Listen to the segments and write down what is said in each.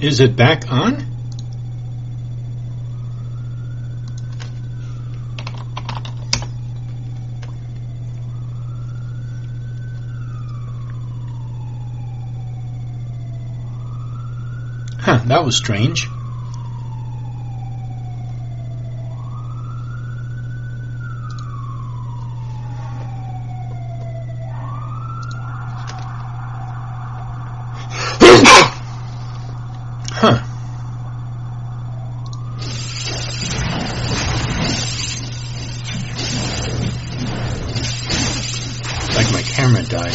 Is it back on? Huh, that was strange. Huh. Like my camera died.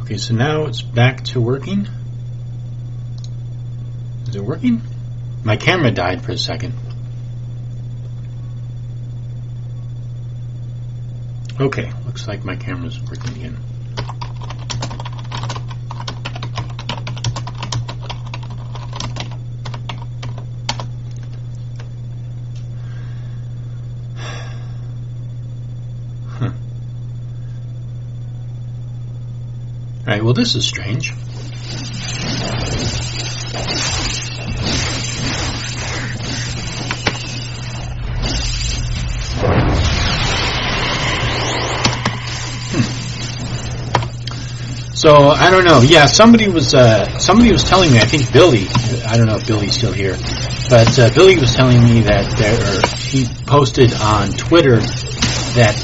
Okay, so now it's back to working. Is it working? My camera died for a second. Okay, looks like my camera's working again. Alright, well this is strange. So, I don't know. Yeah, somebody was telling me, I think Billy, I don't know if Billy's still here, but Billy was telling me that he posted on Twitter that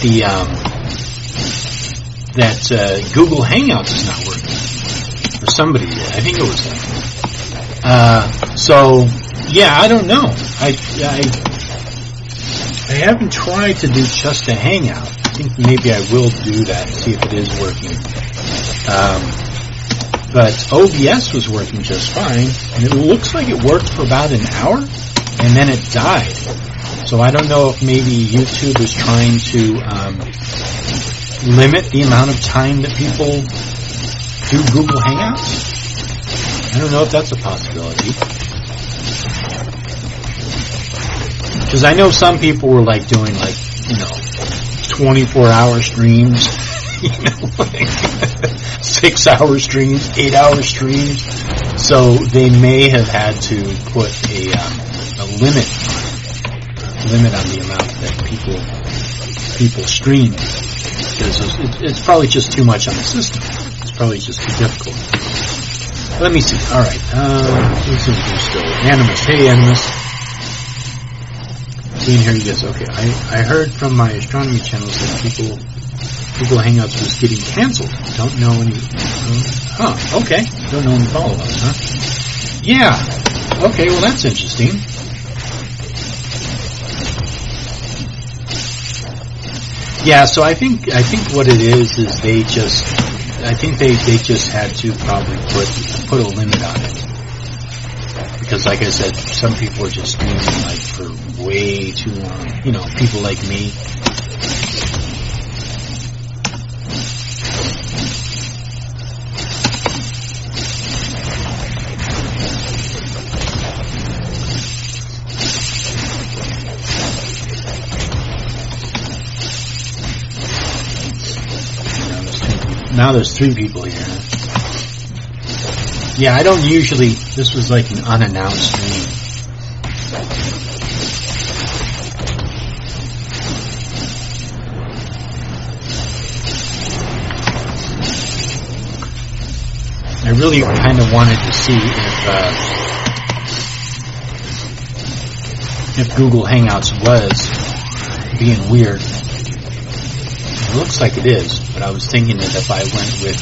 Google Hangouts is not working. Or somebody did. I think it was him. So, yeah, I don't know. I haven't tried to do just a Hangout. I think maybe I will do that and see if it is working. But OBS was working just fine, and it looks like it worked for about an hour, and then it died. So I don't know if maybe YouTube is trying to limit the amount of time that people do Google Hangouts. I don't know if that's a possibility. Because I know some people were like doing 24-hour streams, 6-hour streams, 8-hour streams. So they may have had to put a limit on the amount that people stream. Because it's probably just too much on the system. It's probably just too difficult. Let me see. All right. Who's still? Animus. Hey, Animus. Seeing here, you guys. Okay. I heard from my astronomy channels that Google Hangouts was getting canceled. Don't know any. Okay. Don't know any follow-ups, huh? Yeah. Okay. Well, that's interesting. Yeah. So I think what it is they just had to probably put a limit on it. Because like I said, some people are just streaming for way too long. People like me. Now there's 3 people here. Yeah, I don't usually. This was like an unannounced stream. I really kind of wanted to see if Google Hangouts was being weird. It looks like it is, but I was thinking that if I went with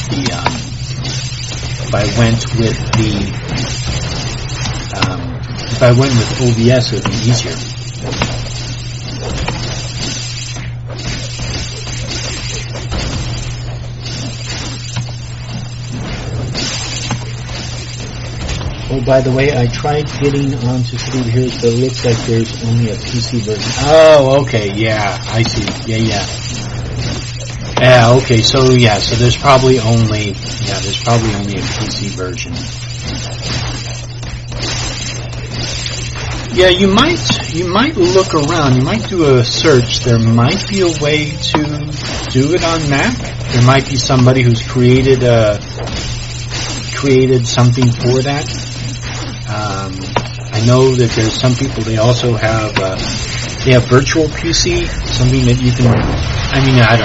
the If I went with OBS, it would be easier. Oh, by the way, I tried getting onto superheroes, but it looks like there's only a PC version. Oh, okay, yeah, I see. Yeah. Yeah, okay, so there's probably only a PC version. Yeah, you might look around, you might do a search. There might be a way to do it on Mac. There might be somebody who's created something for that. I know that there's some people, they also have virtual PC, something that you can, I don't know, I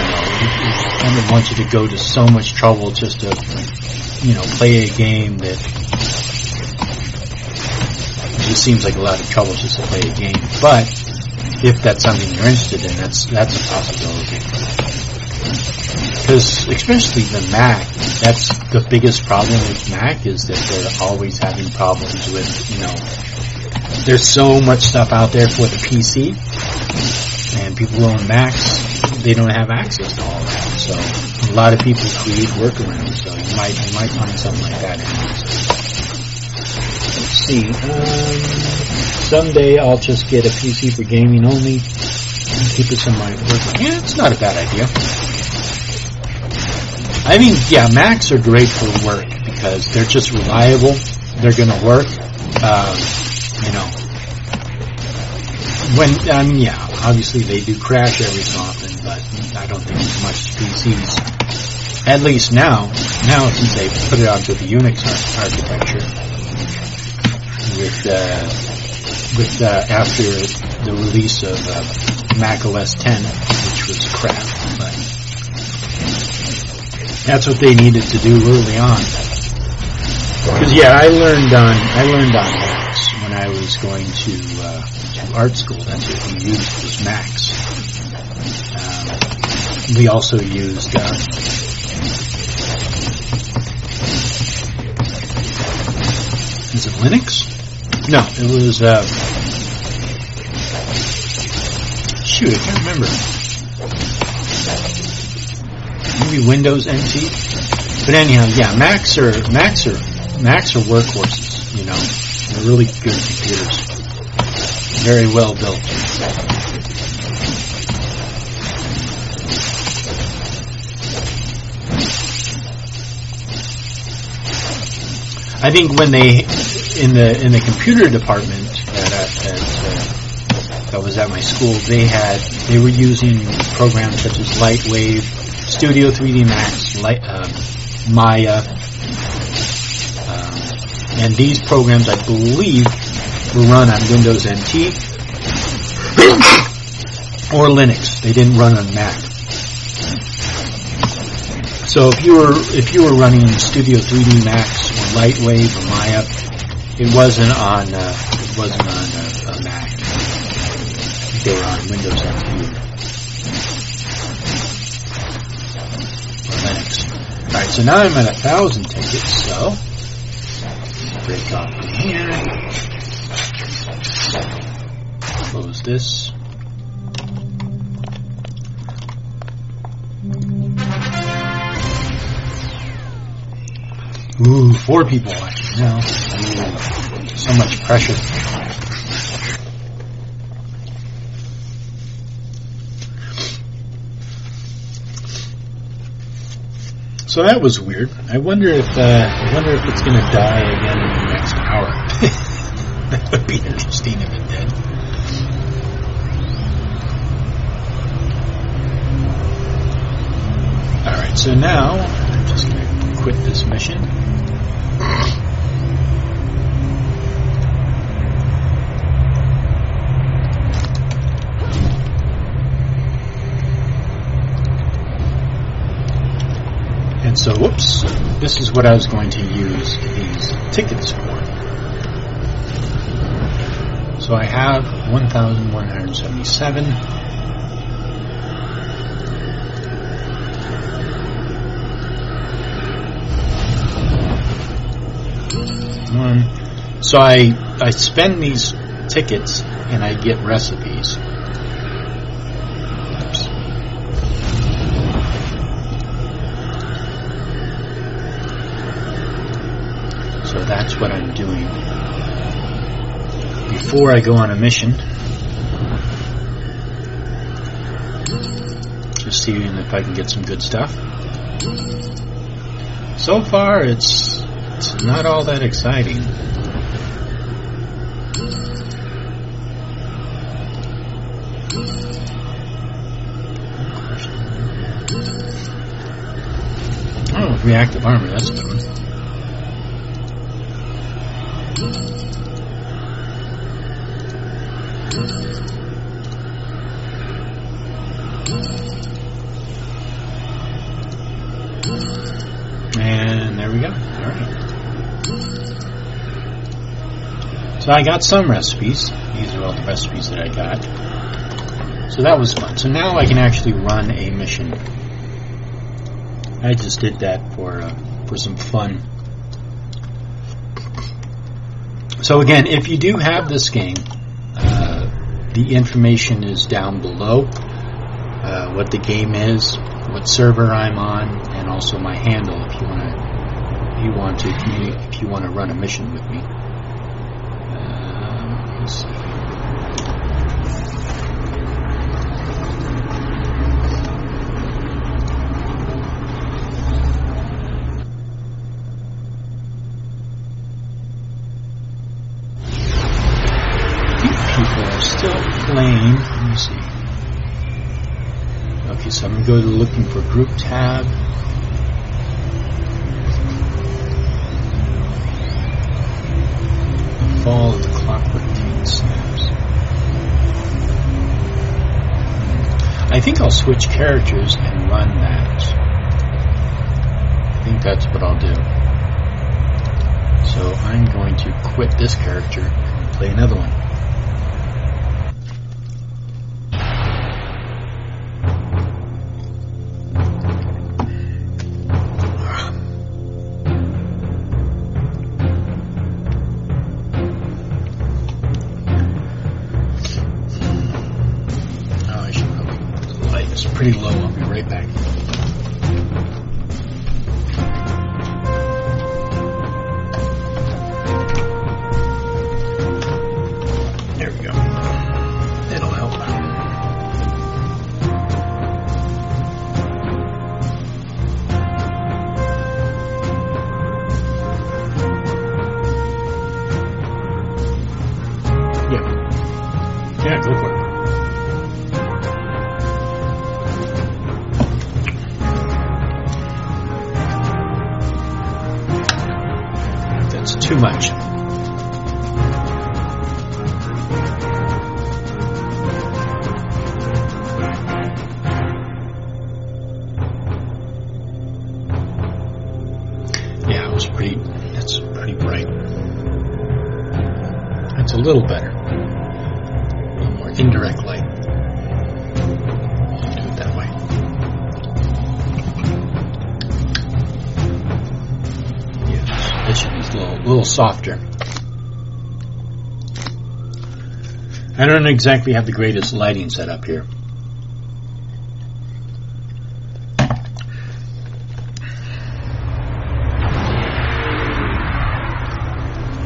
don't want you to go to so much trouble just to, play a game that just seems like a lot of trouble just to play a game. But if that's something you're interested in, that's a possibility. Because especially the Mac, that's the biggest problem with Mac, is that they're always having problems with, there's so much stuff out there for the PC, and people who own Macs, they don't have access to all that. So a lot of people create workarounds, so you might find something like that interesting. Let's see, someday I'll just get a PC for gaming only and keep it in my work. Yeah, it's not a bad idea. Macs are great for work because they're just reliable. They're going to work. Obviously they do crash every so often, but I don't think as much PCs. At least now since they put it onto the Unix architecture, with after the release of Mac OS X, which was crap, but that's what they needed to do early on. Because I learned on Macs when I was going to art school. That's what we used, was Macs. We also used is it Linux? No, it was shoot, I can't remember. Maybe Windows NT. But anyhow, Macs are workhorses. They're really good computers, very well built. I think when they in the computer department that was at my school, they were using programs such as Lightwave, Studio 3D Max, Maya, and these programs, I believe, were run on Windows NT or Linux. They didn't run on Mac. So if you were running Studio 3D Max or Lightwave or Maya, it wasn't on a Mac. They were on Windows NT or Linux. All right, so now I'm at 1,000 tickets. So break off from here. Close this. Ooh, 4 people watching now. Ooh, so much pressure. So that was weird. I wonder if it's going to die again in the next hour. That would be interesting if it did. All right, so now I'm just going to quit this mission. And so, whoops, this is what I was going to use these tickets for. So I have 1,177. So I spend these tickets and I get recipes. Oops. So that's what I'm doing before I go on a mission. Just seeing if I can get some good stuff. So far, it's not all that exciting. Oh, reactive armor, that's a good one. And there we go. Alright. So I got some recipes. These are all the recipes that I got. So that was fun. So now I can actually run a mission. I just did that for some fun. So again, if you do have this game, the information is down below. What the game is, what server I'm on, and also my handle if you want to run a mission with me. Let's see. People are still playing. Let me see. Okay, so I'm going to go to looking for group tab. Fall of the Clockwork King snaps. I think I'll switch characters and run that. I think that's what I'll do. So I'm going to quit this character and play another one. Pretty low. I'll be right back. There we go. It'll help. Yeah, go for it. Too much. Yeah, it was pretty. That's pretty bright. That's a little better. A little more indirect light. I'll do it that way. It should be a little softer. I don't exactly have the greatest lighting set up here.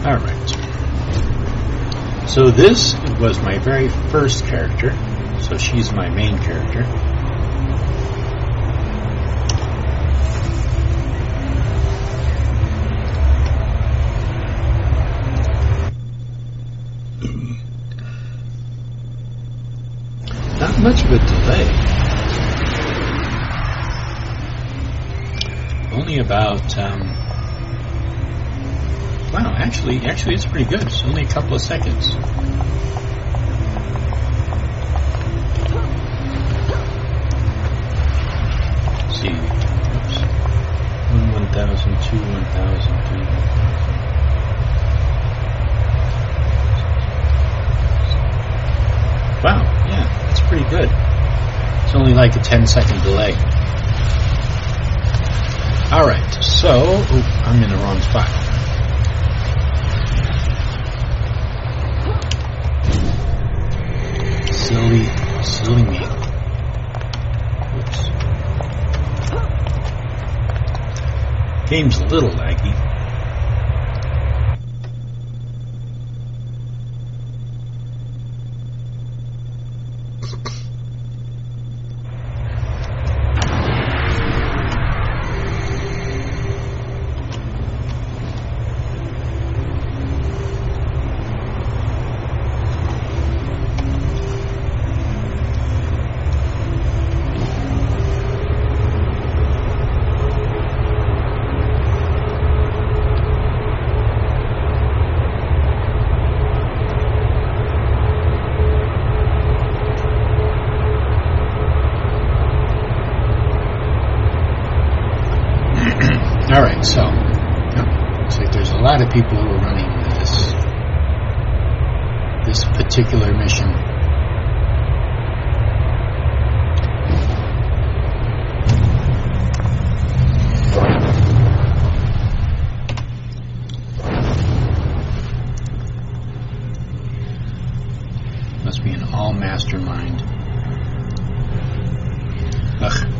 Alright. So this was my very first character. So she's my main character. Not much of a delay. Only about, wow, actually it's pretty good. It's only a couple of seconds. Let's see. Oops. 1,000, 2, 1,000, 3, 1,000. Wow, yeah, that's pretty good. It's only like a 10-second delay. Alright, so, I'm in the wrong spot. Game's a little laggy. Alright, so looks like there's a lot of people who are running this particular mission. Must be an all mastermind. Ugh.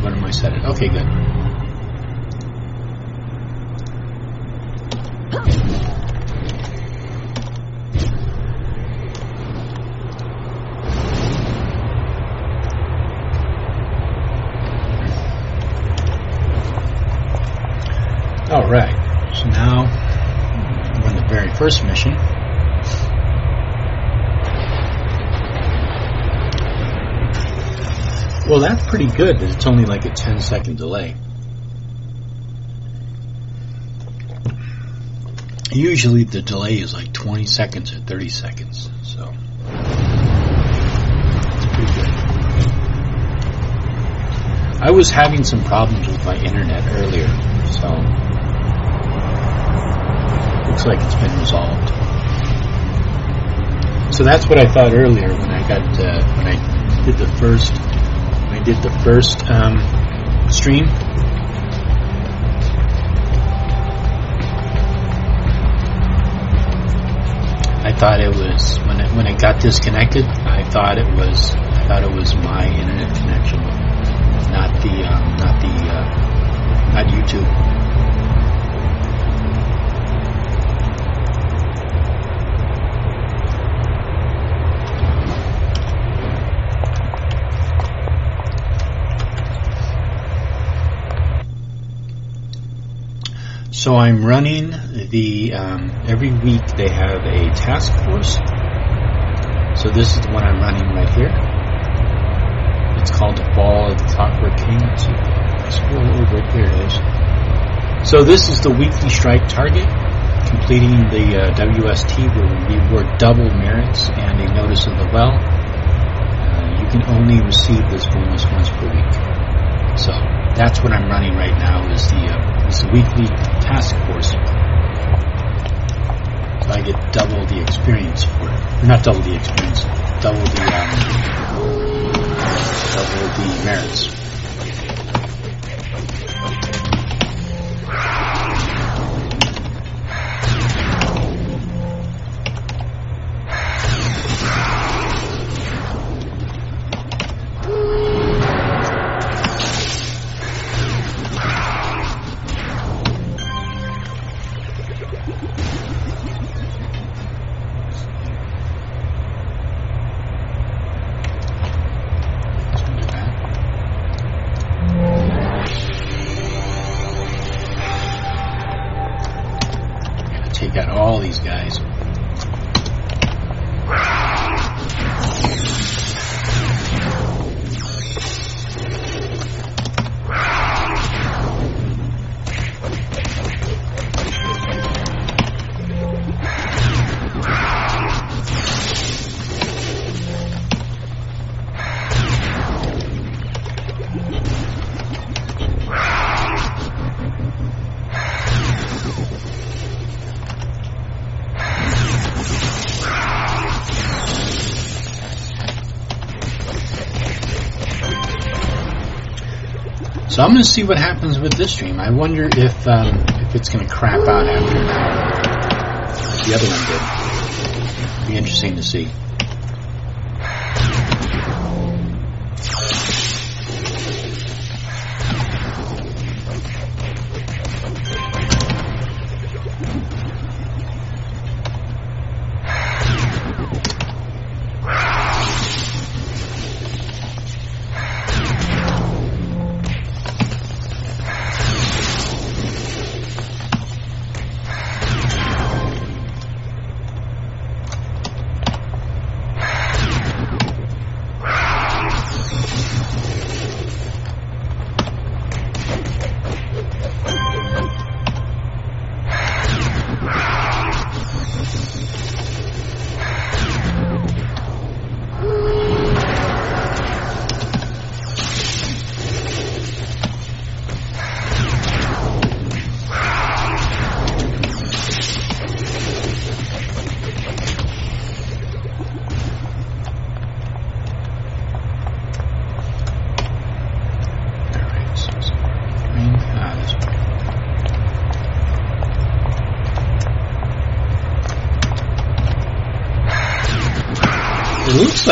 What am I set it? Okay, good. Alright, so now we're on the very first mission. Well, that's pretty good that it's only like a 10-second delay. Usually the delay is like 20 seconds or 30 seconds, so it's pretty good. I was having some problems with my internet earlier, so looks like it's been resolved. So that's what I thought earlier when I did the first stream. I thought it was when it got disconnected. I thought it was my internet connection, not YouTube. So I'm running every week they have a task force. So this is the one I'm running right here. It's called The Fall of the Clockwork King. Let's see, scroll over it, here it is. So this is the weekly strike target. Completing the WST will reward double merits and a notice of the well. You can only receive this bonus once per week. So that's what I'm running right now is the weekly task force. So I get double the experience for it. Or not double the experience, double the merits. Take out all these guys. So I'm going to see what happens with this stream. I wonder if it's going to crap out after an hour. The other one did. Be interesting to see.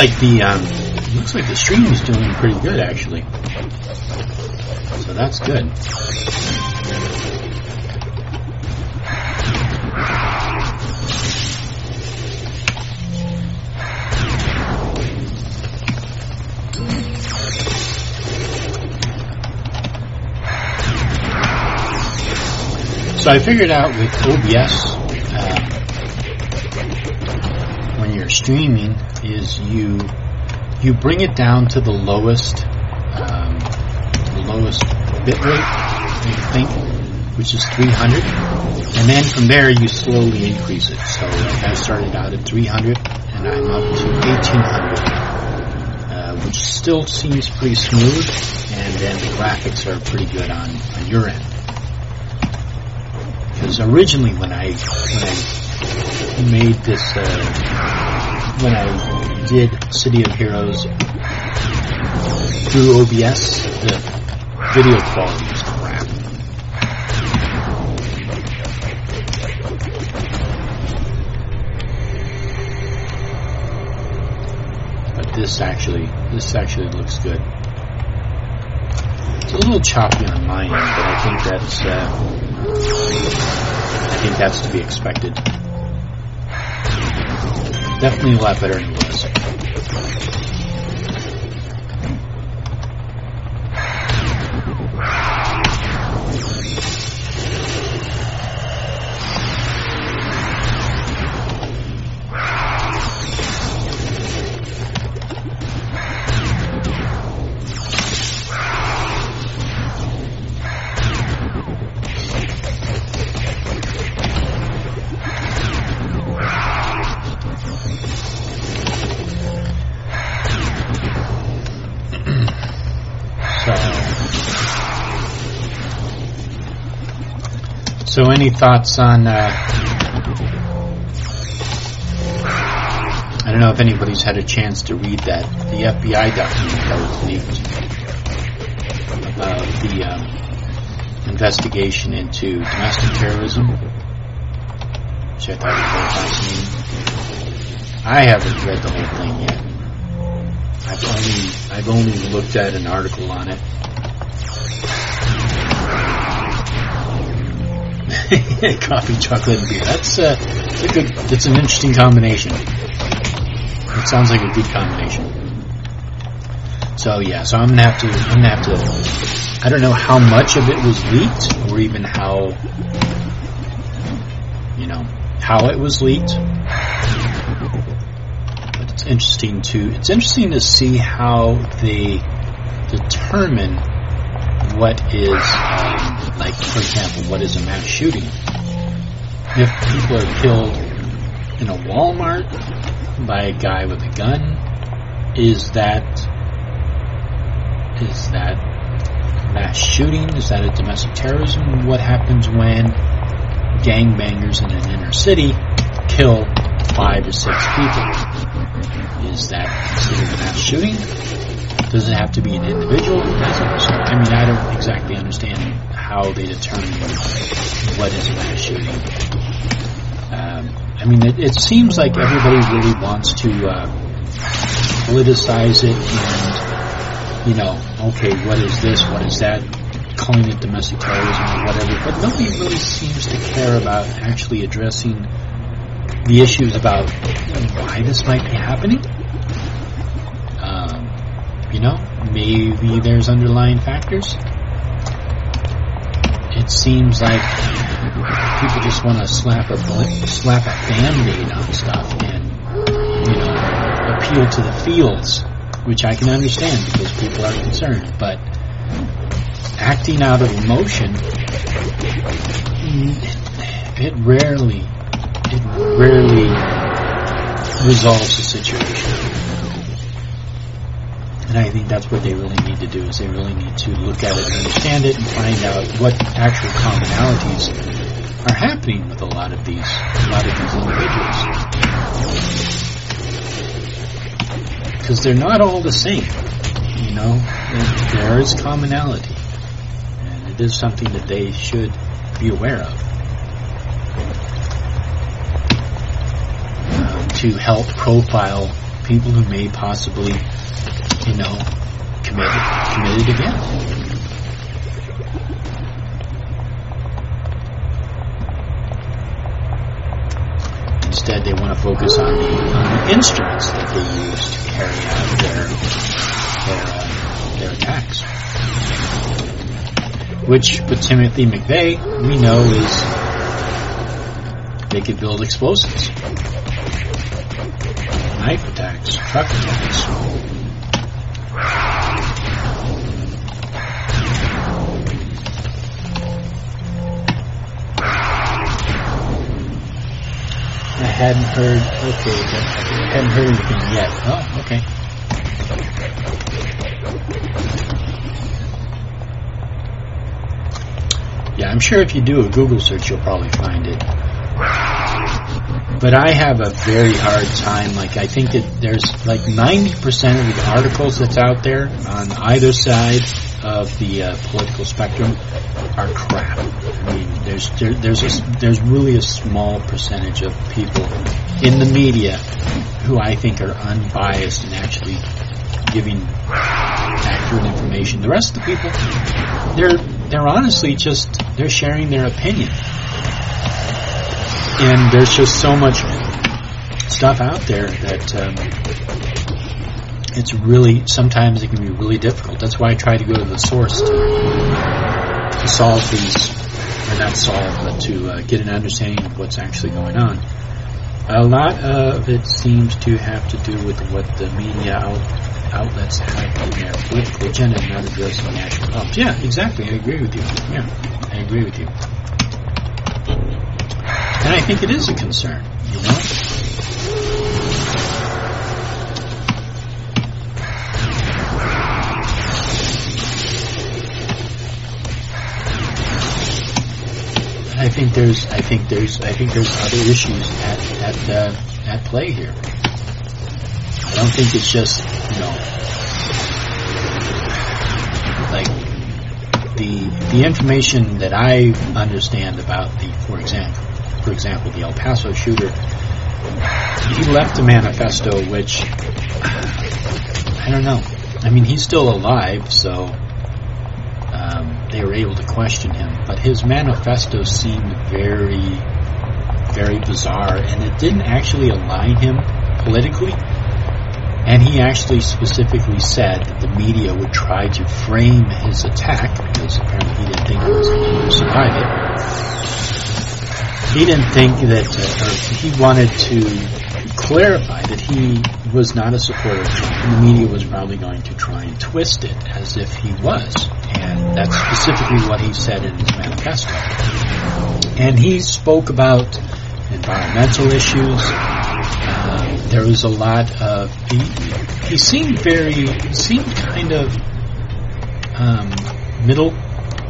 like the stream is doing pretty good actually. So that's good. So I figured out with OBS, when you're streaming, is you bring it down to the lowest bit rate, I think, which is 300, and then from there you slowly increase it. So like I started out at 300, and I'm up to 1800, which still seems pretty smooth, and then the graphics are pretty good on your end. Because originally when I made this, when I did City of Heroes through OBS, the video quality was crap. But this actually looks good. It's a little choppy on my end, but I think that's to be expected. Definitely a lot better than it was. So any thoughts on, I don't know if anybody's had a chance to read the FBI document that was leaked about the investigation into domestic terrorism, which I thought was very fascinating. I haven't read the whole thing yet. I've only looked at an article on it. Coffee, chocolate, and beer. That's it's an interesting combination. It sounds like a good combination. So yeah, so I'm gonna have to. I don't know how much of it was leaked, or even how it was leaked. But it's interesting to see how they determine what is, like, for example, what is a mass shooting? If people are killed in a Walmart by a guy with a gun, is that mass shooting? Is that a domestic terrorism? What happens when gangbangers in an inner city kill 5 or 6 people? Is that considered a mass shooting? Does it have to be an individual who does it? So, I mean, I don't exactly understand how they determine what is a mass shooting. I mean, it seems like everybody really wants to politicize it and, okay, what is this, what is that, calling it domestic terrorism or whatever, but nobody really seems to care about actually addressing the issues about why this might be happening. Maybe there's underlying factors. It seems like people just want to slap a Band-Aid on stuff and, appeal to the feels, which I can understand because people are concerned. But acting out of emotion, it rarely resolves the situation. And I think that's what they really need to do, is they really need to look at it and understand it and find out what actual commonalities are happening with a lot of these individuals. Because they're not all the same, there is commonality. And it is something that they should be aware of. To help profile people who may possibly, commit it again. Instead, they want to focus on the instruments that they use to carry out their attacks. Which, with Timothy McVeigh, we know is they could build explosives, knife attacks, truck attacks. I hadn't heard anything yet. Oh, okay. Yeah, I'm sure if you do a Google search, you'll probably find it. But I have a very hard time. I think that there's 90% of the articles that's out there on either side of the political spectrum are crap. I mean, there's really a small percentage of people in the media who I think are unbiased and actually giving accurate information. The rest of the people, they're honestly they're sharing their opinion. And there's just so much stuff out there that it's really, sometimes it can be really difficult. That's why I try to go to the source to solve these, or not solve, but to get an understanding of what's actually going on. A lot of it seems to have to do with what the media outlets have in their political agenda, not addressing national problems. Yeah, exactly. I agree with you. Yeah, I agree with you. And I think it is a concern, I think there's other issues at play here. I don't think it's just the information that I understand about for example, the El Paso shooter. He left a manifesto, which I don't know. I mean, he's still alive, so they were able to question him. But his manifesto seemed very, very bizarre, and it didn't actually align him politically. And he actually specifically said that the media would try to frame his attack, because apparently he didn't think he was going to survive it. He didn't think that, or he wanted to clarify that he was not a supporter of Trump, and the media was probably going to try and twist it as if he was. And that's specifically what he said in his manifesto. And he spoke about environmental issues. There was a lot of, he seemed kind of middle,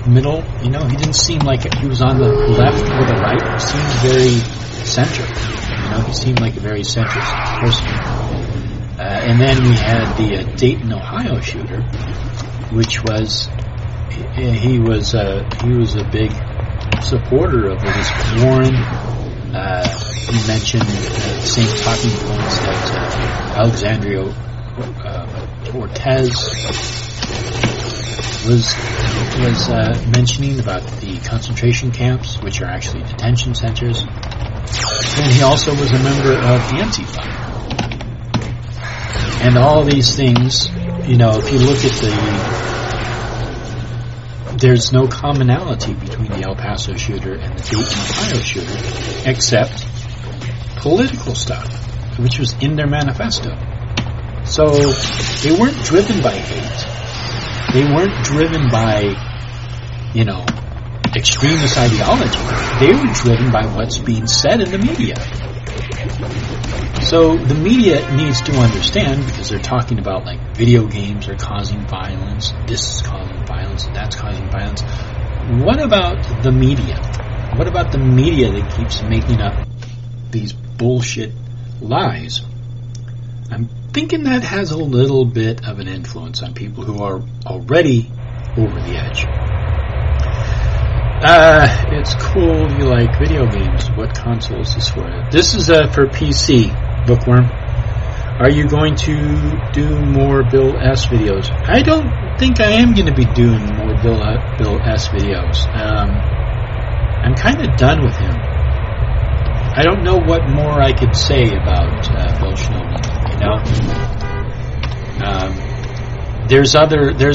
he didn't seem like he was on the left or the right. He seemed very center. He seemed like a very centrist person. And then we had the Dayton, Ohio shooter, which was, he was a big supporter of Elizabeth Warren. He mentioned the same talking points that Alexandria Cortez was mentioning about the concentration camps, which are actually detention centers. And he also was a member of the Antifa. And all these things, if you look at there's no commonality between the El Paso shooter and the Dayton, Ohio shooter, except political stuff, which was in their manifesto. So they weren't driven by hate. They weren't driven by, extremist ideology. They were driven by what's being said in the media. So the media needs to understand, because they're talking about video games are causing violence, this is causing violence, and that's causing violence. What about the media? What about the media that keeps making up these bullshit lies? I'm thinking that has a little bit of an influence on people who are already over the edge. It's cool you like video games. What console is this for? This is for PC, Bookworm. Are you going to do more Bill S. videos? I don't think I am going to be doing more Bill S. videos. I'm kind of done with him. I don't know what more I could say about Bill Schnoebelen, There's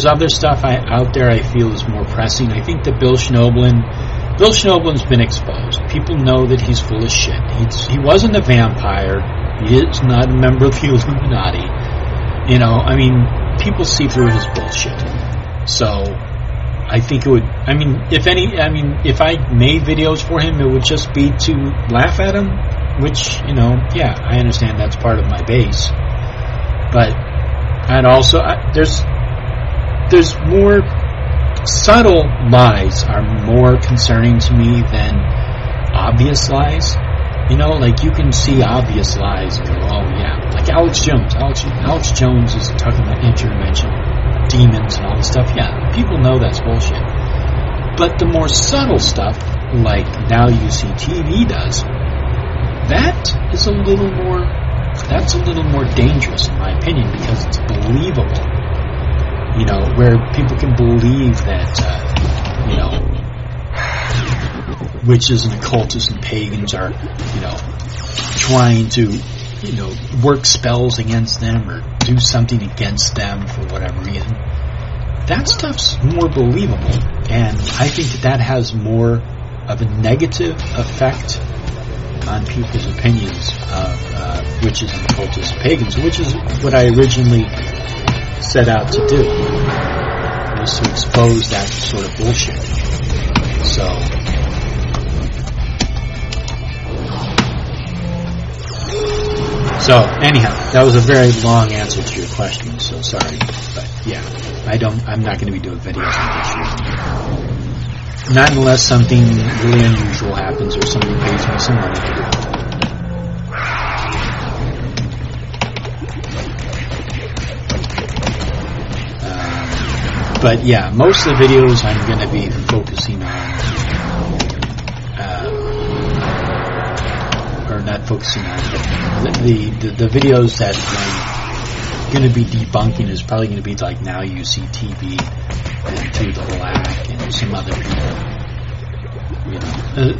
other stuff out there I feel is more pressing. I think that Bill Schnoebelen's been exposed. People know that he's full of shit. He wasn't a vampire. He is not a member of the Illuminati. People see through his bullshit. So, I think it would, if I made videos for him, it would just be to laugh at him, which, I understand that's part of my base. But, and also, there's more subtle lies are more concerning to me than obvious lies. You can see obvious lies and go, oh yeah, like Alex Jones. Alex Jones is talking about interdimensional demons and all this stuff. Yeah, people know that's bullshit. But the more subtle stuff, like Now You See TV does, that's a little more dangerous in my opinion, because it's believable. Where people can believe that, witches and occultists and pagans are, trying to, work spells against them or do something against them for whatever reason. That stuff's more believable, and I think that has more of a negative effect on people's opinions of witches and occultists and pagans, which is what I originally set out to do, was to expose that sort of bullshit. So anyhow, that was a very long answer to your question, so sorry. But yeah, I'm not going to be doing videos on this year. Not unless something really unusual happens or somebody pays me some money to do it. But yeah, most of the videos I'm going to be focusing on, or not focusing on, but the videos that I'm going to be debunking is probably going to be like Now You See TV and Through the Black and some other people.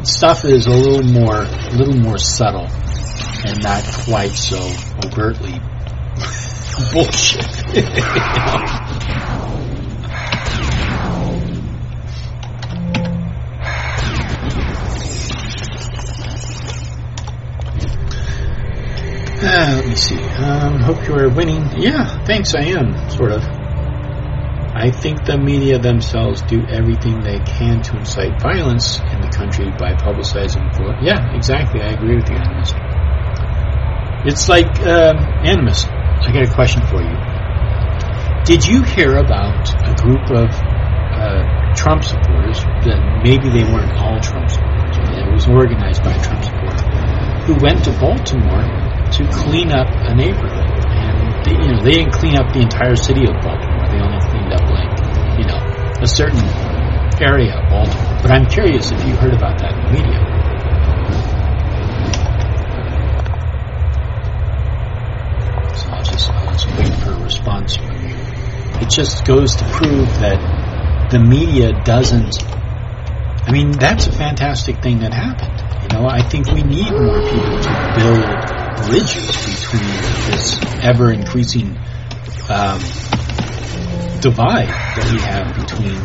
Stuff is a little more subtle and not quite so overtly bullshit. Let me see. Hope you are winning. Yeah, thanks, I am, sort of. I think the media themselves do everything they can to incite violence in the country by publicizing. Yeah, exactly, I agree with you, Animus. It's like, Animus, I got a question for you. Did you hear about a group of Trump supporters, that maybe they weren't all Trump supporters, but it was organized by a Trump supporter, who went to Baltimore to clean up a neighborhood, and they didn't clean up the entire city of Baltimore. They only cleaned up a certain area of Baltimore. But I'm curious if you heard about that in the media. So I'll just wait for a response from you. It just goes to prove that the media doesn't. I mean, that's a fantastic thing that happened. I think we need more people to build bridges between this ever-increasing divide that we have between,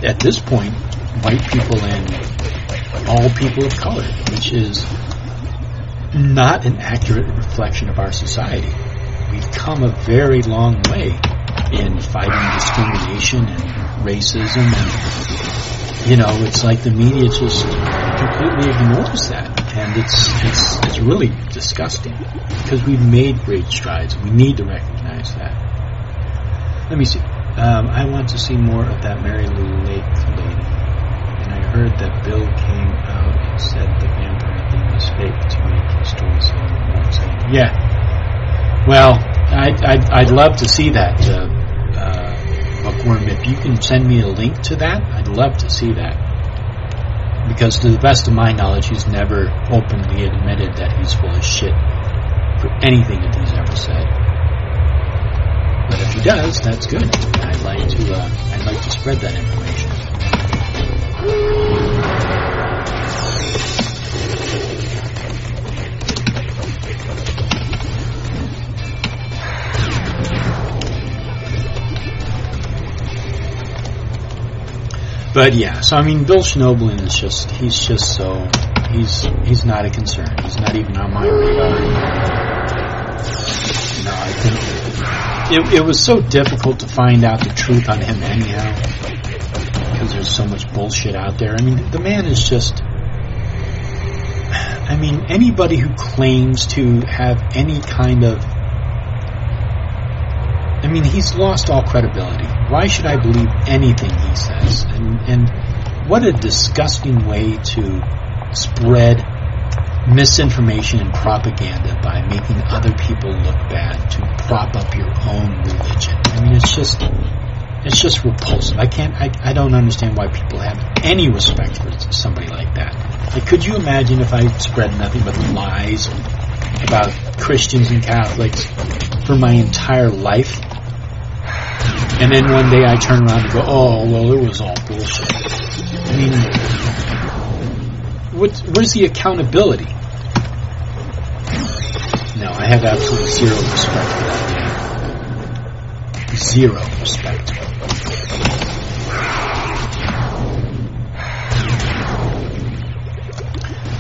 at this point, white people and all people of color, which is not an accurate reflection of our society. We've come a very long way in fighting discrimination and racism, and it's like the media just completely ignores that. And it's really disgusting, because we've made great strides. We need to recognize that. Let me see. I want to see more of that Mary Lou Lake lady. And I heard that Bill came out and said the vampire thing was fake to make his story sound more exciting. Yeah. Well, I'd love to see that, Bookworm. If you can send me a link to that, I'd love to see that. Because to the best of my knowledge, he's never openly admitted that he's full of shit. for anything that he's ever said. But if he does, that's good. I'd like to spread that information. But yeah, so I mean, Bill Schnoebelen is he's not a concern. He's not even on my radar. No, I think it was so difficult to find out the truth on him anyhow, because there's so much bullshit out there. I mean, the man is just, I mean, anybody who claims to have any kind of, I mean, he's lost all credibility. Why should I believe anything he says? And what a disgusting way to spread misinformation and propaganda by making other people look bad to prop up your own religion. I mean, it's just repulsive. I don't understand why people have any respect for somebody like that. Like, could you imagine if I spread nothing but lies about Christians and Catholics for my entire life? And then one day I turn around and go, oh, well, it was all bullshit. I mean, where's the accountability? No, I have absolutely zero respect for that man. Zero respect.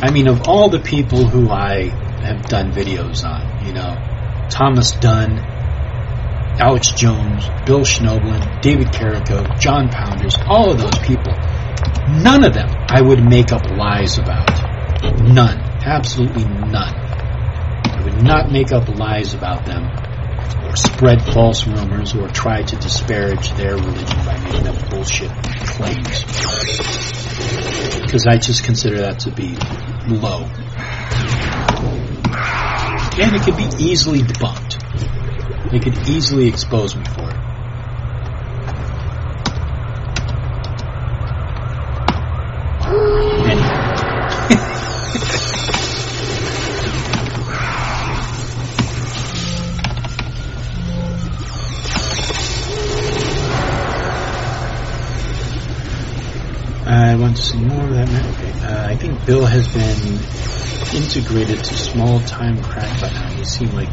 I mean, of all the people who I have done videos on, you know, Thomas Dunn, Alex Jones, Bill Schnoebelen, David Carrico, John Pounders, all of those people, none of them I would make up lies about. None. Absolutely none. I would not make up lies about them or spread false rumors or try to disparage their religion by making up bullshit claims. Because I just consider that to be low. And it could be easily debunked. They could easily expose me for it. Anyway. I want to see more of that. Okay. I think Bill has been integrated to small time crack by now. He seemed like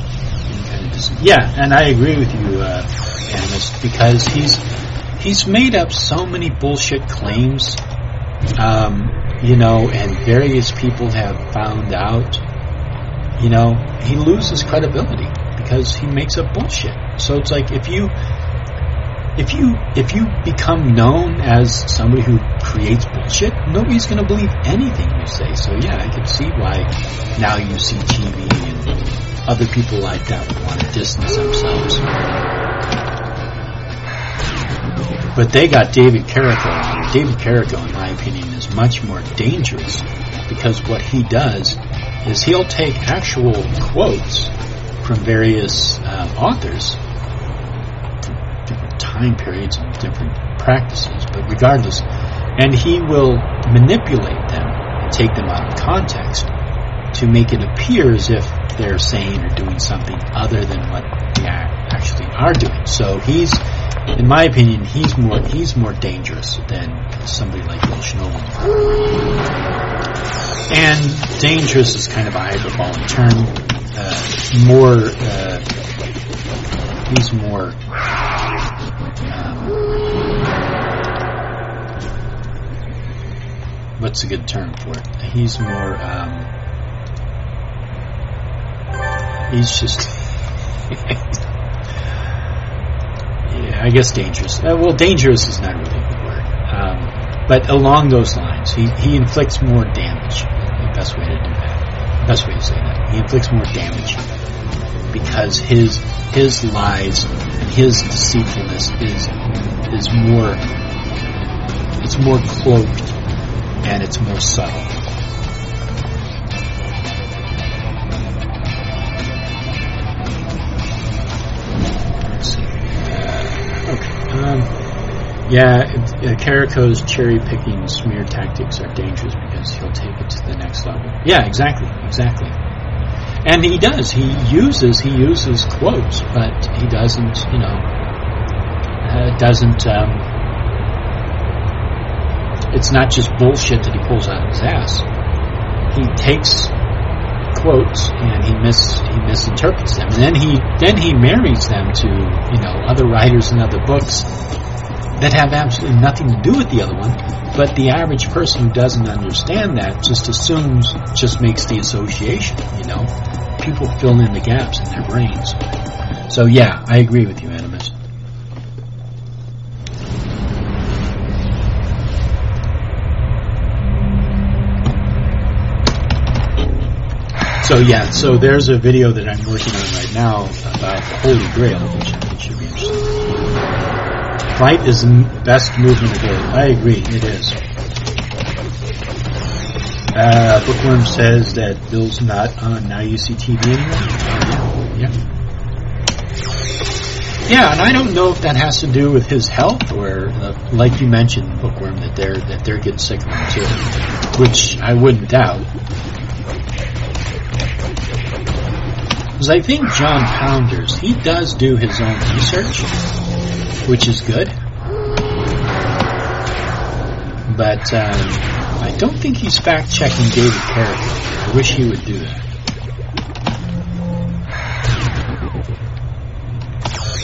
yeah, and I agree with you, Animus, because he's made up so many bullshit claims, you know, and various people have found out, you know, he loses credibility because he makes up bullshit. So it's like if you become known as somebody who creates bullshit, nobody's going to believe anything you say. So yeah, I can see why now you see TV and other people like that want to distance themselves. But they got David Carrico on. David Carrico, in my opinion, is much more dangerous because what he does is he'll take actual quotes from various authors, different time periods and different practices, but regardless, and he will manipulate them and take them out of context to make it appear as if they're saying or doing something other than what they actually are doing. So he's, in my opinion, he's more dangerous than somebody like Bill Schnoebelen. And dangerous is kind of a hyperbolic term. He's more what's a good term for it? He's more he's just yeah, I guess dangerous. Well, dangerous is not really a good word. But along those lines, he inflicts more damage. The best way to do that. Best way to say that. He inflicts more damage because his lies and his deceitfulness is more, it's more cloaked and it's more subtle. Carrico's cherry-picking smear tactics are dangerous because he'll take it to the next level. Yeah, exactly. And he does. He uses quotes, but he doesn't, it's not just bullshit that he pulls out of his ass. He takes quotes and he misinterprets them, and then he marries them to other writers and other books that have absolutely nothing to do with the other one. But the average person who doesn't understand that just makes the association. People fill in the gaps in their brains. So yeah, I agree with you, Animus. So there's a video that I'm working on right now about the Holy Grail, which I think should be interesting. Flight is the best movement ability. I agree, it is. Bookworm says that Bill's not on Now You See TV anymore. Yeah, and I don't know if that has to do with his health or, like you mentioned, Bookworm, that they're getting sick of him too, which I wouldn't doubt. Because I think John Pounders, he does do his own research, which is good. But I don't think he's fact-checking David Carradine. I wish he would do that.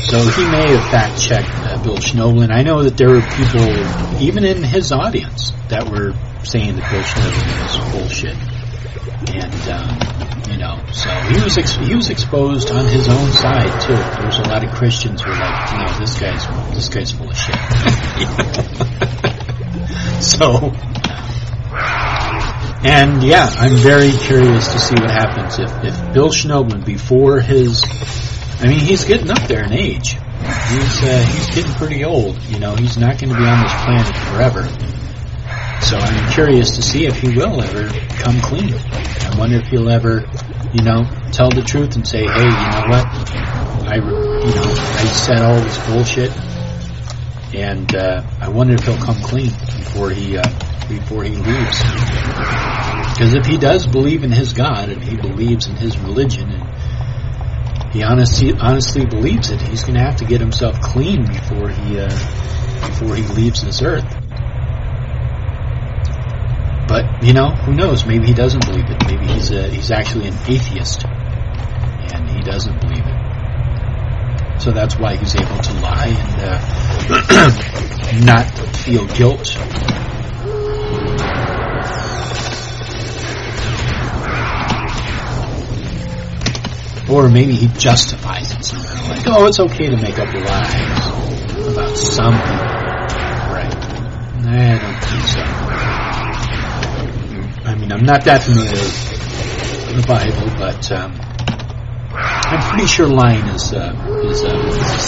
So he may have fact-checked Bill Schnoebelen. I know that there were people, even in his audience, that were saying that Bill Schnoebelen was bullshit. And, so he was exposed on his own side too. There was a lot of Christians who were like, this guy's full of shit. So, and yeah, I'm very curious to see what happens if Bill Schnoebelen, before he's getting up there in age. He's getting pretty old. He's not going to be on this planet forever. So I'm curious to see if he will ever come clean. I wonder if he'll ever, tell the truth and say, hey, you know what? I said all this bullshit, and I wonder if he'll come clean before he leaves. Because if he does believe in his God and he believes in his religion and he honestly believes it, he's going to have to get himself clean before he leaves this earth. But who knows? Maybe he doesn't believe it. Maybe he's actually an atheist, and he doesn't believe it. So that's why he's able to lie and not feel guilt. Or maybe he justifies it somehow, like, it's okay to make up lies about some people. Right? I don't think so. I'm not that familiar with the Bible, but I'm pretty sure lying is a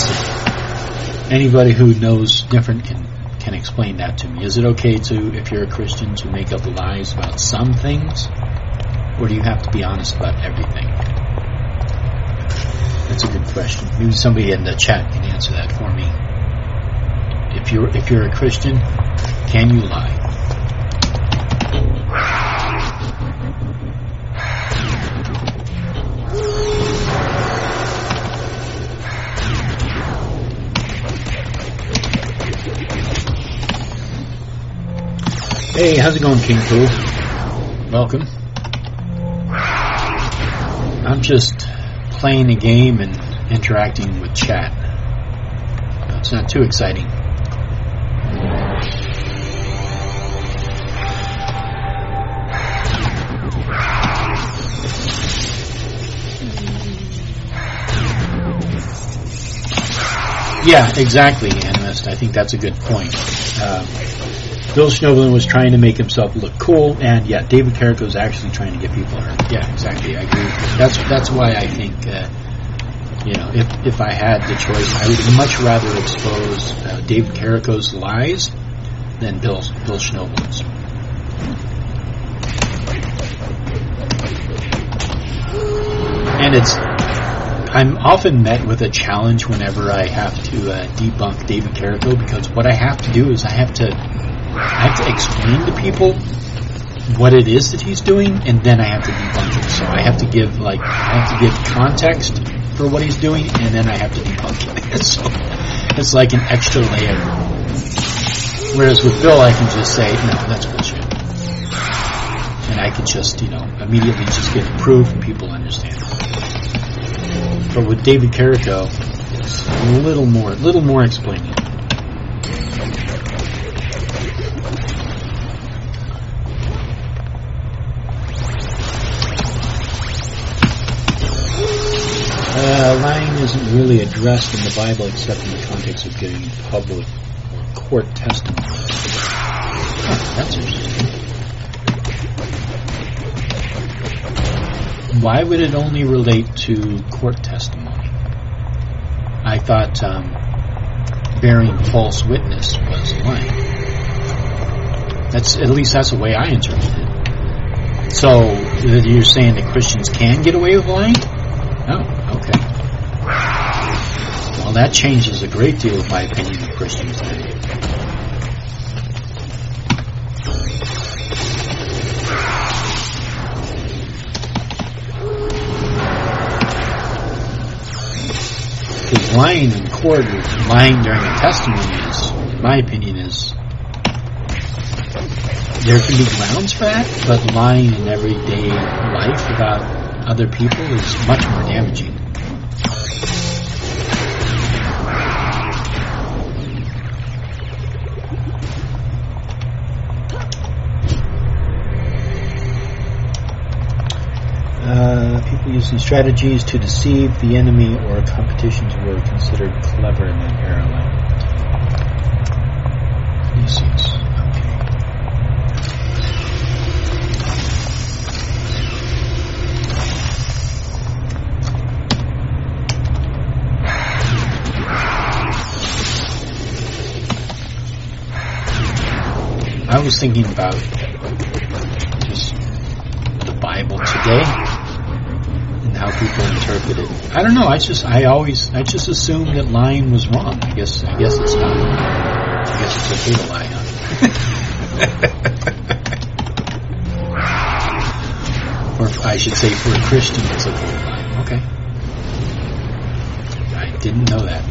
sin. Anybody who knows different can explain that to me. Is it okay if you're a Christian, to make up lies about some things, or do you have to be honest about everything? That's a good question. Maybe somebody in the chat can answer that for me. If you're a Christian, can you lie? Hey, how's it going, King Pooh? Welcome. I'm just playing a game and interacting with chat. It's not too exciting. Yeah, exactly, Animist. I think that's a good point. Bill Schnoebelen was trying to make himself look cool, and yeah, David Carrico is actually trying to get people hurt. Yeah, exactly. I agree with you. That's why I think, if I had the choice, I would much rather expose David Carrico's lies than Bill Schnoebelen's. And I'm often met with a challenge whenever I have to debunk David Carrico, because what I have to do is I have to explain to people what it is that he's doing, and then I have to debunk it. So I have to give context for what he's doing, and then I have to debunk it. So it's like an extra layer. Whereas with Bill, I can just say, no, that's bullshit. And I can just, immediately just get the proof and people understand it. But with David Carrico, it's a little more explaining. Lying isn't really addressed in the Bible except in the context of giving public or court testimony. Oh, that's interesting. Why would it only relate to court testimony? I thought bearing false witness was lying. That's the way I interpret it. So you're saying that Christians can get away with lying? Oh, okay. Well, that changes a great deal of my opinion of Christians today. Because lying in court or lying during a testimony is, in my opinion, there can be grounds for that, but lying in everyday life about other people is much more damaging. People using strategies to deceive the enemy or competitions were considered clever in that era. I was thinking about just the Bible today and how people interpret it. I don't know. I just assumed that lying was wrong. I guess it's not. I guess it's okay to lie, huh? Or I should say, for a Christian, it's okay to lie. Okay. I didn't know that.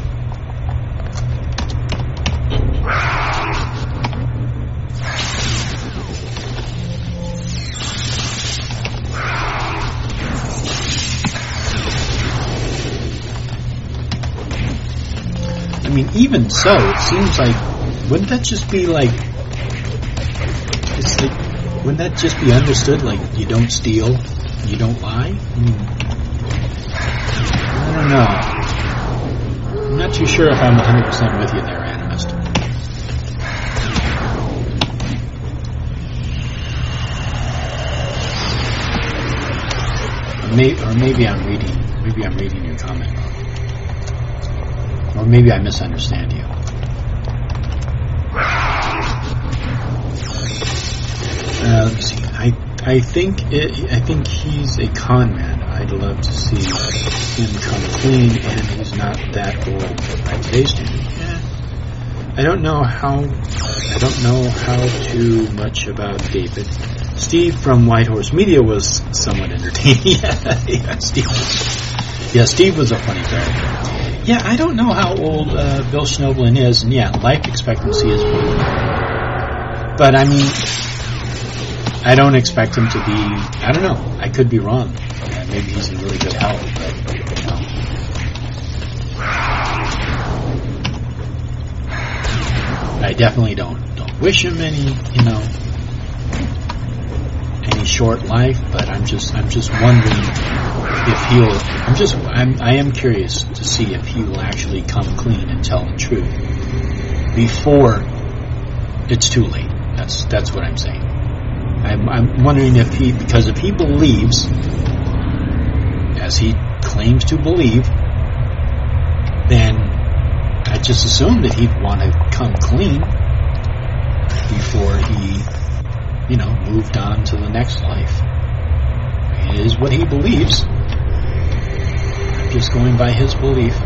I mean, even so, it seems like, wouldn't that just be wouldn't that just be understood like you don't steal, you don't lie? I mean, I don't know. I'm not too sure if I'm 100% with you there, Animist. Or maybe I'm reading your comment wrong. Or maybe I misunderstand you. Let me see. I think he's a con man. I'd love to see him come clean, and he's not that old by today's standard. Yeah. I don't know how too much about David. Steve from White Horse Media was somewhat entertaining. Steve was a funny character. Yeah, I don't know how old Bill Schnoebelen is, and life expectancy is 40. But I mean, I don't expect him to be, I don't know, I could be wrong. Maybe he's in really good health, but, I definitely don't wish him any short life, but I'm just wondering if I am curious to see if he will actually come clean and tell the truth before it's too late. That's what I'm saying. I'm wondering if he believes, as he claims to believe, then I just assume that he'd want to come clean before he, moved on to the next life. It is what he believes. I'm just going by his belief.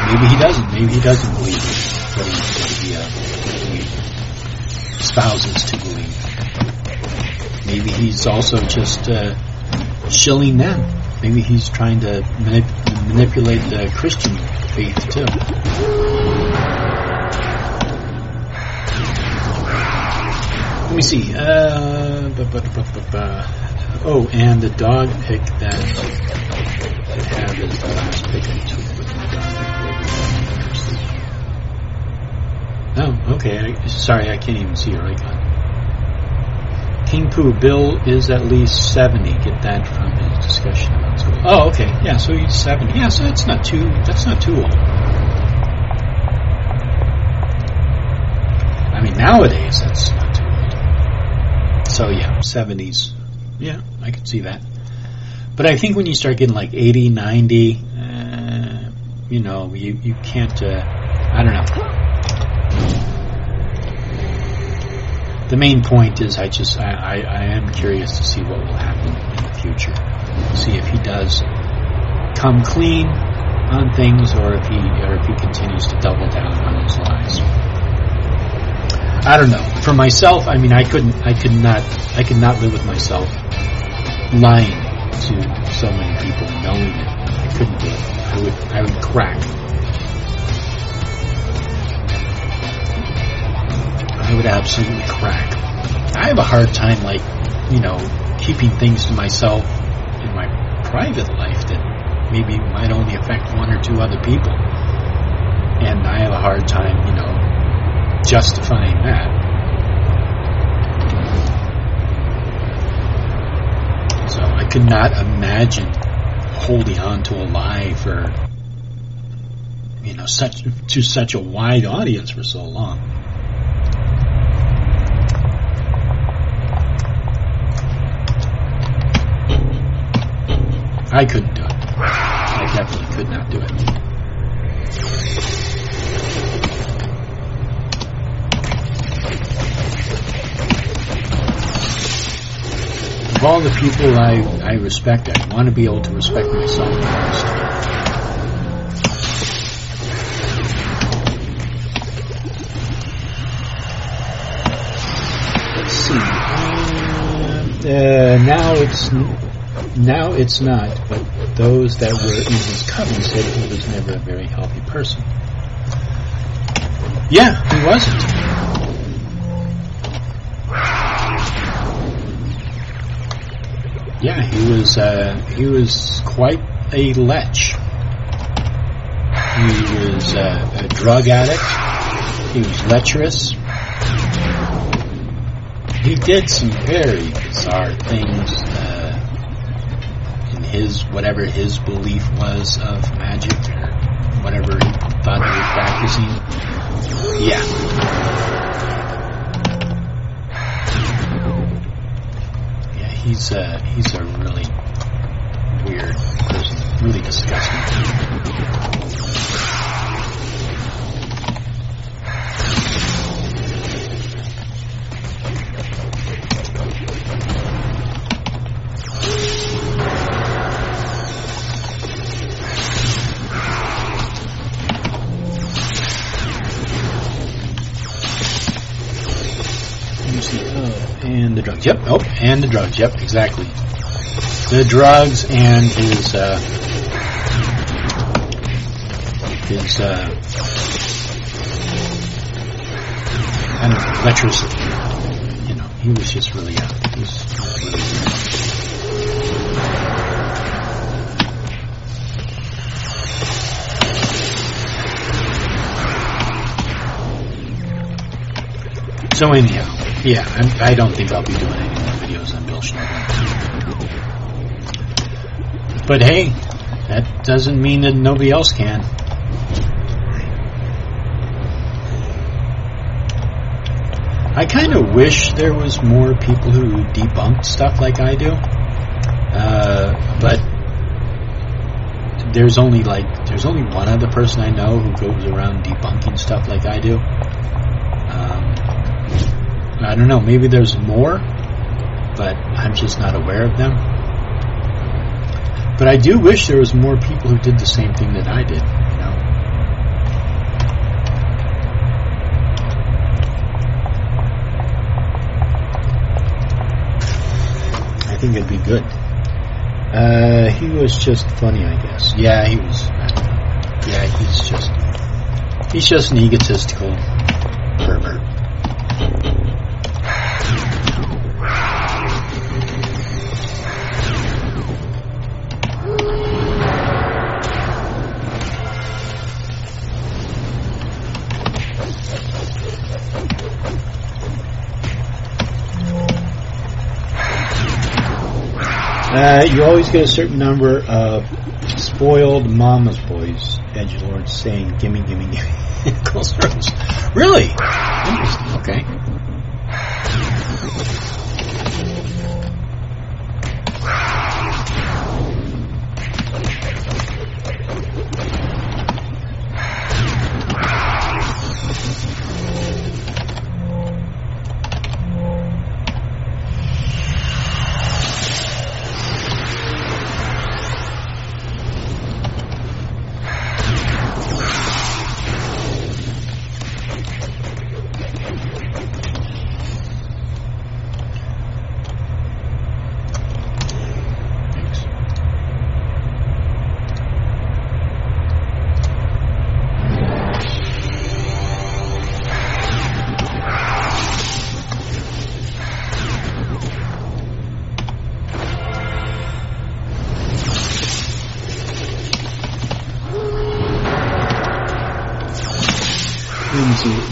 Maybe he doesn't. Maybe he doesn't believe what he he espouses to believe. Maybe he's also just shilling them. Maybe he's trying to manipulate the Christian faith too. Let me see. Oh, and the dog pick that I have is the last pick I took. Oh, okay. Sorry, I can't even see your icon. King Pooh, Bill is at least 70. Get that from his discussion about school. Oh, okay. Yeah, so he's 70. Yeah, so that's not too old. I mean, nowadays, that's not too old. So, yeah, 70s. Yeah, I could see that. But I think when you start getting like 80, 90, you can't, I don't know. The main point is I am curious to see what will happen in the future. See if he does come clean on things, or if he continues to double down on his lies. I don't know. For myself, I mean, I could not live with myself lying to so many people, knowing it. I couldn't do it. I would crack. I would absolutely crack. I have a hard time, keeping things to myself in my private life that maybe might only affect one or two other people. And I have a hard time, justifying that. So I could not imagine holding on to a lie for, such a wide audience for so long. I couldn't do it. I definitely could not do it. Of all the people I respect, I want to be able to respect myself first. Let's see. Now it's not, but those that were in his coven said he was never a very healthy person. Yeah, he wasn't. Yeah, he was quite a lech. He was a drug addict. He was lecherous. He did some very bizarre things in whatever his belief was of magic, or whatever he thought he was practicing. Yeah. He's a really weird person, really disgusting. And the drugs. Yep. Oh, and the drugs. Yep, exactly. The drugs and his kind of lecherous. He was just really he was really weird. So anyhow. Yeah, I don't think I'll be doing any more videos on Bill Schneider. But hey, that doesn't mean that nobody else can. I kind of wish there was more people who debunked stuff like I do. But there's only one other person I know who goes around debunking stuff like I do. I don't know, maybe there's more, but I'm just not aware of them. But I do wish there was more people who did the same thing that I did, think it'd be good. He was just funny, I guess. Yeah, he was. Yeah, he's just an egotistical pervert. You always get a certain number of spoiled mama's boys, edgelords, saying, gimme, gimme, gimme. Close throats. Really? Interesting. Okay.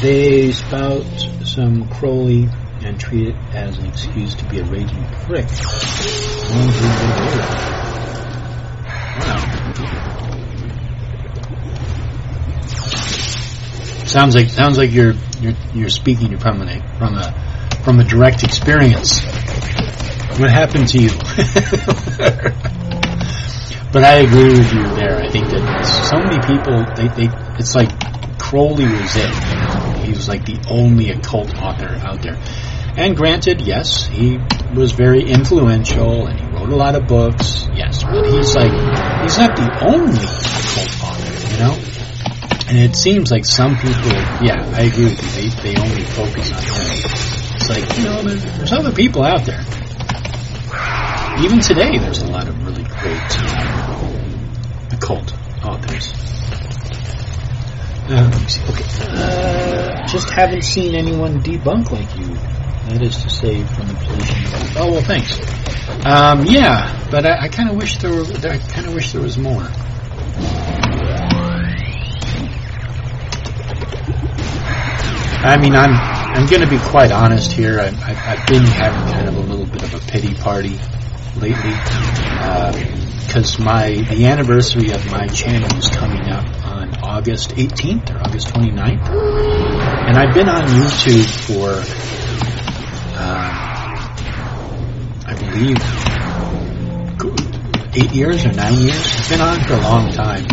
They spout some Crowley and treat it as an excuse to be a raging prick. Wow. Sounds like you're speaking from a direct experience. What happened to you? But I agree with you there. I think that so many people, it's like Crowley was it. He was like the only occult author out there. And granted, yes, he was very influential and he wrote a lot of books, yes, but he's not the only occult author, you know? And it seems like some people, yeah, I agree with you, they only focus on him. It's like, you know, there's other people out there. Even today, there's a lot of really great occult authors. Just haven't seen anyone debunk like you. That is to say, from the position of, oh well, thanks. Yeah, but I kind of wish there was more. I mean, I'm going to be quite honest here. I've been having kind of a little bit of a pity party lately, because the anniversary of my channel is coming up on August 18th or August 29th, and I've been on YouTube for I believe 8 years or 9 years. I've been on for a long time,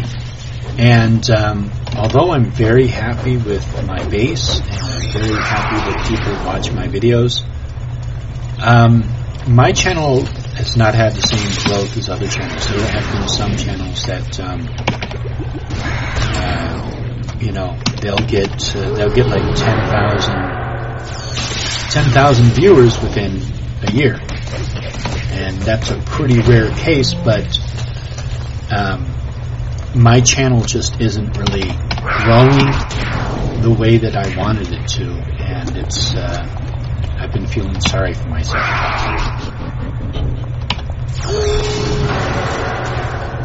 and although I'm very happy with my base and I'm very happy that people watch my videos, my channel has not had the same growth as other channels. There have been some channels that, you know, they'll get like 10,000 viewers within a year, and that's a pretty rare case. But my channel just isn't really growing the way that I wanted it to, and it's I've been feeling sorry for myself.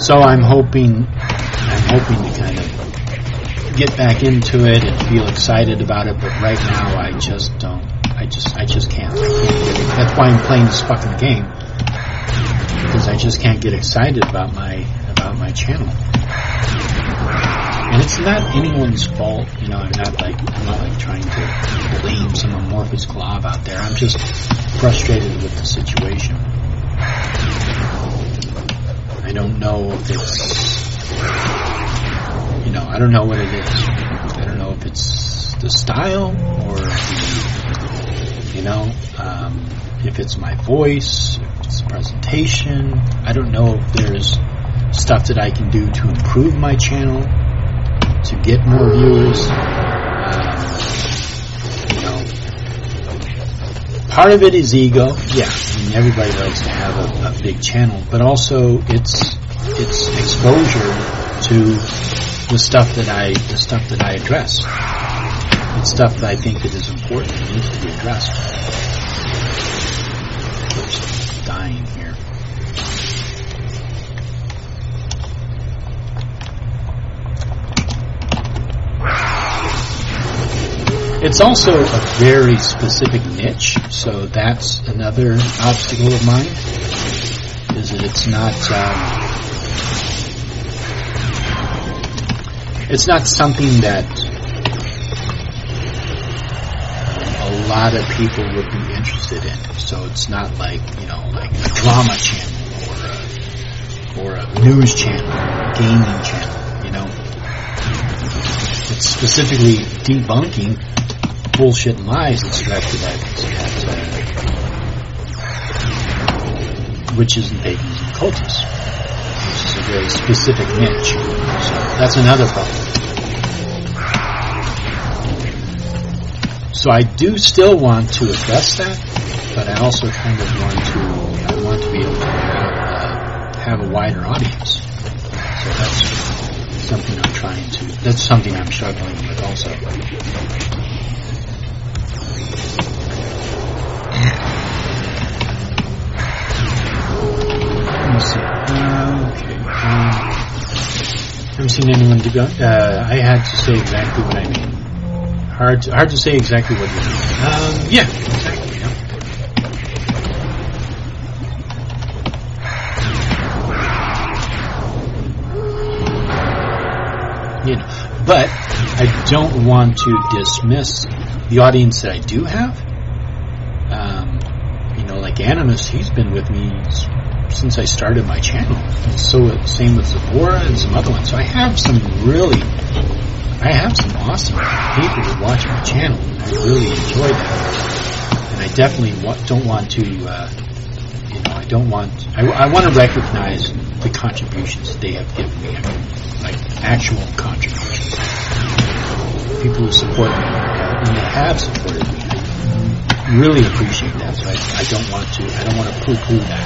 So I'm hoping to kind of get back into it and feel excited about it, but right now I just don't. I just can't. I can't get it. That's why I'm playing this fucking game, because I just can't get excited about my channel. And it's not anyone's fault, you know. I'm not like trying to blame some amorphous glob out there. I'm just frustrated with the situation. I don't know if it's, you know, I don't know what it is. I don't know if it's the style or the, you know, if it's my voice, if it's the presentation. I don't know if there's stuff that I can do to improve my channel, to get more viewers. You know, part of it is ego. Yeah, I mean, everybody likes to have a big channel, but also it's exposure to the stuff that I address. It's stuff that I think that is important and needs to be addressed. Oops, dying here. It's also a very specific niche, so that's another obstacle of mine, is that it's not something that a lot of people would be interested in. So it's not like, like a drama channel or a news channel, or a gaming channel, It's specifically debunking bullshit and lies that's directed at witches and pagans and cultists, which is a very specific niche. So that's another problem. So I do still want to address that, but I also kind of want to be able to have a wider audience. So that's something I'm struggling with also. Let me see. Never seen anyone do that. I had to say exactly what I mean. Hard to say exactly what you mean. Yeah, exactly. Yeah. But I don't want to dismiss the audience that I do have. Like Animus, he's been with me since I started my channel. So same with Zebora and some other ones. So I have some awesome people that watch my channel. I really enjoy that. And I definitely don't want to, I want to recognize the contributions that they have given me. I mean, like actual contributions. People who support me and they have supported me. I really appreciate that. So I don't want to poo-poo that.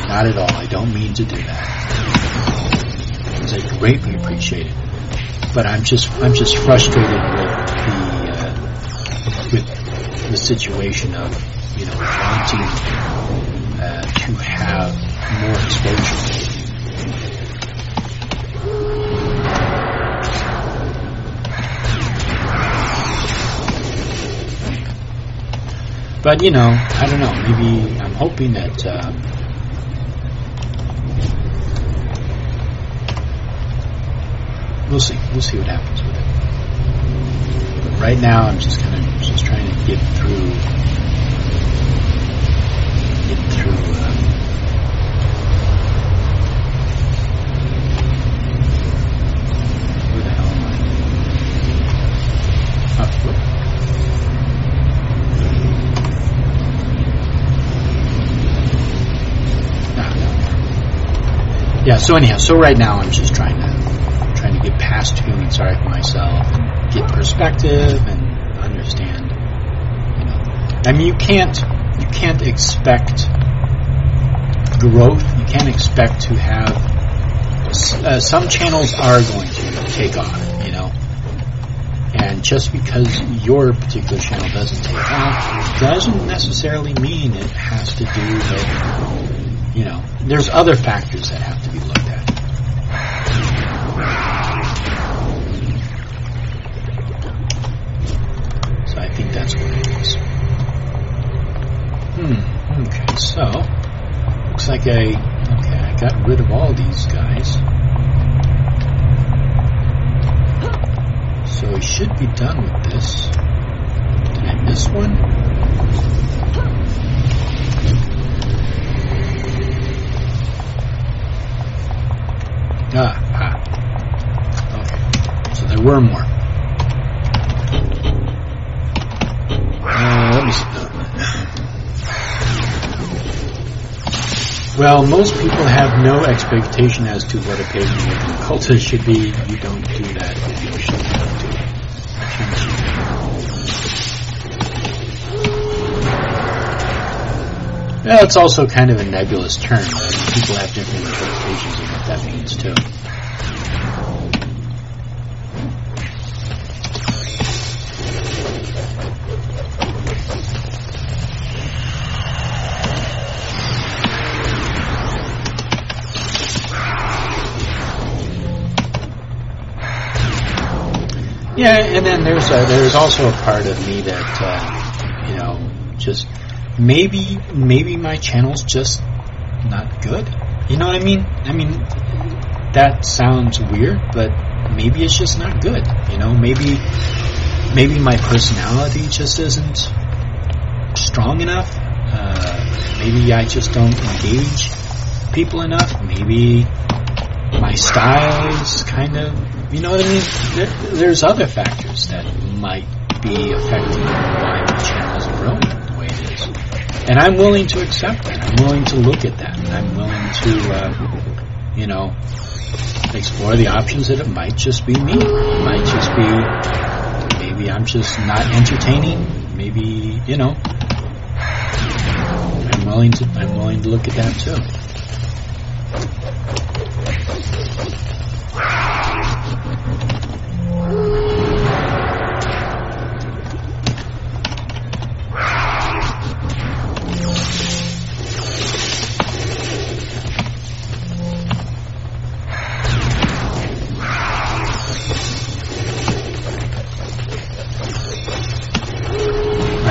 Not at all. I don't mean to do that. Because I greatly appreciate it. But I'm just frustrated with the situation of wanting to have more exposure. But I don't know. Maybe I'm hoping that. We'll see. We'll see what happens with it. But right now, I'm just trying to get through. Where the hell am I? Yeah. So anyhow, right now I'm just trying to get past feeling sorry for myself and get perspective and understand. I mean, you can't expect growth. You can't expect to have. Some channels are going to take off, and just because your particular channel doesn't take off doesn't necessarily mean it has to do with, there's other factors that have to be looked at. So I think that's what it is. Okay, so looks like I got rid of all these guys. So I should be done with this. Did I miss one? Okay. So there were more. Let me see. Well, most people have no expectation as to what a pagan and occultist should be. You don't do that. You should not do it. Well, it's also kind of a nebulous term. People have different interpretations of what that means, too. Yeah, and then there's also a part of me that just maybe my channel's just not good. You know what I mean? I mean, that sounds weird, but maybe it's just not good. Maybe my personality just isn't strong enough. Maybe I just don't engage people enough. Maybe my style is kind of, you know what I mean? There's other factors that might be affecting why my channel is growing the way it is. And I'm willing to accept that. I'm willing to look at that. I'm willing to, explore the options that it might just be me. It might just be, maybe I'm just not entertaining. Maybe, I'm willing to look at that too.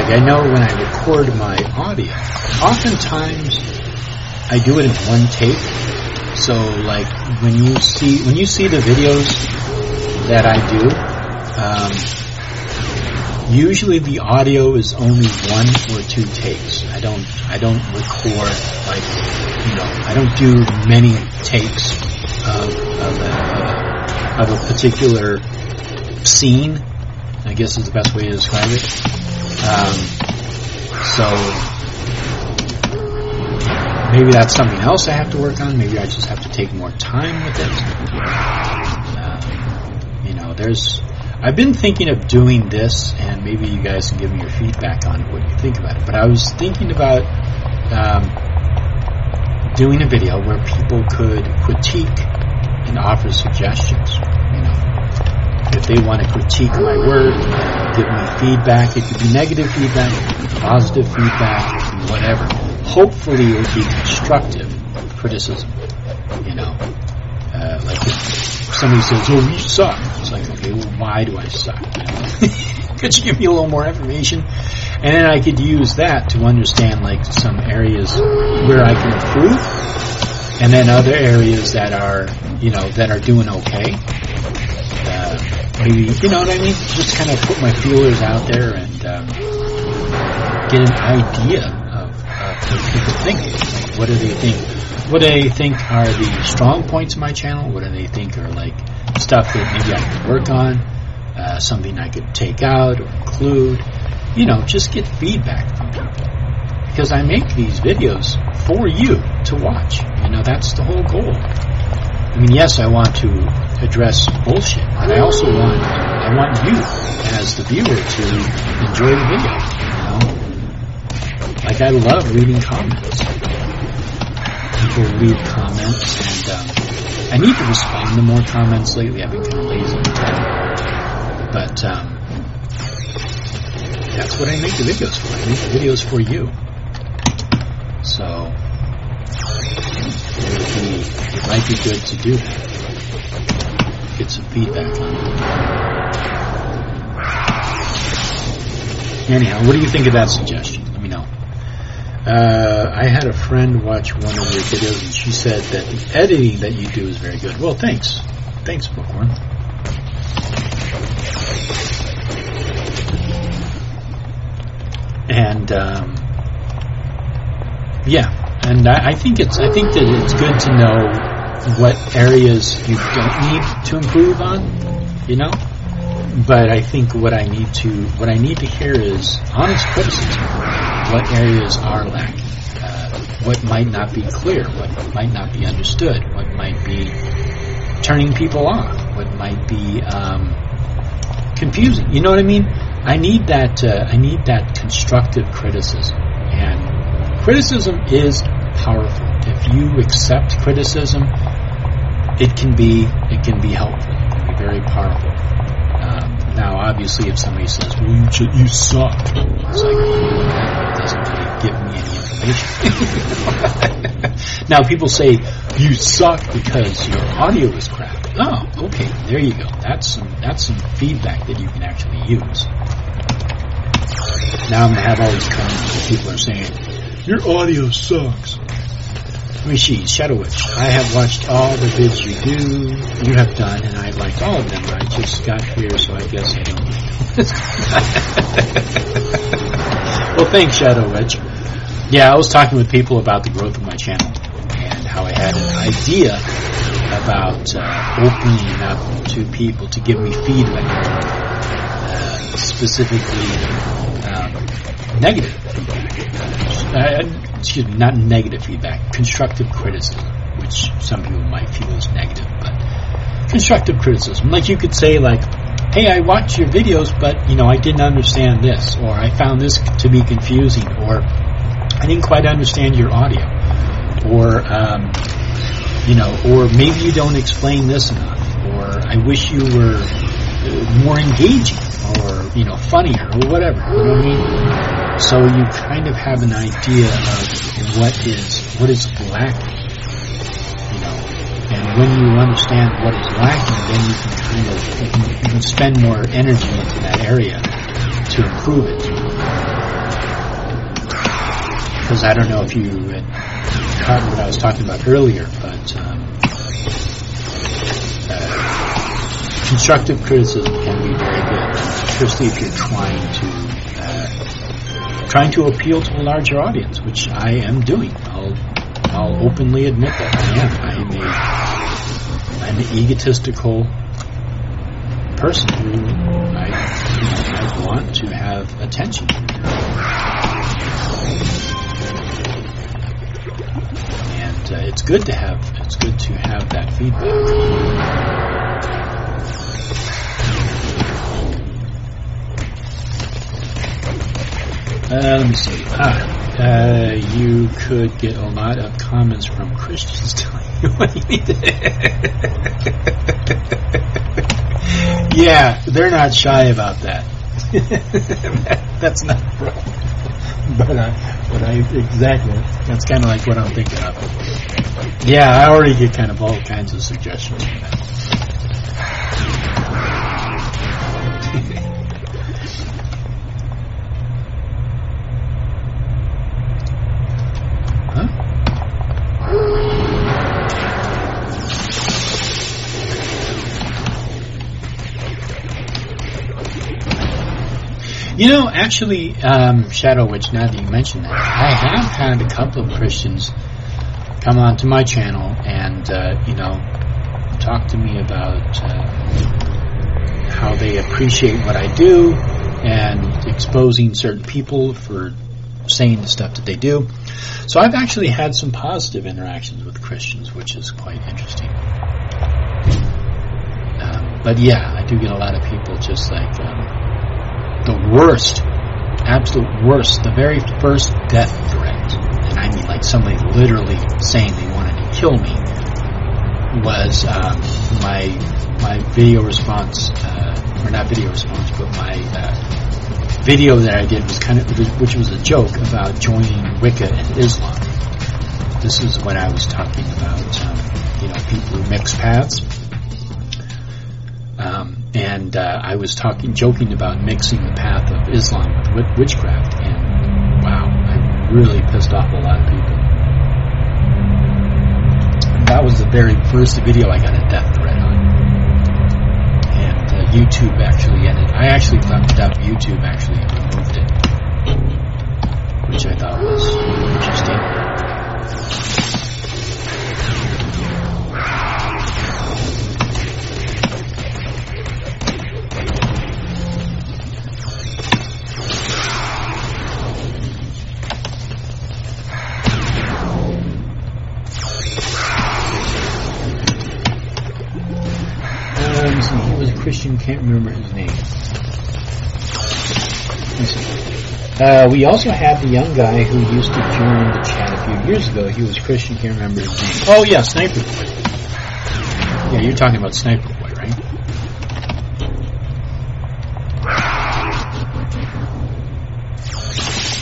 I know when I record my audio, oftentimes I do it in one take. So, like when you see the videos that I do, usually the audio is only 1 or 2 takes. I don't record I don't do many takes of a particular scene, I guess is the best way to describe it. So maybe that's something else I have to work on. Maybe I just have to take more time with it. I've been thinking of doing this, and maybe you guys can give me your feedback on it, what you think about it. But I was thinking about doing a video where people could critique and offer suggestions. If they want to critique my work, give me feedback. It could be negative feedback, it could be positive feedback, whatever. Hopefully it would be constructive criticism. Like if somebody says, "Oh, you suck," it's like, okay, well, why do I suck? Could you give me a little more information? And then I could use that to understand some areas where I can improve, and then other areas that are doing okay. Maybe, you know what I mean? Just kind of put my feelers out there and get an idea of what people think. What do they think? What do they think are the strong points of my channel? What do they think are stuff that maybe I could work on? Something I could take out or include? Just get feedback from people. Because I make these videos for you to watch. That's the whole goal. I mean, yes, I want to address bullshit, but I also want you as the viewer to enjoy the video. I love reading comments. People read comments, and I need to respond to more comments lately. I've been kind of lazy with that, but that's what I make the videos for. I make the videos for you. So it might be good to do that. Get some feedback on it. Anyhow, what do you think of that suggestion? Let me know. I had a friend watch one of your videos, and she said that the editing that you do is very good. Well, thanks. Thanks, Bookworm. And and I think that it's good to know what areas you don't need to improve on, But I think what I need to hear is honest criticism. What areas are lacking? What might not be clear? What might not be understood? What might be turning people off? What might be confusing? You know what I mean? I need that constructive criticism. And criticism is powerful. If you accept criticism, it can be helpful. It can be very powerful. Now, obviously, if somebody says, "Well, you suck," it's like, that doesn't really give me any information. Now, people say you suck because your audio is crap. Oh, okay, there you go. That's some feedback that you can actually use. Now I'm going to have all these comments where people are saying, "Your audio sucks." Let me see, Shadow Witch. I have watched all the vids you have done, and I liked all of them. I just got here, so I guess I don't. Well, thanks, Shadow Witch. Yeah, I was talking with people about the growth of my channel and how I had an idea about opening up to people to give me feedback, specifically negative feedback. Excuse me, not negative feedback, constructive criticism, which some people might feel is negative, but constructive criticism. Like you could say, like, "Hey, I watched your videos, but, I didn't understand this," or "I found this to be confusing," or "I didn't quite understand your audio," or, or maybe you don't explain this enough, or "I wish you were more engaging," or, funnier, or whatever. You know what I mean? So you kind of have an idea of what is lacking, and when you understand what is lacking, then you can spend more energy into that area to improve it. Because I don't know if you had caught what I was talking about earlier, but constructive criticism can be very good, especially if you're trying to appeal to a larger audience, which I am doing. I'll openly admit that I am. I'm an egotistical person who I want to have attention. And it's good to have that feedback. Let me see. You could get a lot of comments from Christians telling you what you need to. Yeah, they're not shy about that. That's not a problem. But exactly, that's kind of like what I'm thinking of. Yeah, I already get kind of all kinds of suggestions from that. Actually, Shadow Witch, now that you mention that, I have had a couple of Christians come onto my channel and, talk to me about how they appreciate what I do and exposing certain people for saying the stuff that they do. So I've actually had some positive interactions with Christians, which is quite interesting. But yeah, I do get a lot of people just like... the worst, absolute worst, the very first death threat, and I mean like somebody literally saying they wanted to kill me, was my video response, or not video response, but my video that I did was which was a joke about joining Wicca and Islam. This is when I was talking about, people who mix paths. And I was joking about mixing the path of Islam with witchcraft, and wow, I really pissed off a lot of people. And that was the very first video I got a death threat on. And YouTube actually ended. I actually thumbed it up. YouTube actually removed it, which I thought was interesting. He was a Christian, can't remember his name. We also had the young guy who used to join the chat a few years ago. He was Christian. Can't remember his name. Oh yeah, Sniper Boy. Yeah, you're talking about Sniper Boy, right?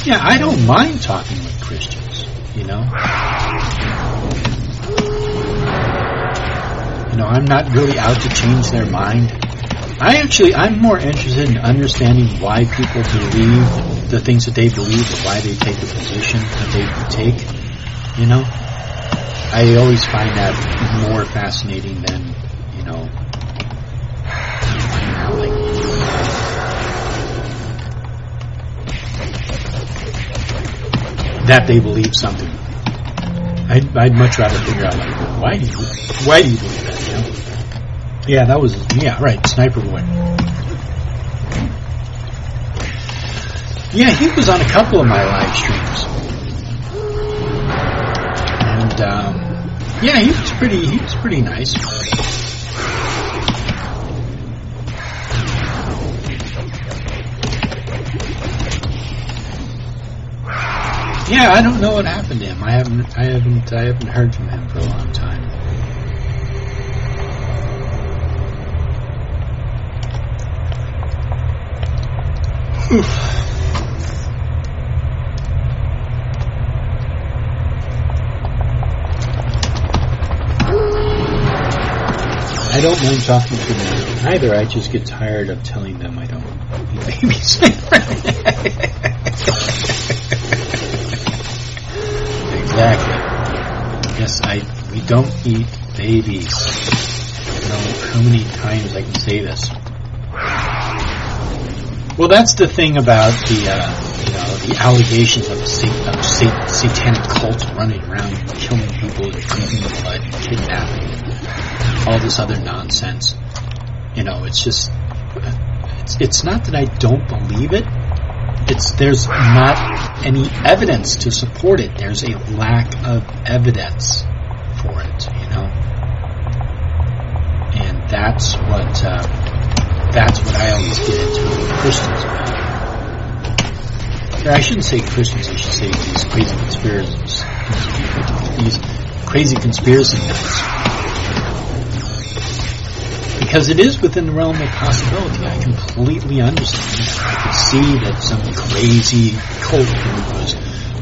Yeah, I don't mind talking with Christians, you know. You know, I'm not really out to change their mind. I'm more interested in understanding why people believe the things that they believe or why they take the position that they take, you know. I always find that more fascinating than, you know, finding out, like, that they believe something. I'd much rather figure out, like, why do you believe that, you know? Yeah, that was, yeah, right, Sniper Boy. Yeah, he was on a couple of my live streams. And, yeah, he was pretty nice. Yeah, I don't know what happened to him. I haven't heard from him for a long time. I don't mind talking to them either. I just get tired of telling them I don't eat babies. Exactly. Yes, we don't eat babies. I don't know how many times I can say this. Well, that's the thing about the allegations of a satanic cult running around killing people and drinking blood and kidnapping and all this other nonsense. You know, it's just, it's not that I don't believe it. There's not any evidence to support it. There's a lack of evidence for it, you know. And that's what I always get into with Christians about. Or I shouldn't say Christians, I should say these crazy conspiracy nuts. Because it is within the realm of possibility. I completely understand that. I could see that some crazy cult group was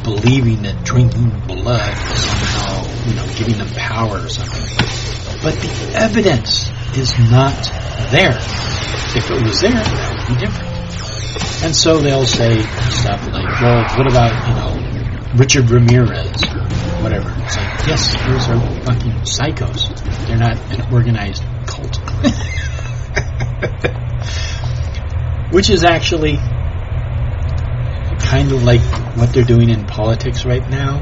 believing that drinking blood was somehow, you know, giving them power or something. But the evidence is not there. If it was there, that would be different. And so they'll say stuff like, well, what about, you know, Richard Ramirez or whatever. It's like, yes, those are fucking psychos. They're not an organized cult. Which is actually kind of like what they're doing in politics right now,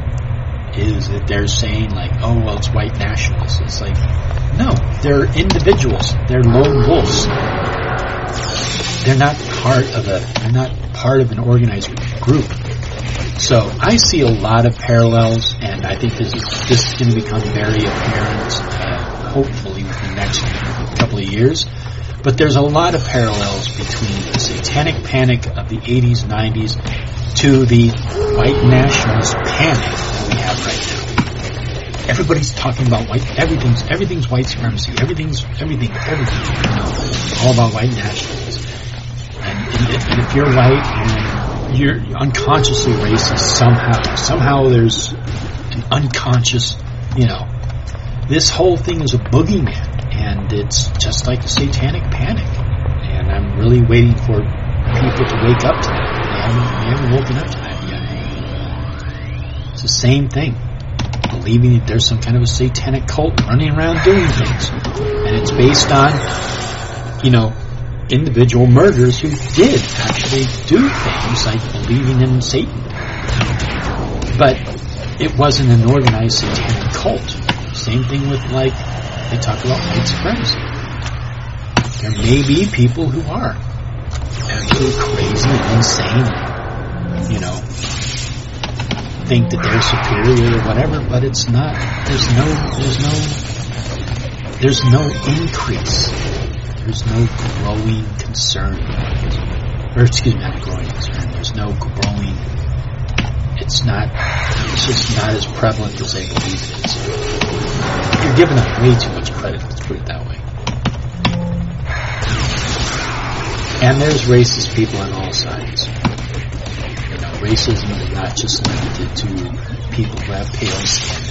is that they're saying like, oh, well, it's white nationalists. It's like, no, they're individuals. They're lone wolves. They're not part of an organized group. So I see a lot of parallels, and I think this is going to become very apparent, hopefully within the next couple of years. But there's a lot of parallels between the satanic panic of the 80s, 90s to the white nationalist panic that we have right now. Everybody's talking about everything's white supremacy, everything's everything, you know, all about white nationalism. And if you're white and you're unconsciously racist somehow there's an unconscious, you know, this whole thing is a boogeyman. And it's just like the satanic panic. And I'm really waiting for people to wake up to that. They haven't woken up to that yet. It's the same thing. Believing that there's some kind of a satanic cult running around doing things. And it's based on, you know, individual murderers who did actually do things like believing in Satan. But it wasn't an organized satanic cult. Same thing with, like, they talk about white supremacy. There may be people who are absolutely crazy and insane, you know, think that they're superior or whatever, but it's not. There's no increase. There's no growing concern. Or excuse me, not growing concern. There's no growing. It's just not as prevalent as they believe it is. You're giving them way too much credit, let's put it that way. And there's racist people on all sides. Racism is not just limited to people who have pale skin.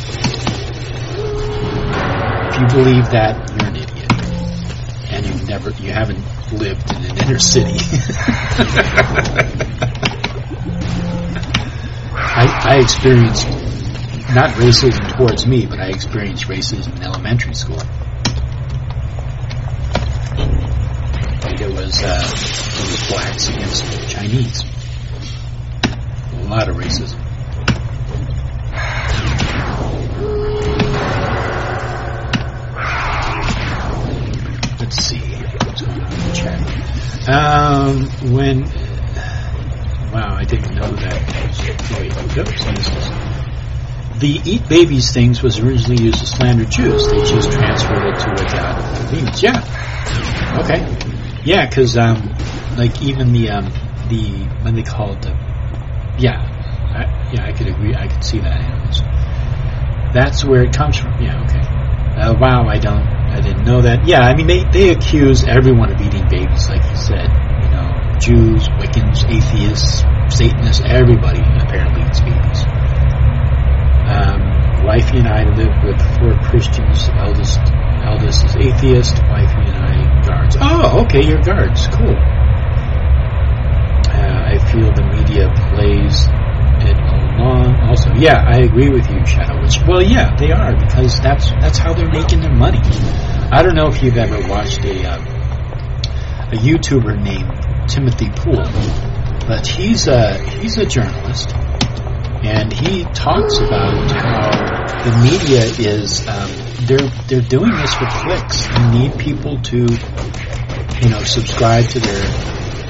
If you believe that, you're an idiot. And you haven't lived in an inner city. I experienced, not racism towards me, but I experienced racism in elementary school. It was blacks against Chinese. A lot of racism. Let's see what's going on in the chat. Wow, I didn't know that. Wait, oops, the eat babies things was originally used to slander Jews. They just transferred it to a god of convenience. Yeah. Okay. Yeah, because like even the when they call it the I could agree. I could see that. Anyways. That's where it comes from. Yeah. Okay. Wow, I didn't know that. Yeah, I mean they accuse everyone of eating babies, like you said. Jews, Wiccans, atheists, Satanists, everybody apparently eats babies. Wifey and I live with 4 Christians. Eldest is atheist. Wifey and I guards. Oh, okay, you're guards. Cool. I feel the media plays it along. Also, yeah, I agree with you, Shadow Witch. Well, yeah, they are, because that's how they're making their money. I don't know if you've ever watched a YouTuber named Timothy Poole, but he's a journalist, and he talks about how the media is they're doing this for clicks. They need people to subscribe to their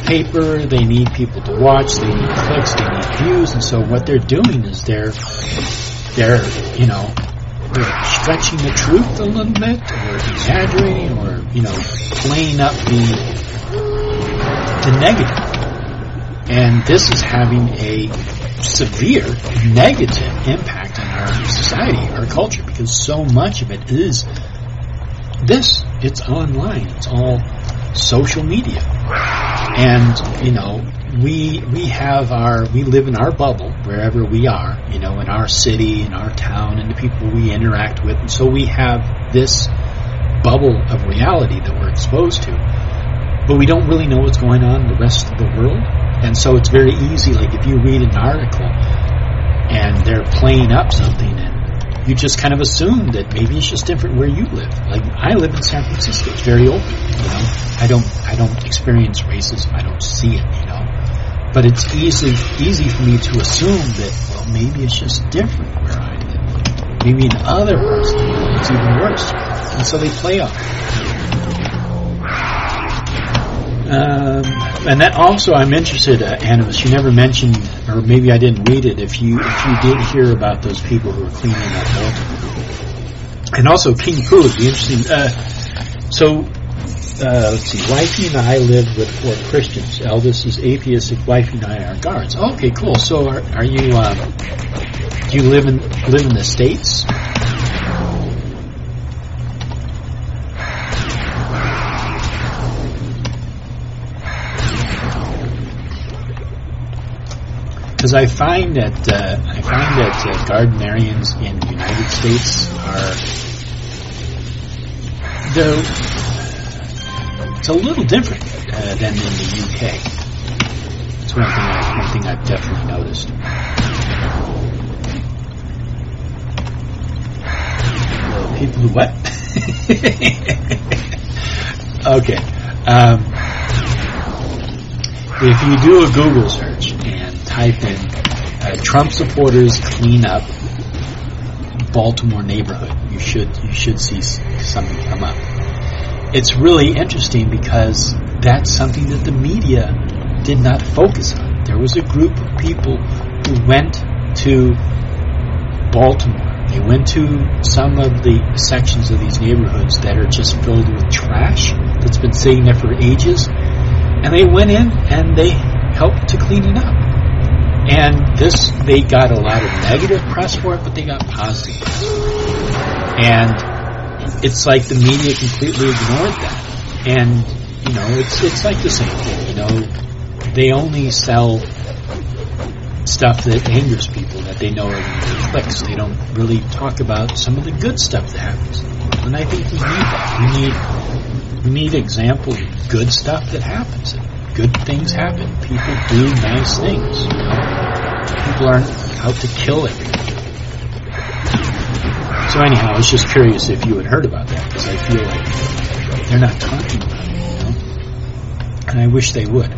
paper. They need people to watch. They need clicks. They need views. And so what they're doing is they're stretching the truth a little bit, or exaggerating, or playing up the negative. And this is having a severe negative impact on our society, our culture, because so much of it is this. It's online. It's all social media. And, we live in our bubble wherever we are, in our city, in our town, and the people we interact with. And so we have this bubble of reality that we're exposed to. But we don't really know what's going on in the rest of the world. And so it's very easy, like if you read an article and they're playing up something, and you just kind of assume that maybe it's just different where you live. Like I live in San Francisco. It's very open, I don't experience racism. I don't see it, But it's easy for me to assume that, well, maybe it's just different where I live. Maybe in other parts of the world it's even worse. And so they play off. And that also, I'm interested, Animus, you never mentioned, or maybe I didn't read it, if you did hear about those people who were cleaning up Baltimore. And also, King Pooh would be interesting. Let's see, Wifey and I live with 4 Christians. Eldest is atheistic, Wifey and I are guards. Okay, cool. So are you, do you live in the States? Because I find that Gardnerians in the United States it's a little different than in the UK. It's one thing I've definitely noticed. People who what? Okay. If you do a Google search and type in Trump supporters clean up Baltimore neighborhood, you should see something come up. It's really interesting because that's something that the media did not focus on. There was a group of people who went to Baltimore. They went to some of the sections of these neighborhoods that are just filled with trash that's been sitting there for ages. And they went in and they helped to clean it up. And they got a lot of negative press for it, but they got positive press for it. And it's like the media completely ignored that. And, it's like the same thing, They only sell stuff that angers people that they know are going to get clicks. They don't really talk about some of the good stuff that happens. And I think we need that. We need examples of good stuff that happens. Good things happen. People do nice things. People aren't out to kill everybody. So anyhow, I was just curious if you had heard about that, because I feel like they're not talking about it, And I wish they would.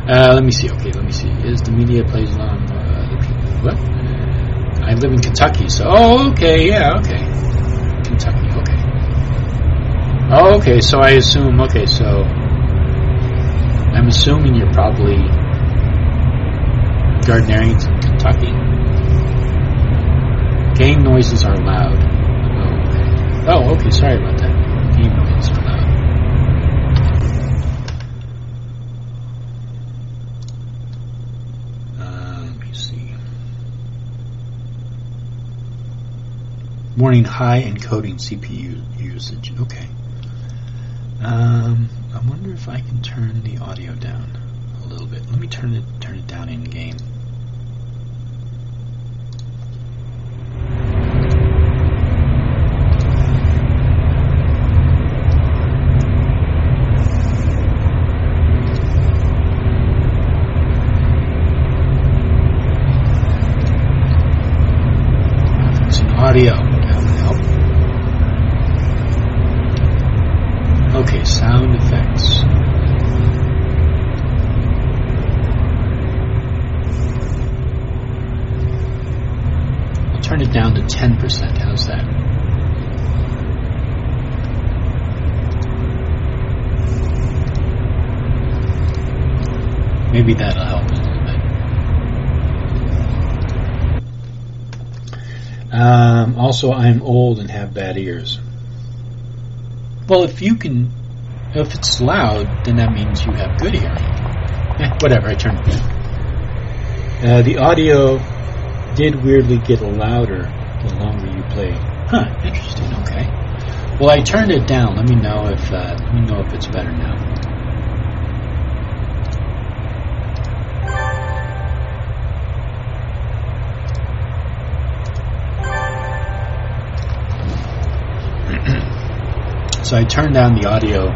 Let me see. Okay, let me see. Is the media plays along other people? What? I live in Kentucky, so... Oh, okay, yeah, okay. Kentucky, okay. Oh, okay, so I assume... Okay, so... I'm assuming you're probably... Gardnerians in Kentucky. Game noises are loud. Oh, okay. Oh, okay, sorry about that. Game noises are loud. Warning, high encoding CPU usage. Okay. I wonder if I can turn the audio down a little bit. Let me turn it down in game. It's an audio. Okay, sound effects. I'll turn it down to 10%. How's that? Maybe that'll help a little bit. Also, I'm old and have bad ears. Well, if it's loud, then that means you have good hearing. Whatever, I turned it down. The audio did weirdly get louder the longer you play. Huh, interesting, okay. Well, I turned it down. Let me know if it's better now. So I turned down the audio.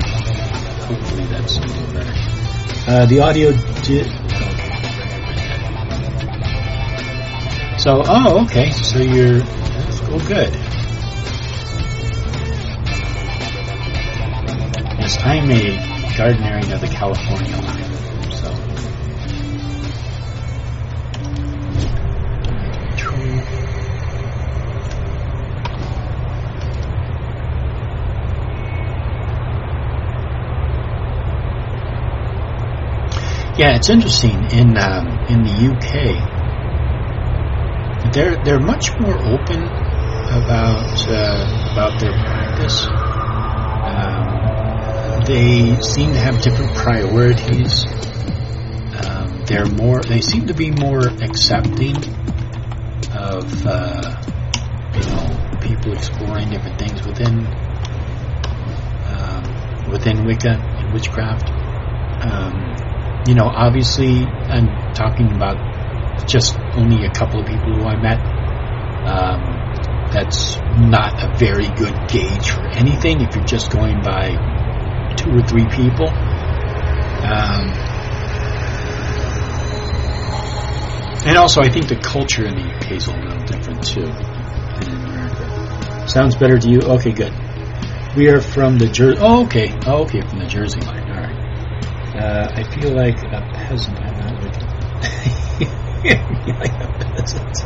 Hopefully that's a little better. The audio did... So, okay. So you're... Oh, good. Yes, I'm a Gardnerian of the California line. So... Yeah, it's interesting. In the UK, they're much more open about their practice. They seem to have different priorities. They seem to be more accepting of people exploring different things within Wicca and witchcraft. Obviously, I'm talking about just only a couple of people who I met. That's not a very good gauge for anything if you're just going by 2 or 3 people. And also, I think the culture in the UK is a little different, too, than in America. Sounds better to you? Okay, good. We are from the Jersey... okay, from the Jersey line. All right. I feel like a peasant. I'm not looking. I feel like a peasant.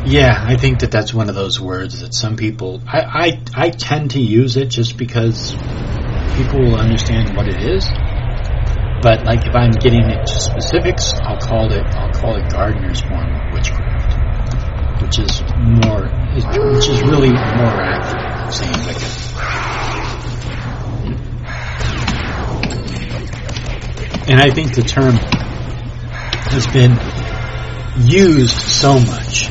Yeah, I think that's one of those words that some people... I tend to use it just because people will understand what it is. But like if I'm getting into specifics, I'll call it Gardner's form of witchcraft, which is really more accurate than saying Wicca. And I think the term has been used so much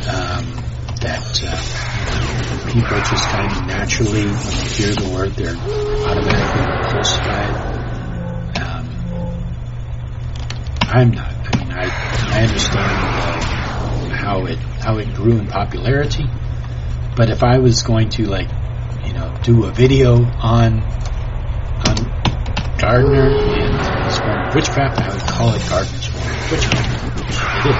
that people just kind of naturally, when they hear the word, they're automatically repulsed by it. I'm not. I mean, I understand how it grew in popularity, but if I was going to do a video on Gardner and his form of witchcraft, I would call it Gardner's form of witchcraft, which it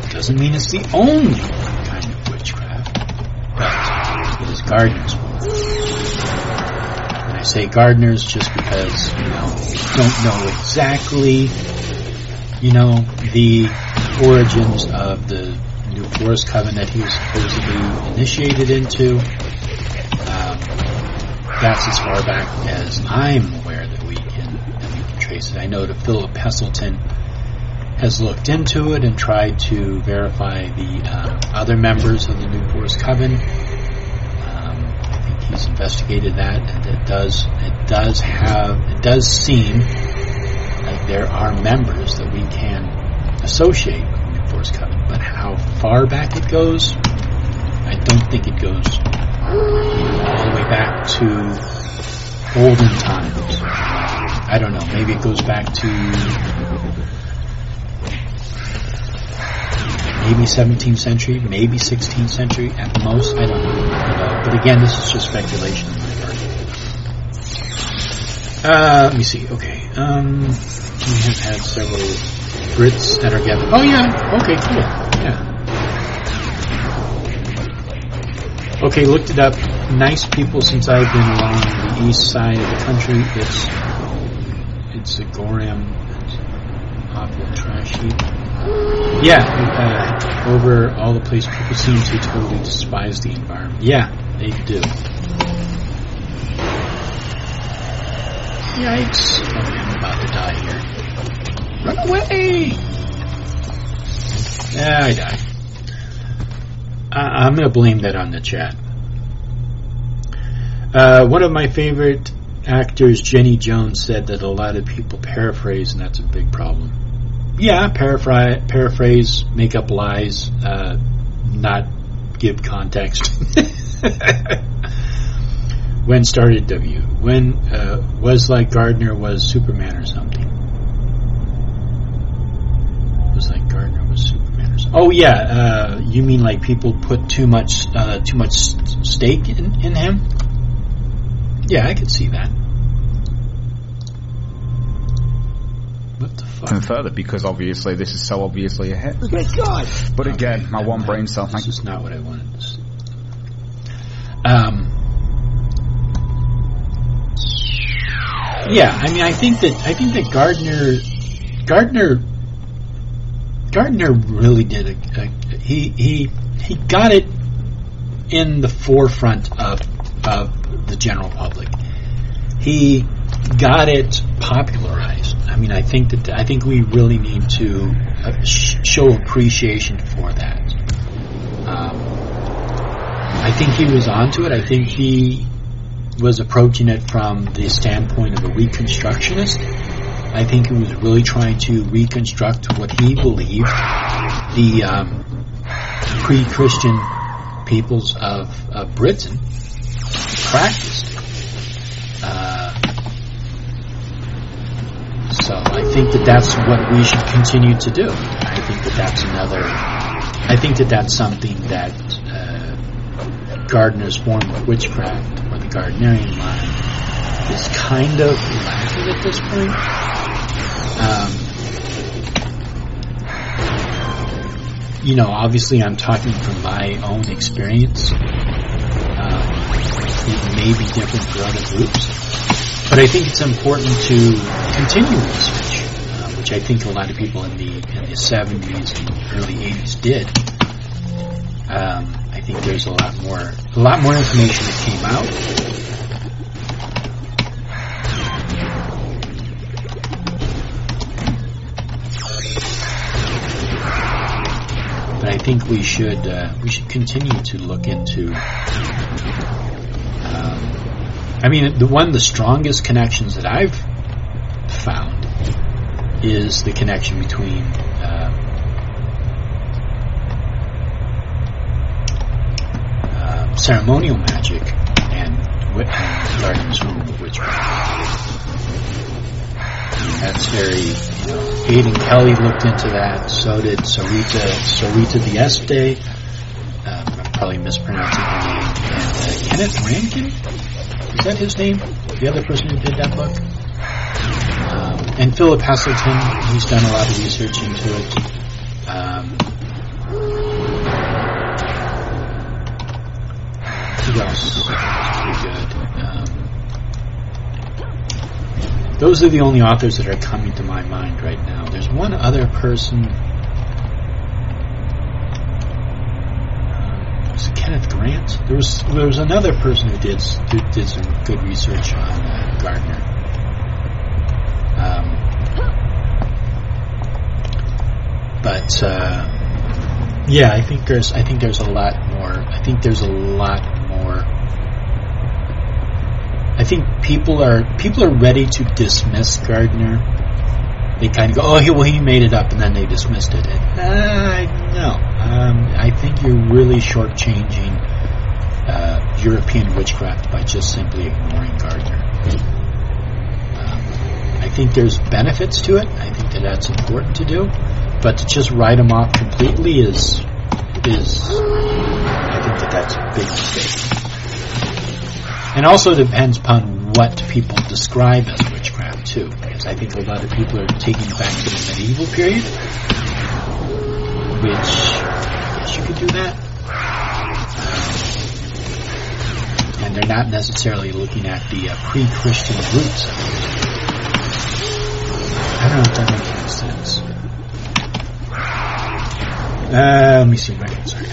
is. Doesn't mean it's the only kind of witchcraft, but it is Gardner's form. And I say Gardner's just because, don't know exactly, the origins of the New Forest Coven that he was supposedly initiated into. That's as far back as I'm aware that we can trace it. I know that Philip Heselton has looked into it and tried to verify the other members of the New Forest Coven. I think he's investigated that, and it does seem like there are members that we can associate with the New Forest Coven. But how far back it goes, I don't think it goes all the way back to olden times. I don't know. Maybe it goes back to maybe 17th century, maybe 16th century at most. I don't know. But again, this is just speculation on my part. Let me see. Okay. We have had several Brits that are gathered. Oh yeah. Okay. Cool. Yeah. Okay, looked it up. Nice people since I've been along the east side of the country. It's a Gorham. It's awful trash heap. Yeah, over all the place, people seem to totally despise the environment. Yeah, they do. Yikes. Okay, I'm about to die here. Run away! Yeah, I died. I'm going to blame that on the chat. One of my favorite actors, Jenny Jones, said that a lot of people paraphrase, and that's a big problem. Yeah, paraphrase, make up lies, not give context. When started W? When was like Gardner was Superman or something? Was like Gardner was Superman or something? Oh yeah, you mean like people put too much stake in him? Yeah, I could see that. What the fuck? And further, because obviously this is so obviously a hit. But again, my one brain cell. This is not what I wanted to see. Yeah, I mean, I think that Gardner really did he got it in the forefront of the general public. He got it popularized. I mean, I think we really need to show appreciation for that. I think he was onto it. I think he was approaching it from the standpoint of a reconstructionist. I think he was really trying to reconstruct what he believed the pre-Christian peoples of Britain practiced. So I think that's what we should continue to do. I think that's something that Gardner's form of witchcraft, or the Gardnerian line, is kind of lacking at this point. Obviously I'm talking from my own experience. It may be different for other groups, but I think it's important to continue research, which I think a lot of people in the 70s and early 80s did. I think there's a lot more information that came out. think we should continue to look into. One of the strongest connections that I've found is the connection between ceremonial magic and Garden's Room of Witchcraft. That's very, Aidan Kelly looked into that, so did Sarita the Este, I'm probably mispronouncing her name, and Kenneth Rankin, is that his name? The other person who did that book? And Philip Heselton, he's done a lot of research into it. Who else is pretty good? Those are the only authors that are coming to my mind right now. There's one other person. Was it Kenneth Grant? There was another person who did some good research on Gardner. I think there's a lot more. I think people are ready to dismiss Gardner. They kind of go, he made it up, and then they dismissed it. No, I think you're really shortchanging European witchcraft by just simply ignoring Gardner. I think there's benefits to it. I think that's important to do, but to just write them off completely is I think that's a big mistake. And also depends upon what people describe as witchcraft too, because I think a lot of people are taking it back to the medieval period, which I guess you could do that. And they're not necessarily looking at the pre-Christian roots of it. I don't know if that makes any sense. Let me see if I can start.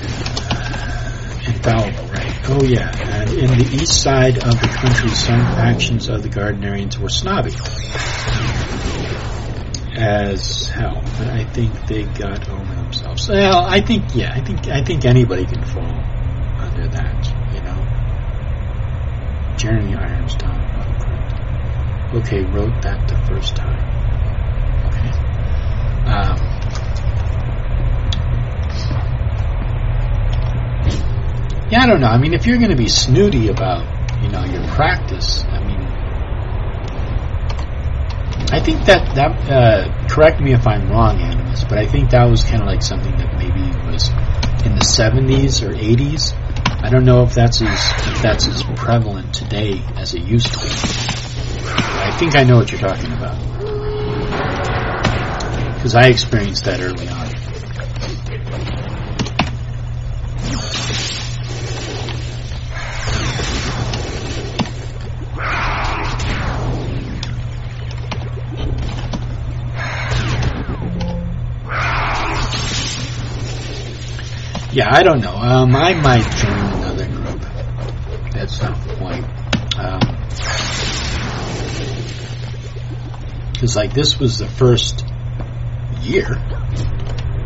Infallible, right? Oh yeah, and in the east side of the country, some factions of the Gardnerians were snobby as hell, but I think they got over themselves. Well, I think anybody can fall under that, Jeremy Irons, Tom. Okay, wrote that the first time. Okay. I don't know. If you're going to be snooty about, your practice, I think that correct me if I'm wrong, Animus, but I think that was kind of like something that maybe was in the 70s or 80s. I don't know if that's as prevalent today as it used to be. I think I know what you're talking about, because I experienced that early on. Yeah, I don't know. I might join another group at some point. Because this was the first year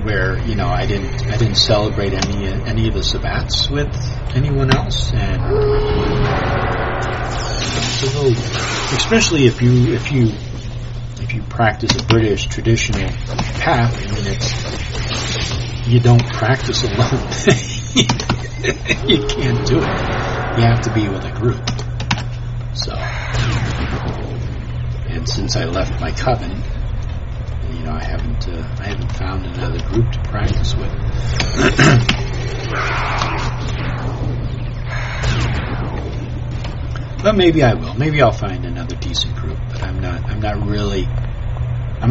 where I didn't celebrate any of the sabbats with anyone else, and it's a little, especially if you practice a British traditional path. You don't practice alone. You can't do it. You have to be with a group. So, and since I left my coven, I haven't found another group to practice with. But maybe I will. Maybe I'll find another decent group. But I'm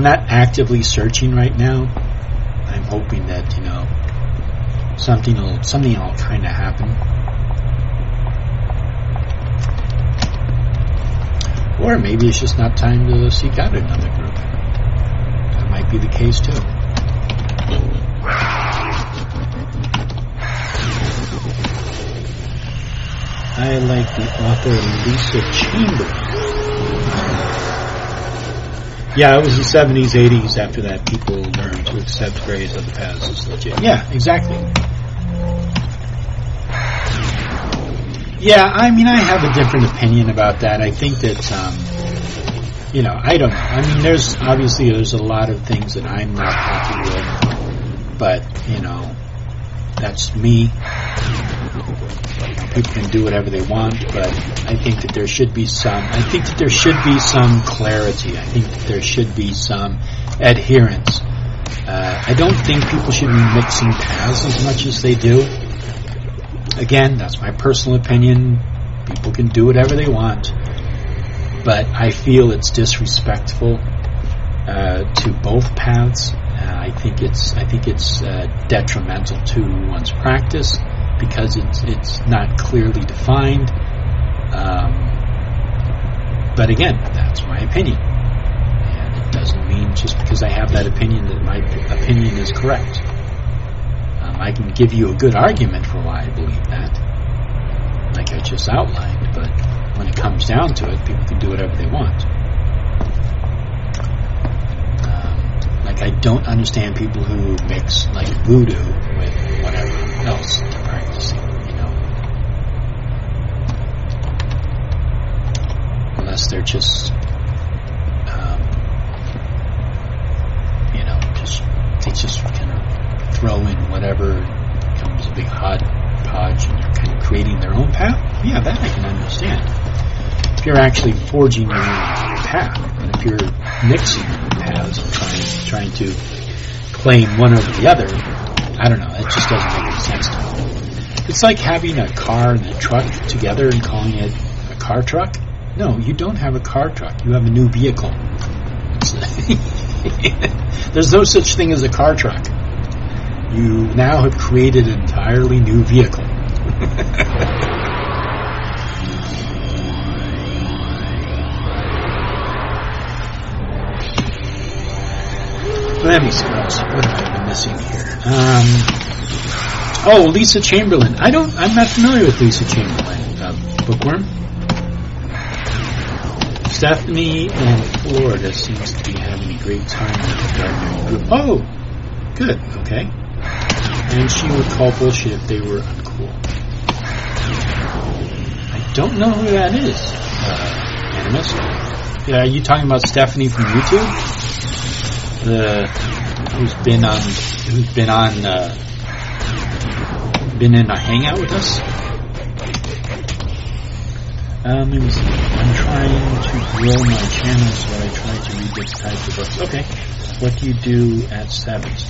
not actively searching right now. I'm hoping that, something will kind of happen. Or maybe it's just not time to seek out another group. That might be the case too. I like the author Lisa Chamberlain. Yeah, it was the 70s, 80s. After that, people learned to accept grays of the paths as legit. Yeah, exactly. Yeah, I mean, I have a different opinion about that. I think that, I don't know. I mean, there's a lot of things that I'm not happy with, but, that's me. People can do whatever they want, but I think that there should be some clarity. I think that there should be some adherence. I don't think people should be mixing paths as much as they do. Again, that's my personal opinion. People can do whatever they want, but I feel it's disrespectful to both paths. I think it's detrimental to one's practice because it's not clearly defined. But again, that's my opinion, and it doesn't mean just because I have that opinion that my opinion is correct. I can give you a good argument for why I believe that, like I just outlined, but when it comes down to it, people can do whatever they want. Like, I don't understand people who mix, like, voodoo with whatever else they're practicing, Unless they're just, they just kind of throw in whatever, becomes a big hodgepodge, and you're kind of creating their own path. Yeah, that I can understand. If you're actually forging your own path, and if you're mixing paths and trying to claim one over the other, I don't know, it just doesn't make any sense to me. It's like having a car and a truck together and calling it a car truck. No, you don't have a car truck. You have a new vehicle. There's no such thing as a car truck. You now have created an entirely new vehicle. Let me see what else. What have I been missing here? Lisa Chamberlain. I'm not familiar with Lisa Chamberlain. Bookworm. Stephanie in Florida seems to be having a great time with the gardening group. Oh, good. Okay. And she would call bullshit if they were uncool. I don't know who that is. Animus. Are you talking about Stephanie from YouTube? Who's been in a hangout with us? Let me see. I'm trying to grow my channel, so I try to read this type of books. Okay. What do you do at Sabbaths?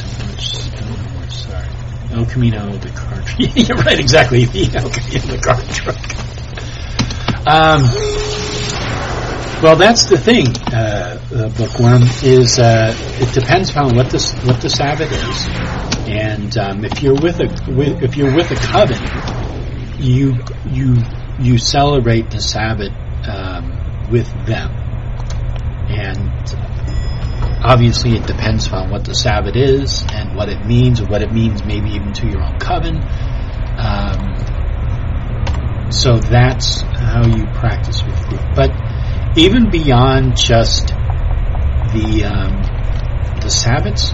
Don't know where. Sorry. El Camino, the car truck. You're right, exactly. El Camino, the car truck. Well, that's the thing, Bookworm, is it depends upon what the Sabbath is, and if you're with a coven, you celebrate the Sabbath with them, and obviously it depends upon what the Sabbath is and what it means, or what it means maybe even to your own coven. So that's how you practice with group. But even beyond just the Sabbaths,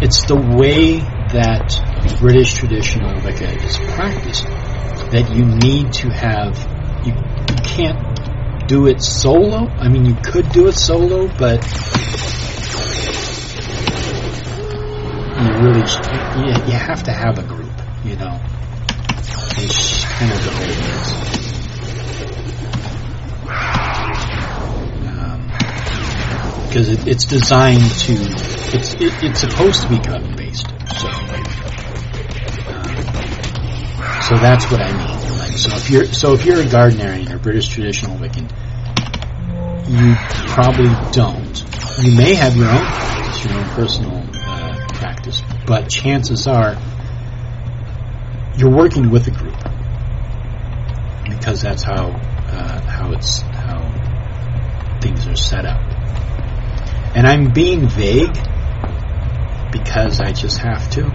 it's the way that British traditional Wicca is practiced that you need to have. You can't do it solo. I mean, you could do it solo, but you have to have a group. It's kind of the way it is. Because it's designed to, it's supposed to be coven based. So that's what I mean. Like, so if you're a Gardnerian or British traditional Wiccan, you probably don't. You may have your own practice, your own personal practice, but chances are you're working with a group because that's how things are set up. And I'm being vague because I just have to.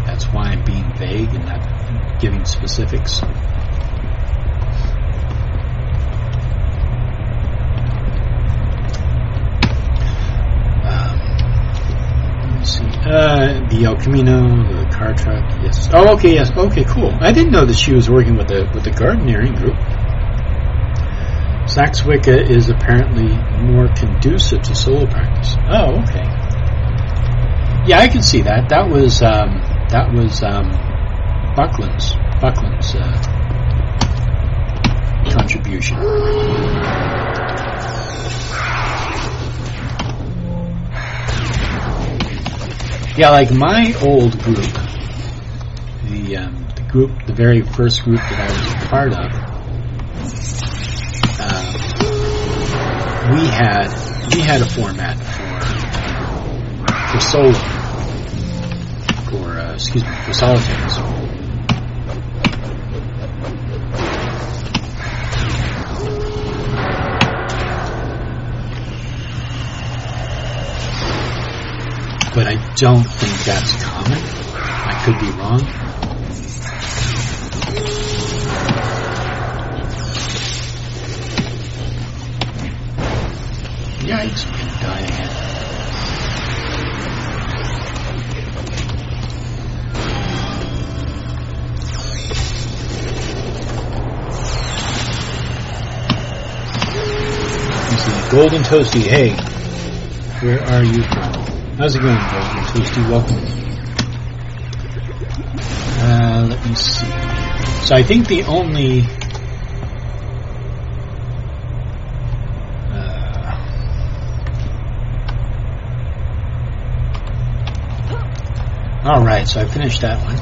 That's why I'm being vague and not giving specifics. The El Camino, the car truck, yes. Oh, okay, yes. Okay, cool. I didn't know that she was working with the gardeneering group. SKYWAY is apparently more conducive to solo practice. Oh, okay. Yeah, I can see that. That was Buckland's contribution. Yeah, like my old group, the very first group that I was a part of, we had a format for solo, for solitaires. But I don't think that's common. I could be wrong. Yikes, I'm gonna die again. You see, Golden Toasty, hey, where are you from? How's it going, Golden Toasty? Welcome. Let me see. So I think the only... Alright, so I finished that one.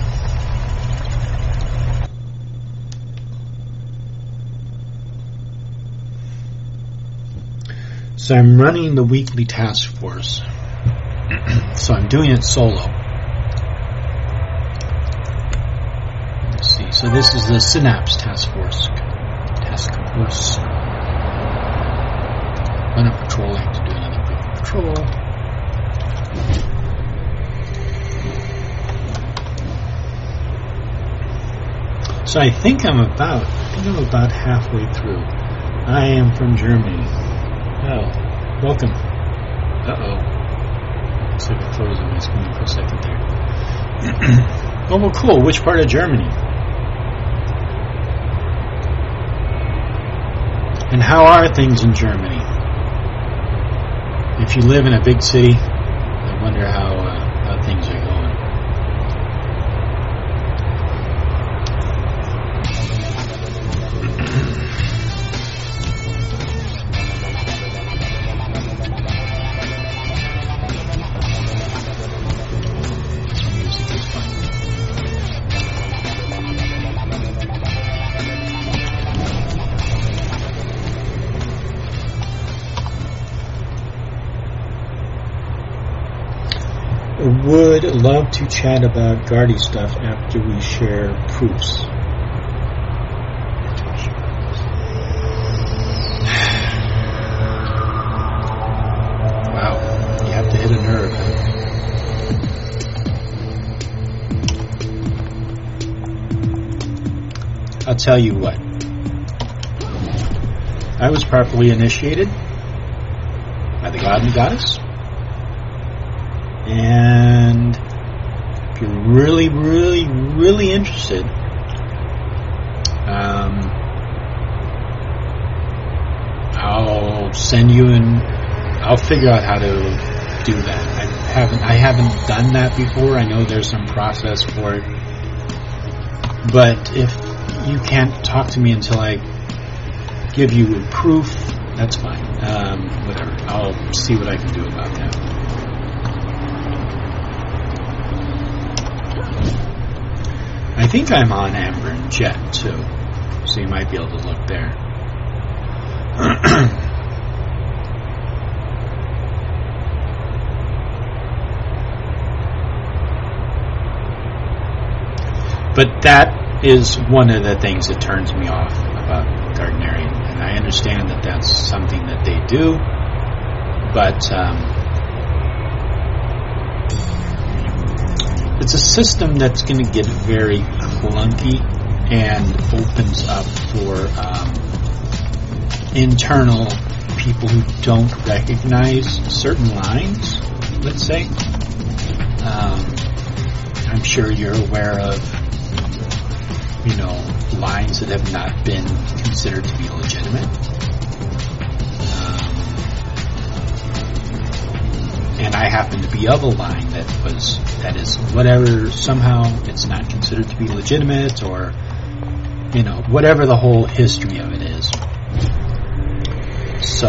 So I'm running the weekly task force. So I'm doing it solo. Let's see. So this is the Synapse Task Force. Run a patrol. I have to do another big patrol. So I think I'm about halfway through. I am from Germany. Oh, welcome. Uh-oh. Looks like I froze on my screen for a second there. Oh, well, cool. Which part of Germany? And how are things in Germany? If you live in a big city, I wonder how things are going. Would love to chat about Guardy stuff after we share proofs. Wow, you have to hit a nerve. Huh? I'll tell you what. I was properly initiated by the god and goddess. And if you're really, really, really interested, I'll send you I'll figure out how to do that. I haven't done that before. I know there's some process for it. But if you can't talk to me until I give you proof, that's fine. Whatever. I'll see what I can do about that. I think I'm on Amber and Jet too, so you might be able to look there. But that is one of the things that turns me off about gardenering, and I understand that that's something that they do, but it's a system that's going to get very clunky and opens up for internal people who don't recognize certain lines, let's say. I'm sure you're aware of, lines that have not been considered to be legitimate. And I happen to be of a line that is whatever, somehow it's not considered to be legitimate, or, whatever the whole history of it is. So,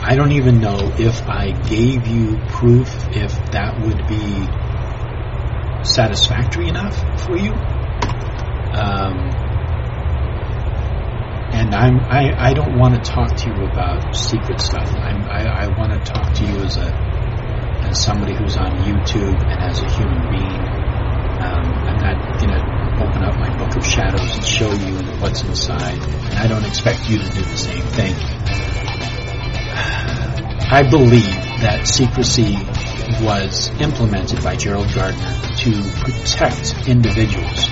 I don't even know if I gave you proof, if that would be satisfactory enough for you. And I don't want to talk to you about secret stuff. I want to talk to you as somebody who's on YouTube and as a human being. I'm not going to open up my book of shadows and show you what's inside. And I don't expect you to do the same thing. I believe that secrecy was implemented by Gerald Gardner to protect individuals.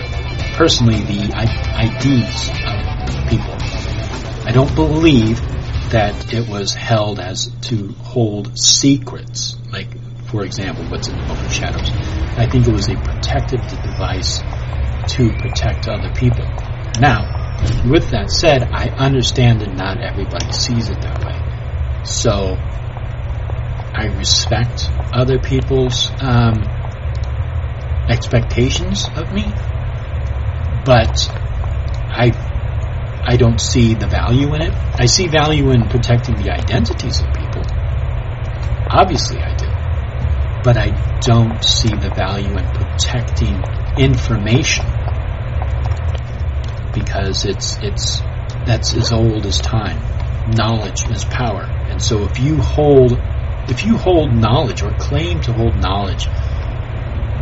Personally, the IDs of people. I don't believe that it was held as to hold secrets, like, for example, what's in the Book of Shadows. I think it was a protective device to protect other people. Now, with that said, I understand that not everybody sees it that way. So, I respect other people's expectations of me, but I don't see the value in it. I see value in protecting the identities of people. Obviously I do. But I don't see the value in protecting information, because that's as old as time. Knowledge is power. And so if you hold knowledge, or claim to hold knowledge,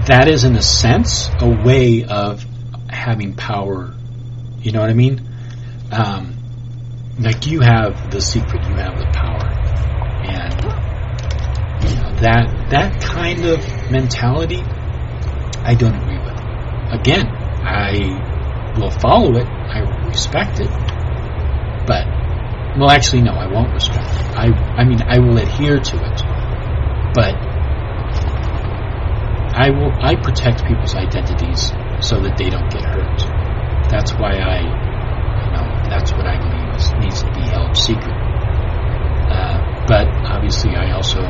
that is in a sense a way of having power. You know what I mean? Like, you have the secret, you have the power, and that kind of mentality I don't agree with. Again, I will follow it, I will respect it, but, well, actually no, I won't respect it. I mean I will adhere to it, but I protect people's identities so that they don't get hurt. That's why that's what I believe needs to be held secret. But obviously I also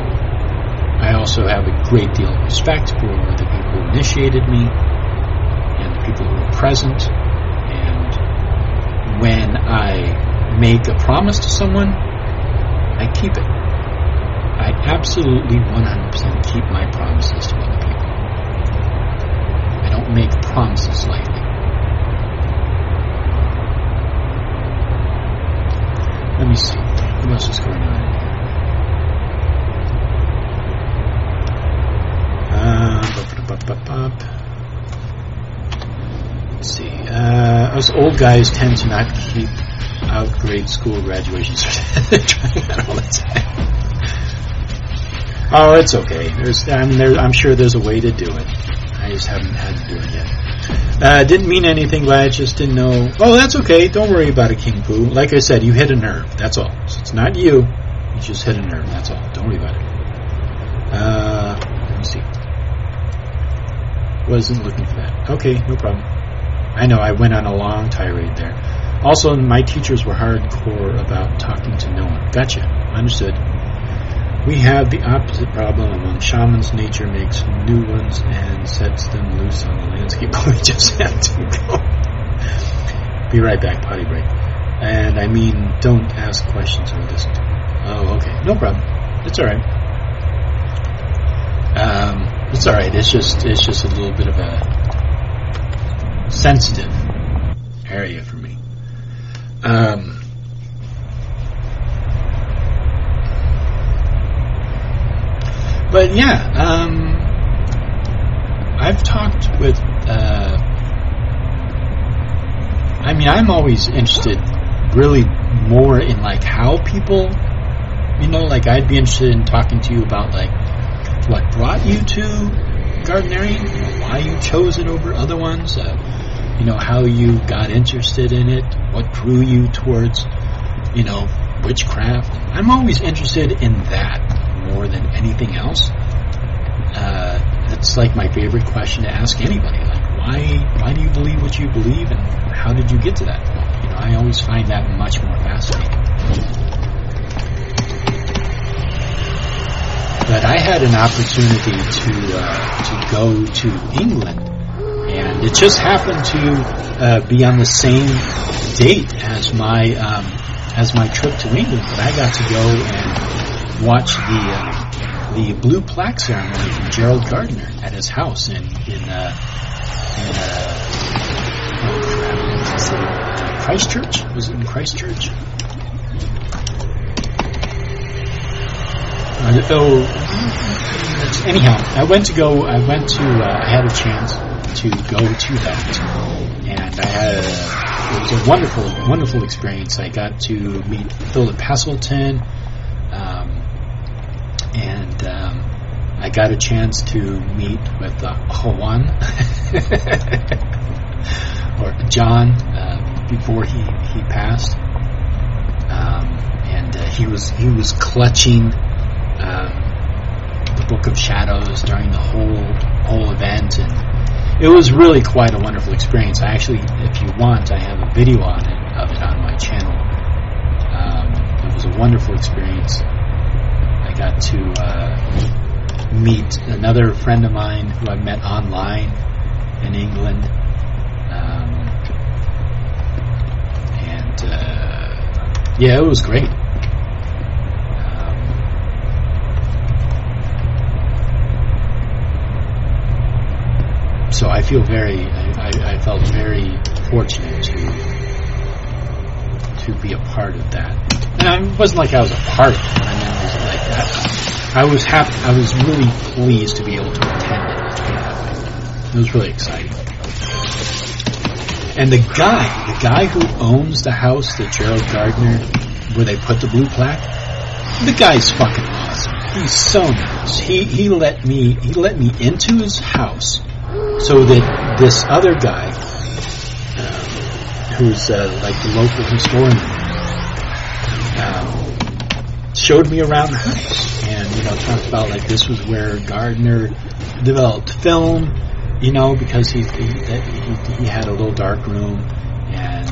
have a great deal of respect for the people who initiated me and the people who were present. And when I make a promise to someone, I keep it. I absolutely 100% keep my promises to other people. I don't make promises lightly. Let me see. What else is going on in here? Let's see. Us old guys tend to not keep out-grade school graduation certificates. They're trying that all the time. Oh, it's okay. I'm sure there's a way to do it. I just haven't had to do it yet. Didn't mean anything, but I just didn't know. Oh, that's okay. Don't worry about it, King Pooh. Like I said, you hit a nerve. That's all. So it's not you. You just hit a nerve. That's all. Don't worry about it. Let me see. Wasn't looking for that. Okay, no problem. I know I went on a long tirade there. Also, my teachers were hardcore about talking to no one. Gotcha. Understood. We have the opposite problem among shamans. Nature makes new ones and sets them loose on the landscape. We just have to go. Be right back, potty break. And I mean, don't ask questions or listen to them. Oh, okay. No problem. It's alright. It's alright. It's just a little bit of a sensitive area for me. But yeah, I've talked with, I'm always interested really more in like how people, like I'd be interested in talking to you about like what brought you to gardening, why you chose it over other ones, how you got interested in it, what drew you towards, witchcraft. I'm always interested in that more than anything else. The It's like my favorite question to ask anybody. Like, why do you believe what you believe, and how did you get to that point? You know, I always find that much more fascinating. But I had an opportunity to go to England, and it just happened to be on the same date as my trip to England. But I got to go and watch the blue plaque ceremony from Gerald Gardner at his house in Christchurch. Was it in Christchurch? Anyhow, I had a chance to go to that, and it was a wonderful, wonderful experience. I got to meet Philip Heselton, and I got a chance to meet with Juan, or John, before he passed, and he was clutching the Book of Shadows during the whole event, and it was really quite a wonderful experience. I actually, if you want, I have a video of it on my channel. It was a wonderful experience. I got to meet another friend of mine who I met online in England, and yeah, it was great. So I feel I felt very fortunate to be a part of that. And it wasn't like I was a part of it. I mean, it was like that. I was happy. I was really pleased to be able to attend it. It was really exciting. And the guy who owns the house that Gerald Gardner, where they put the blue plaque, the guy's fucking awesome. He's so nice. He let me into his house, so that this other guy, who's like the local historian, showed me around the house, and talked about like this was where Gardner developed film, because he had a little dark room, and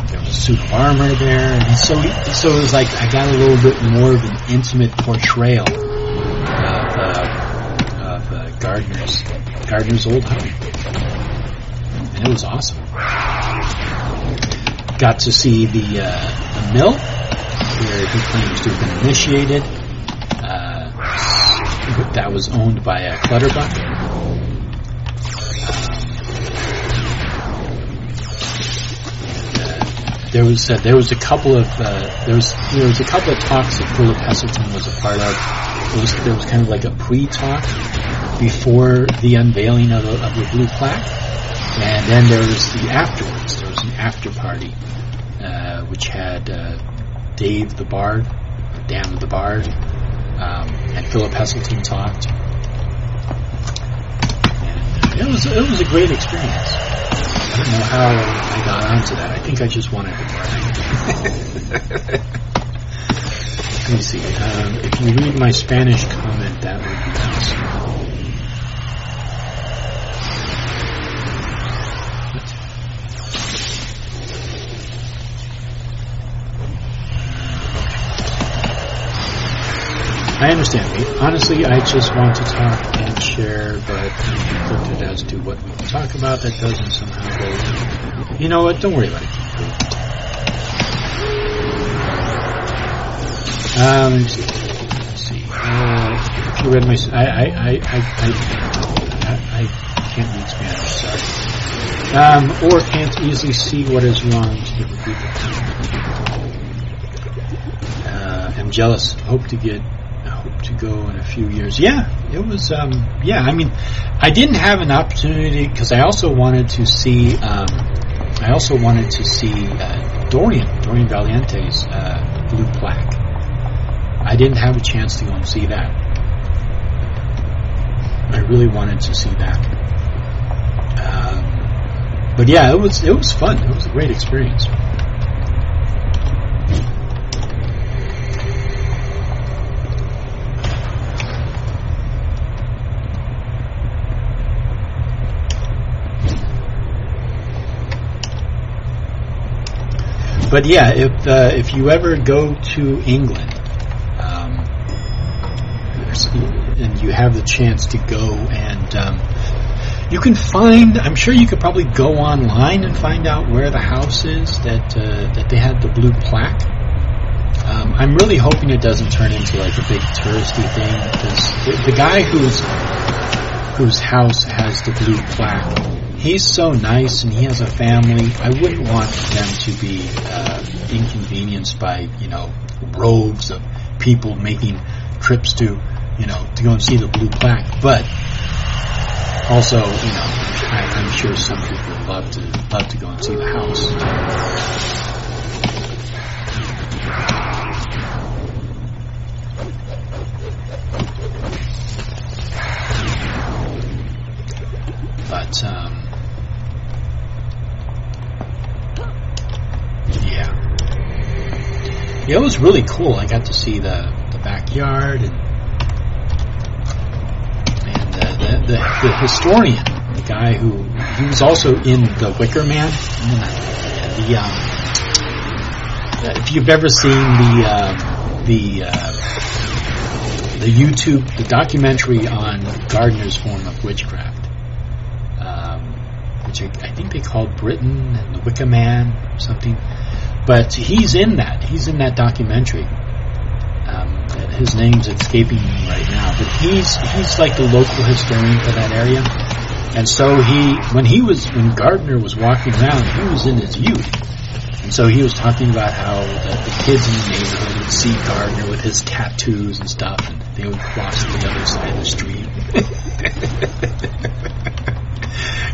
there was a suit of armor there, and so it was like I got a little bit more of an intimate portrayal of Gardner's old home, and it was awesome. Got to see the mill where he claims to have been initiated. That was owned by a Clutterbuck. There was a couple of talks that Philip Heselton was a part of. There was kind of like a pre-talk before the unveiling of the blue plaque, and then there was the afterwards. There was an after party, which had Dave the Bard, Dan the Bard, and Philip Heselton talked, and it was a great experience. I don't know how I got onto that. I think I just wanted to brag. Let me see. If you read my Spanish comment, that would be awesome. I understand. Honestly, I just want to talk and share, but filtered as to what we can talk about, that doesn't somehow go. You know what? Don't worry about it. Let's see. If you read my, I can't read Spanish. Sorry. Or can't easily see what is wrong to different people. I'm jealous. Hope to go in a few years. Yeah, it was. Yeah, I mean, I didn't have an opportunity because I also wanted to see. Dorian Valiente's blue plaque. I didn't have a chance to go and see that. I really wanted to see that. But yeah, it was fun. It was a great experience. But yeah, if you ever go to England, and you have the chance to go, and you can find, I'm sure you could probably go online and find out where the house is that they had the blue plaque. I'm really hoping it doesn't turn into like a big touristy thing, because the guy whose house has the blue plaque, he's so nice and he has a family. I wouldn't want them to be inconvenienced by, droves of people making trips to go and see the blue plaque. But also, I'm sure some people would love to go and see the house. But, yeah, it was really cool. I got to see the backyard and the historian, the guy he was also in The Wicker Man. If you've ever seen the YouTube, the documentary on Gardner's form of witchcraft, which I think they called Britain and The Wicker Man or something. But he's in that documentary. His name's escaping me right now, but he's like the local historian for that area. And so when Gardner was walking around, he was in his youth. And so he was talking about how the kids in the neighborhood would see Gardner with his tattoos and stuff, and they would cross to the other side of the street.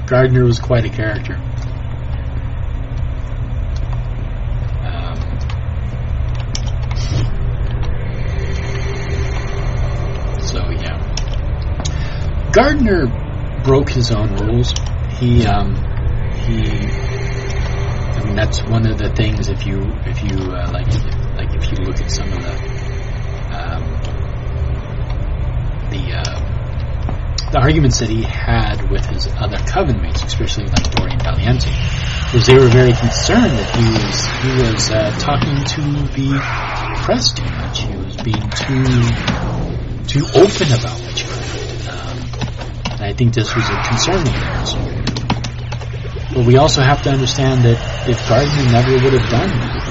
Gardner was quite a character. So yeah, Gardner broke his own rules. I mean, that's one of the things. If you if you look at some of the arguments that he had with his other coven mates, especially like Dorian Valiente, was they were very concerned that he was talking to the press too much. He was being too open about witchcraft. And I think this was a concern of theirs. But we also have to understand that if Gardner never would have done that,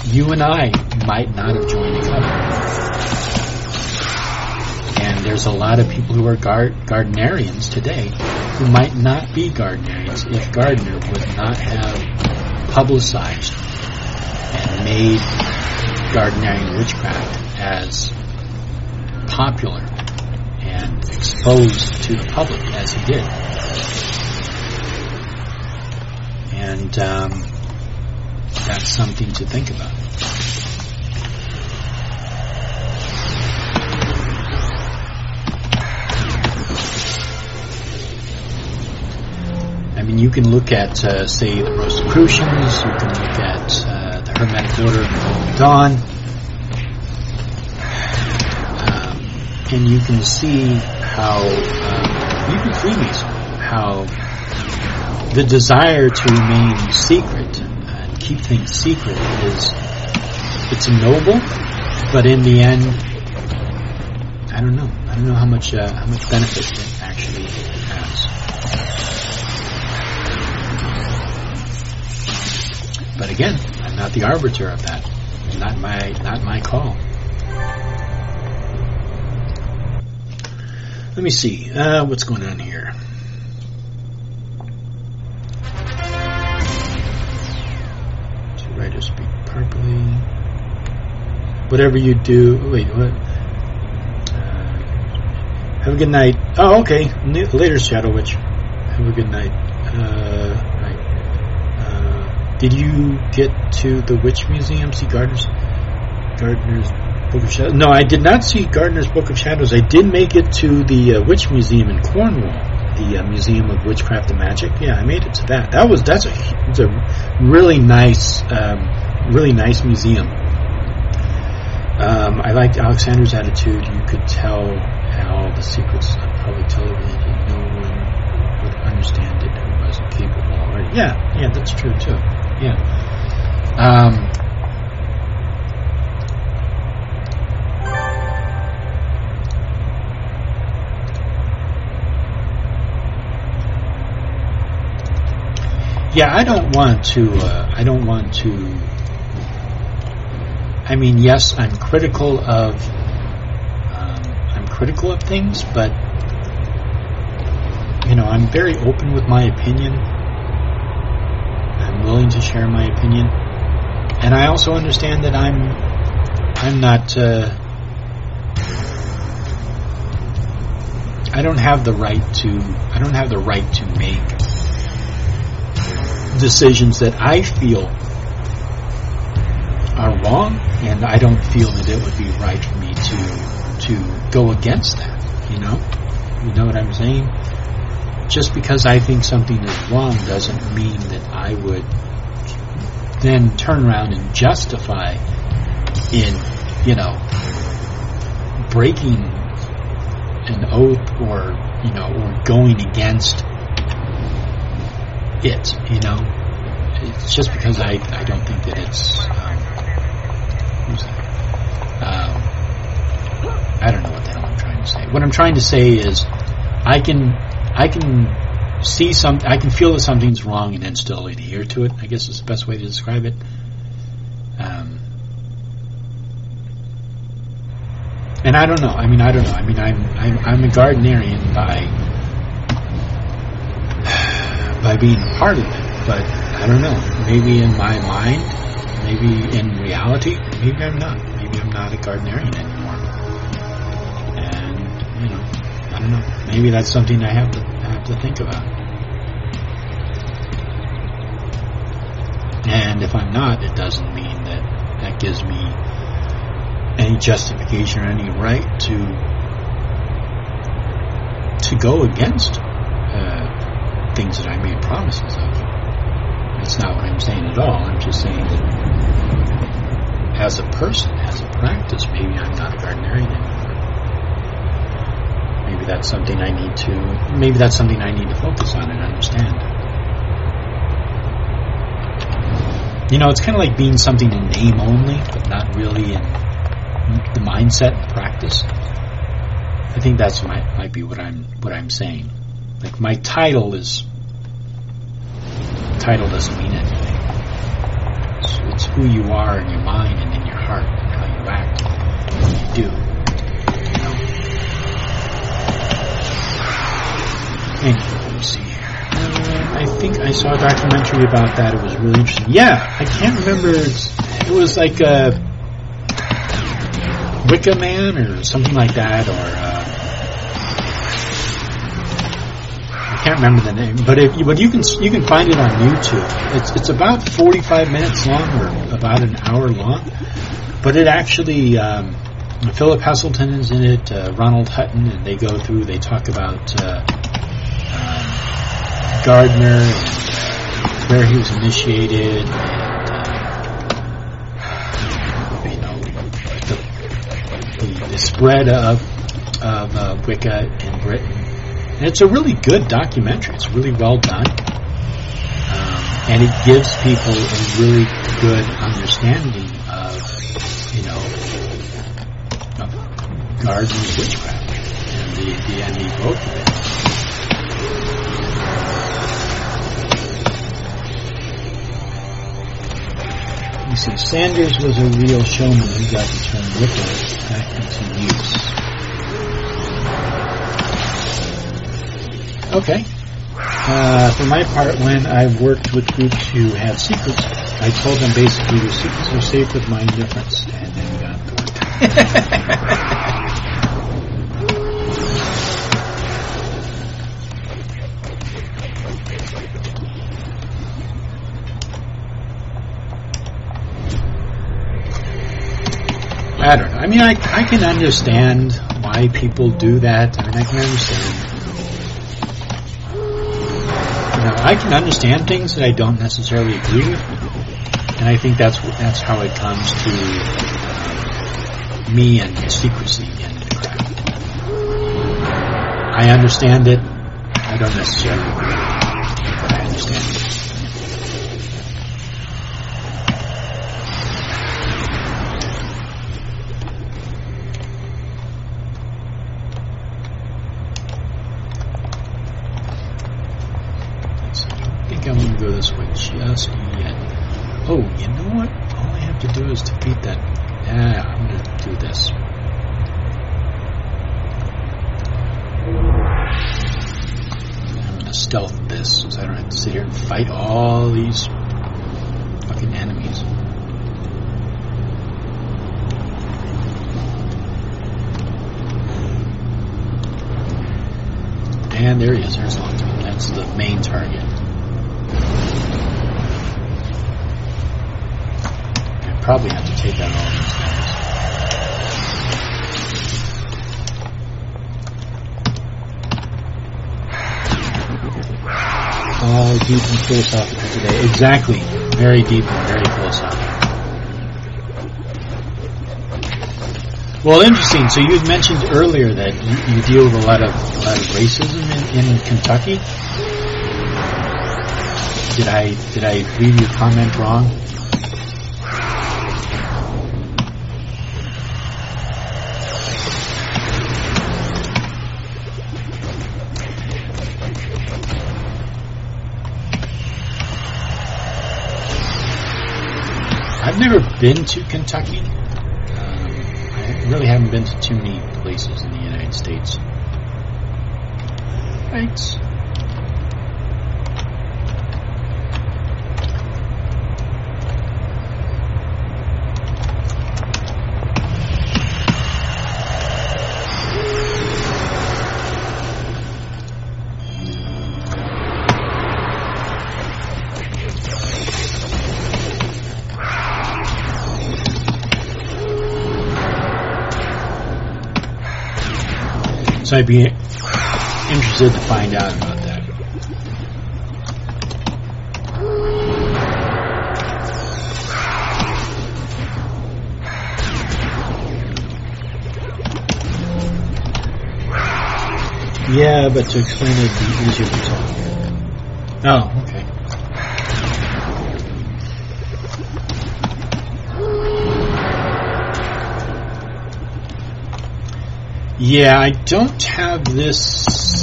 you and I might not have joined the coven. And there's a lot of people who are Gardnerians today who might not be Gardnerians if Gardner would not have publicized and made Gardnerian witchcraft as popular and exposed to the public as he did. And that's something to think about. I mean, you can look at, say, the Rosicrucians, you can look at the Hermetic Order of Dawn, and you can see how, even Freemasonry, how the desire to remain secret and keep things secret it's noble, but in the end, I don't know how much benefit it actually has. But again, I'm not the arbiter of that. It's not my call. Let me see what's going on here. To speak properly. Whatever you do. Wait, what? Have a good night. Oh, okay. Later, Shadow Witch. Have a good night. Right. Did you get to the Witch Museum? See Gardner's Book of Shadows? No, I did not see Gardner's Book of Shadows. I did make it to the Witch Museum in Cornwall, the Museum of Witchcraft and Magic. Yeah, I made it to that. It's a really nice museum. I liked Alexander's attitude. You could tell how the secrets on public television, no one would understand it who wasn't capable already. Yeah, that's true too. Yeah. Yeah, I don't want to. I mean, yes, I'm critical of things, but I'm very open with my opinion. I'm willing to share my opinion, and I also understand that I'm not. I don't have the right to make decisions that I feel are wrong, and I don't feel that it would be right for me to go against that. You know what I'm saying? Just because I think something is wrong doesn't mean that I would then turn around and justify in breaking an oath or going against it. It's just because I don't think that it's I don't know what the hell I'm trying to say. What I'm trying to say is I can see I can feel that something's wrong and then still adhere to it, I guess is the best way to describe it. And I don't know. I mean, I'm a Gardnerian by being a part of it, but I don't know. Maybe in my mind, maybe in reality, maybe I'm not. Maybe I'm not a Gardnerian anymore. And I don't know. Maybe that's something I have to think about. And if I'm not, it doesn't mean that gives me any justification or any right to go against things that I made promises of. That's not what I'm saying at all. I'm just saying that as a person, as a practice, maybe I'm not a Gardnerian anymore. Maybe that's something I need to focus on and understand. It's kind of like being something in name only, but not really in the mindset and practice. I think that's might be what I'm saying. Like my title doesn't mean anything. It's who you are in your mind and in your heart and how you act and what you do. Anyway, let me see here. I think I saw a documentary about that. It was really interesting. Yeah, I can't remember. It was like a Wicca Man or something like that, or I can't remember the name. But you can find it on YouTube. It's about 45 minutes long or about an hour long. But it actually Philip Heselton is in it, Ronald Hutton, and they talk about Gardner and where he was initiated, and the spread of Wicca in Britain. And it's a really good documentary. It's really well done, and it gives people a really good understanding of Gardner's witchcraft and the growth of it. You see, Sanders was a real showman who got the term Wicca back into use. Okay. For my part, when I've worked with groups who have secrets, I told them basically your secrets are safe with my indifference, and then got to work. I don't know. I mean, I can understand why people do that. I mean, I can understand. I can understand things that I don't necessarily agree with, and I think that's how it comes to me and secrecy and craft. I understand it. I don't necessarily agree with it, but I understand it. think I'm going to go this way just yet. Oh, you know what? All I have to do is defeat that. Yeah, I'm going to do this. I'm going to stealth this so I don't have to sit here and fight all these fucking enemies. And there he is. There's Longtooth. That's the main target. I probably have to take out all these guys. All deep and philosophical today. Exactly. Very deep and very philosophical. Well, interesting. So you had mentioned earlier that you deal with a lot of racism in Kentucky. Did I read your comment wrong? I've never been to Kentucky. I really haven't been to too many places in the United States. Thanks. So I'd be interested to find out about that. Yeah, but to explain it would be easier to talk. Oh, okay. Yeah, I don't have this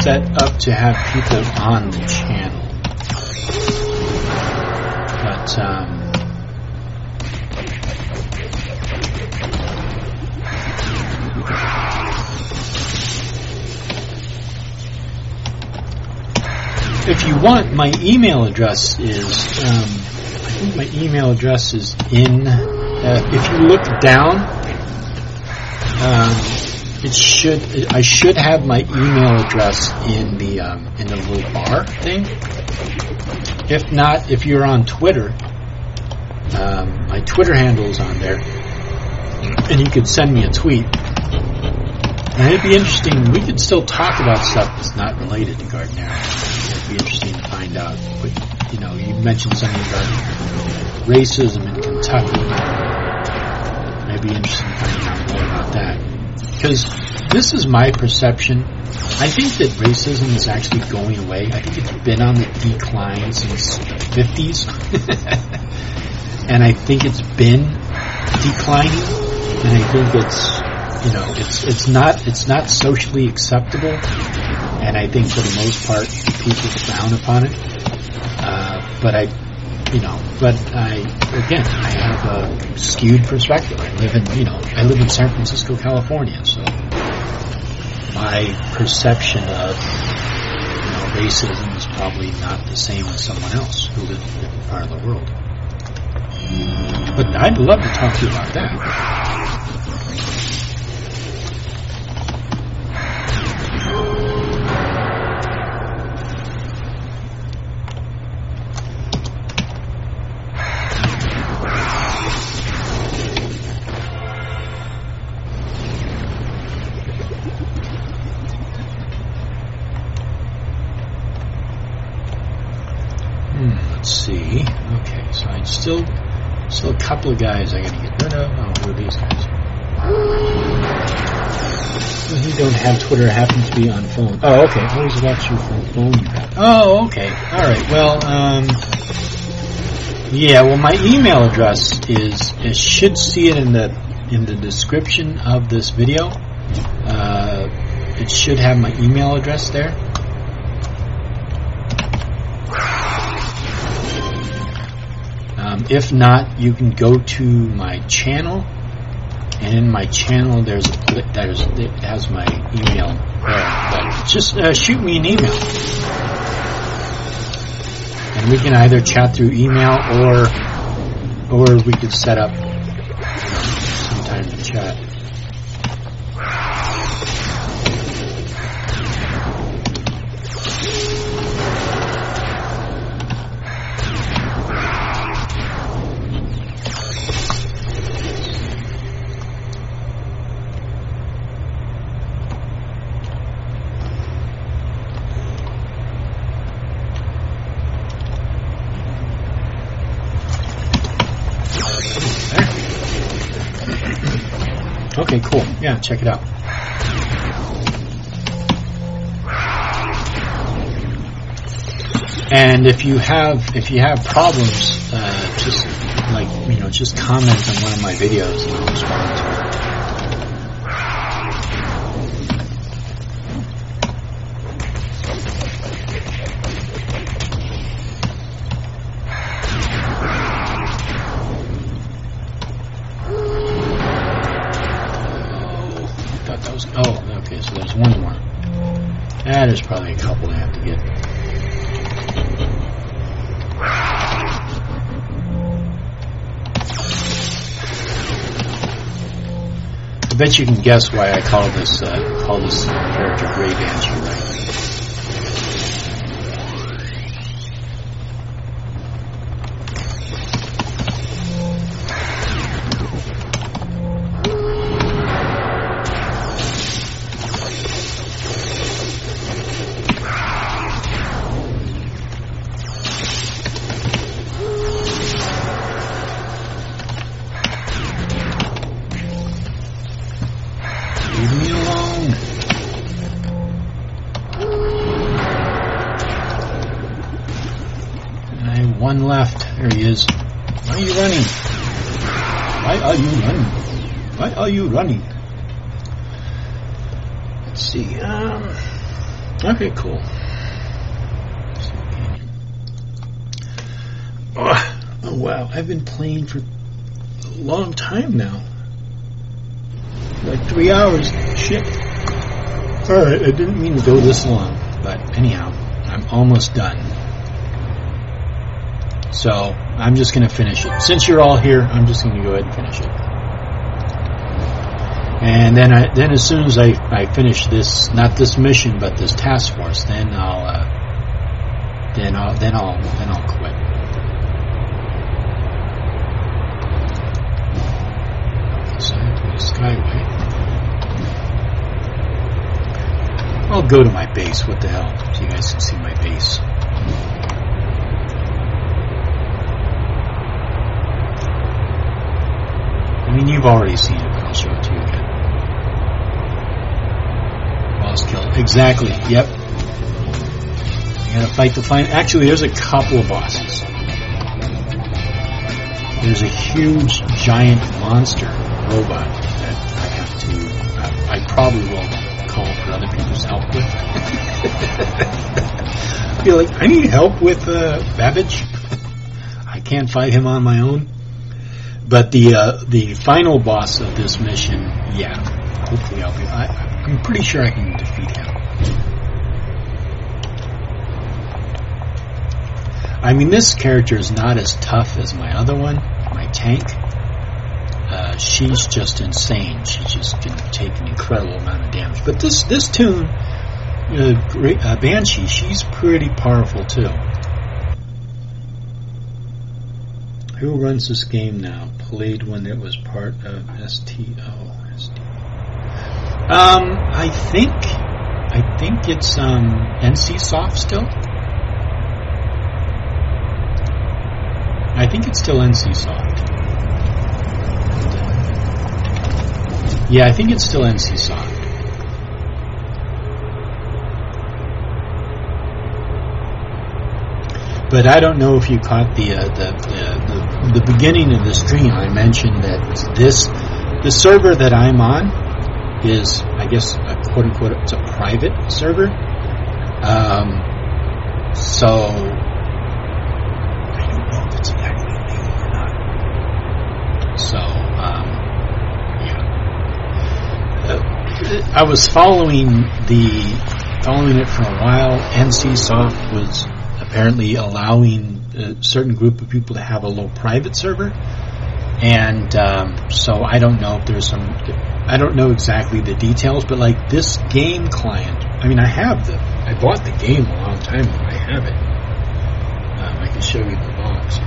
set up to have people on the channel. But, if you want, my email address is, I think my email address is in, if you look down, I should have my email address in the little bar thing. If not, if you're on Twitter, my Twitter handle is on there, and you could send me a tweet. And it'd be interesting. We could still talk about stuff that's not related to Gardner. It'd be interesting to find out. But you mentioned something about racism in Kentucky. It'd be interesting to find out more about that. Because this is my perception. I think that racism is actually going away. I think it's been on the decline since the 50s. And I think it's been declining. And I think it's not socially acceptable. And I think for the most part, people frown upon it. But I have a skewed perspective. I live in San Francisco, California, so my perception of racism is probably not the same as someone else who lives in a different part of the world. But I'd love to talk to you about that. Let's see. Okay, so I still a couple of guys I gotta get rid of. Oh, who are these guys? Who don't have Twitter happen to be on phone. Oh, okay. Always watch your phone. Oh, okay. All right. Well, yeah. Well, my email address is. You should see it in the description of this video. It should have my email address there. if not, you can go to my channel, and in my channel it has my email there. But just shoot me an email, and we can either chat through email or we could set up some time to chat. Okay, cool. Yeah, check it out. And if you have problems, just comment on one of my videos and I'll respond to it. Okay, so there's one more. There's probably a couple I have to get. I bet you can guess why I call this character Grey Banshee, right? Leave me alone. I have one left. There he is. Why are you running? Why are you running? Why are you running? Let's see. Okay, cool. Oh wow, I've been playing for a long time now. Like 3 hours. Shit. Alright, I didn't mean to go this long, but anyhow, I'm almost done. So, I'm just going to finish it. Since you're all here, I'm just going to go ahead and finish it. And then as soon as I finish this, not this mission, but this task force, then I'll quit. So I have to go to SKYWAY. I'll go to my base. What the hell? So you guys can see my base. I mean, you've already seen it, but I'll show it to you again. Boss kill. Exactly. Yep. You gotta fight the final. Actually, there's a couple of bosses. There's a huge, giant monster robot that I have to. I probably will call for other people's help with. I feel like I need help with Babbage. I can't fight him on my own. But the final boss of this mission, yeah, hopefully I'm pretty sure I can defeat him. I mean, this character is not as tough as my other one, my tank. She's just insane. She just can take an incredible amount of damage. But this tune, Banshee, she's pretty powerful too. Who runs this game now? Played when it was part of STO. I think it's NCSoft still. I think it's still NCSoft. Yeah, I think it's still NCSoft. But I don't know if you caught the beginning of the stream. I mentioned that the server that I'm on is, I guess, a quote unquote, it's a private server. So I don't know if it's actually legal or not. I was following it for a while. NCSoft was apparently allowing a certain group of people to have a low private server, and so I don't know if there's I don't know exactly the details, but like this game client, I mean, I bought the game a long time ago. I have it. I can show you the box,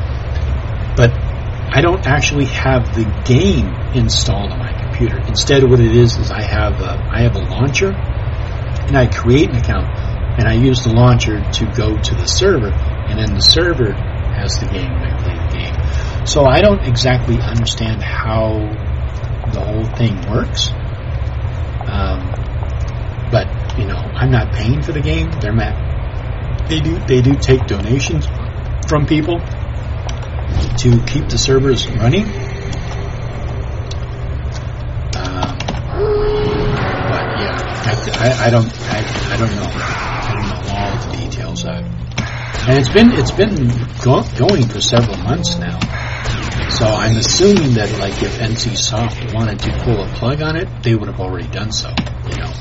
but I don't actually have the game installed on my computer. Instead, what it is I have a launcher, and I create an account, and I use the launcher to go to the server, and then the server has the game, and I play the game. So I don't exactly understand how the whole thing works. But you know, I'm not paying for the game. They do take donations from people to keep the servers running. But yeah, I don't know all the details of it. And it's been going for several months now. So I'm assuming that like if NCSoft wanted to pull a plug on it, they would have already done so, you know.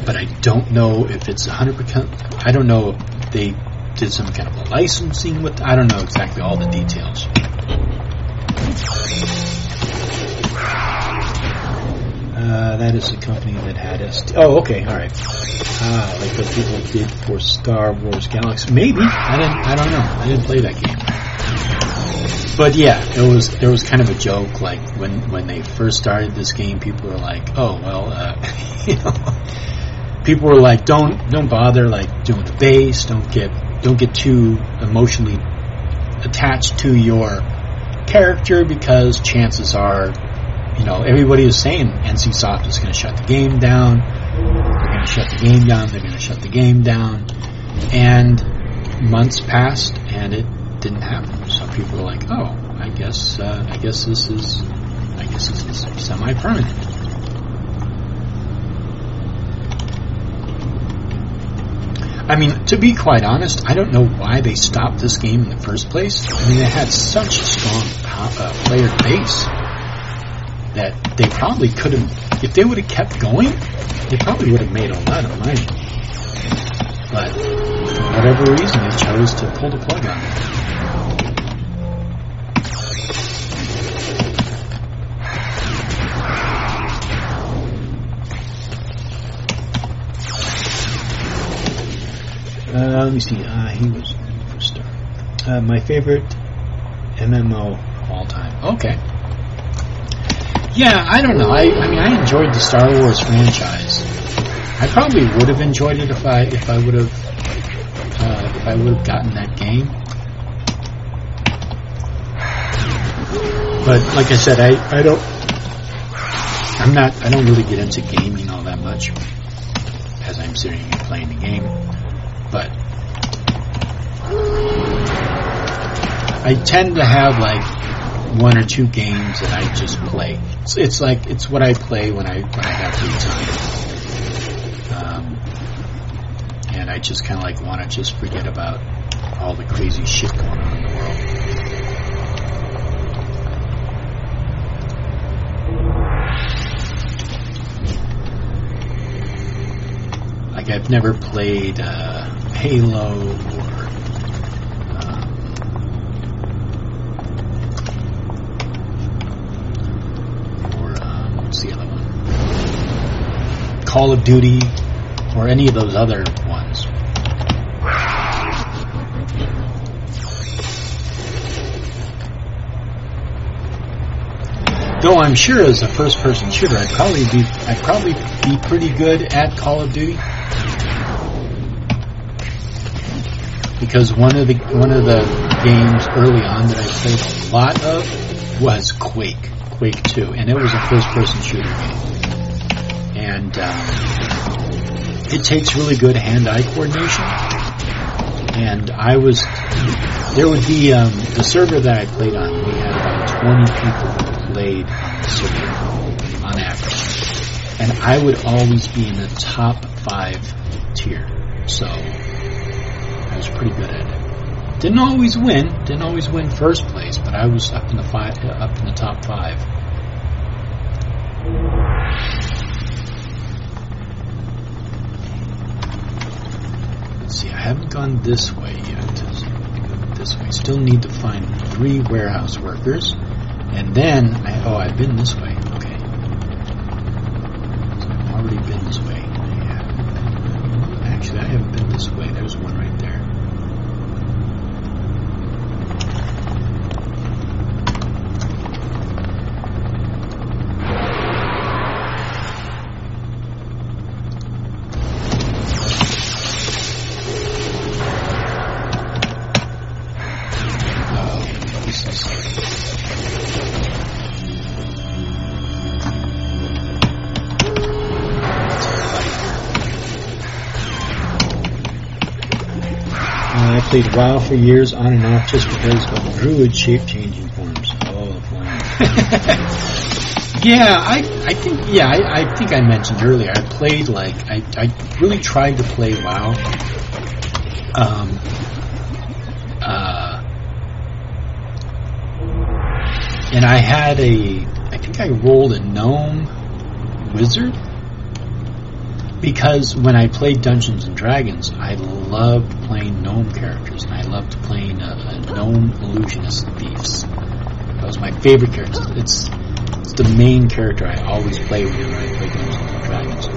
But I don't know if it's 100%. I don't know if they did some kind of a licensing with. I don't know exactly all the details. That is the company that had Oh, okay, all right. Like what people did for Star Wars Galaxy. Maybe I don't know. I didn't play that game. But yeah, there was kind of a joke. Like when they first started this game, people were like, "Oh well," you know. People were like, "Don't bother like doing the base. Don't get too emotionally attached to your character because chances are." You know, everybody is saying NCSoft is going to shut the game down. They're going to shut the game down. They're going to shut the game down. And months passed, and it didn't happen. So people were like, "Oh, I guess this is semi-permanent." I mean, to be quite honest, I don't know why they stopped this game in the first place. I mean, it had such a strong player base that they probably could have, if they would have kept going, they probably would have made a lot of money. But for whatever reason, they chose to pull the plug on it. Let me see. He was for Star. My favorite MMO of all time. Okay. Yeah, I don't know. I mean, I enjoyed the Star Wars franchise. I probably would have enjoyed it if I would have gotten that game. But like I said, I don't really get into gaming all that much as I'm sitting here playing the game. But I tend to have like one or two games that I just play. It's what I play when I have free time, and I just kind of like want to just forget about all the crazy shit going on in the world. Like I've never played Halo what's the other one? Call of Duty, or any of those other ones. Though I'm sure as a first-person shooter, I'd probably be pretty good at Call of Duty, because one of the games early on that I played a lot of was Quake 2, and it was a first-person shooter game. And it takes really good hand-eye coordination. And there would be the server that I played on. We had about 20 people who played on the server on average, and I would always be in the top 5 tier. So I was pretty good at it. Didn't always win first place, but I was up in the top 5. haven't gone this way yet. This way. Still need to find 3 warehouse workers. And then, I've been this way. Okay. So I've already been this way. Actually, I haven't been this way. There's one right there. I played WoW for years on and off just because of druid shape-changing forms. Oh, fun. Yeah, I think I mentioned earlier, I played I really tried to play WoW. And I had I think I rolled a gnome wizard. Because when I played Dungeons and Dragons, I loved playing gnome characters, and I loved playing a gnome illusionist thieves. That was my favorite character. It's the main character I always play when I play Dungeons and Dragons.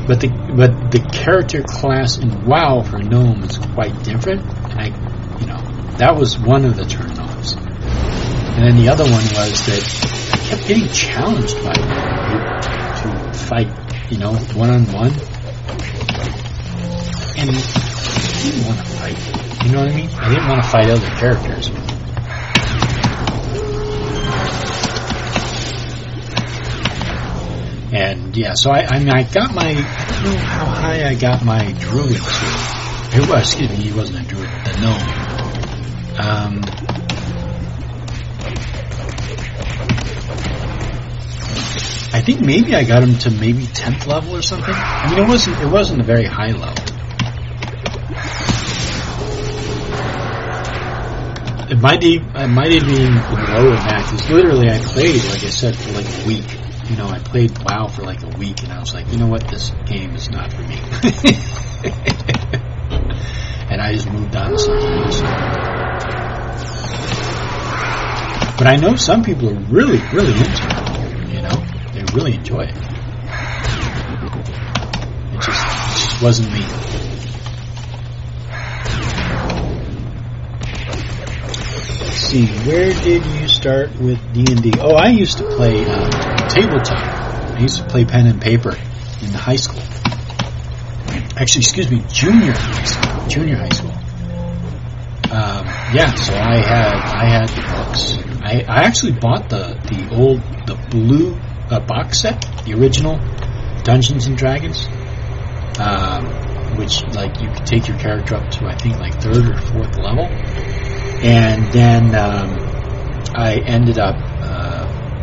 But the character class in WoW for gnome is quite different, and that was one of the turn-offs. And then the other one was that I kept getting challenged by to fight, one-on-one. And I didn't want to fight. You know what I mean? I didn't want to fight other characters. And yeah, so I got my, I don't know how high I got my druid to. He wasn't a druid, the gnome. I think maybe I got him to maybe 10th level or something. I mean, it wasn't a very high level. It might have been lower than that, because literally I played, like I said, for like a week. I played WoW for like a week, and I was like, you know what, this game is not for me. And I just moved on to something else. But I know some people are really, really into it. They really enjoy it. It just wasn't me. Let's see, where did you start with D&D? Oh, I used to play tabletop. I used to play pen and paper in high school. Actually, junior high school. So I had the books. I actually bought the blue box set, the original Dungeons and Dragons, which you could take your character up to, I think, 3rd or 4th level. And then I ended up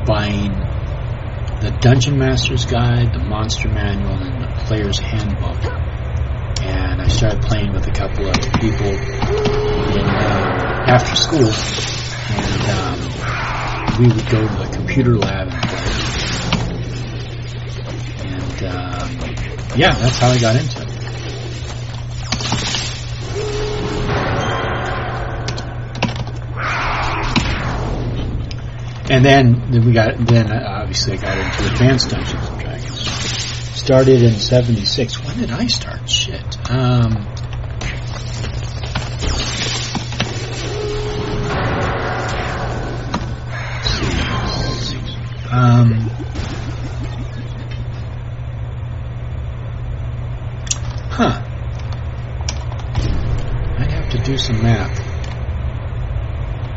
buying the Dungeon Master's Guide, the Monster Manual, and the Player's Handbook. And I started playing with a couple of people after school, and we would go to the computer lab and play. And that's how I got into it. And then obviously I got into Advanced Dungeons and Dragons. Started in 76. When did I start? Shit. I'd have to do some math.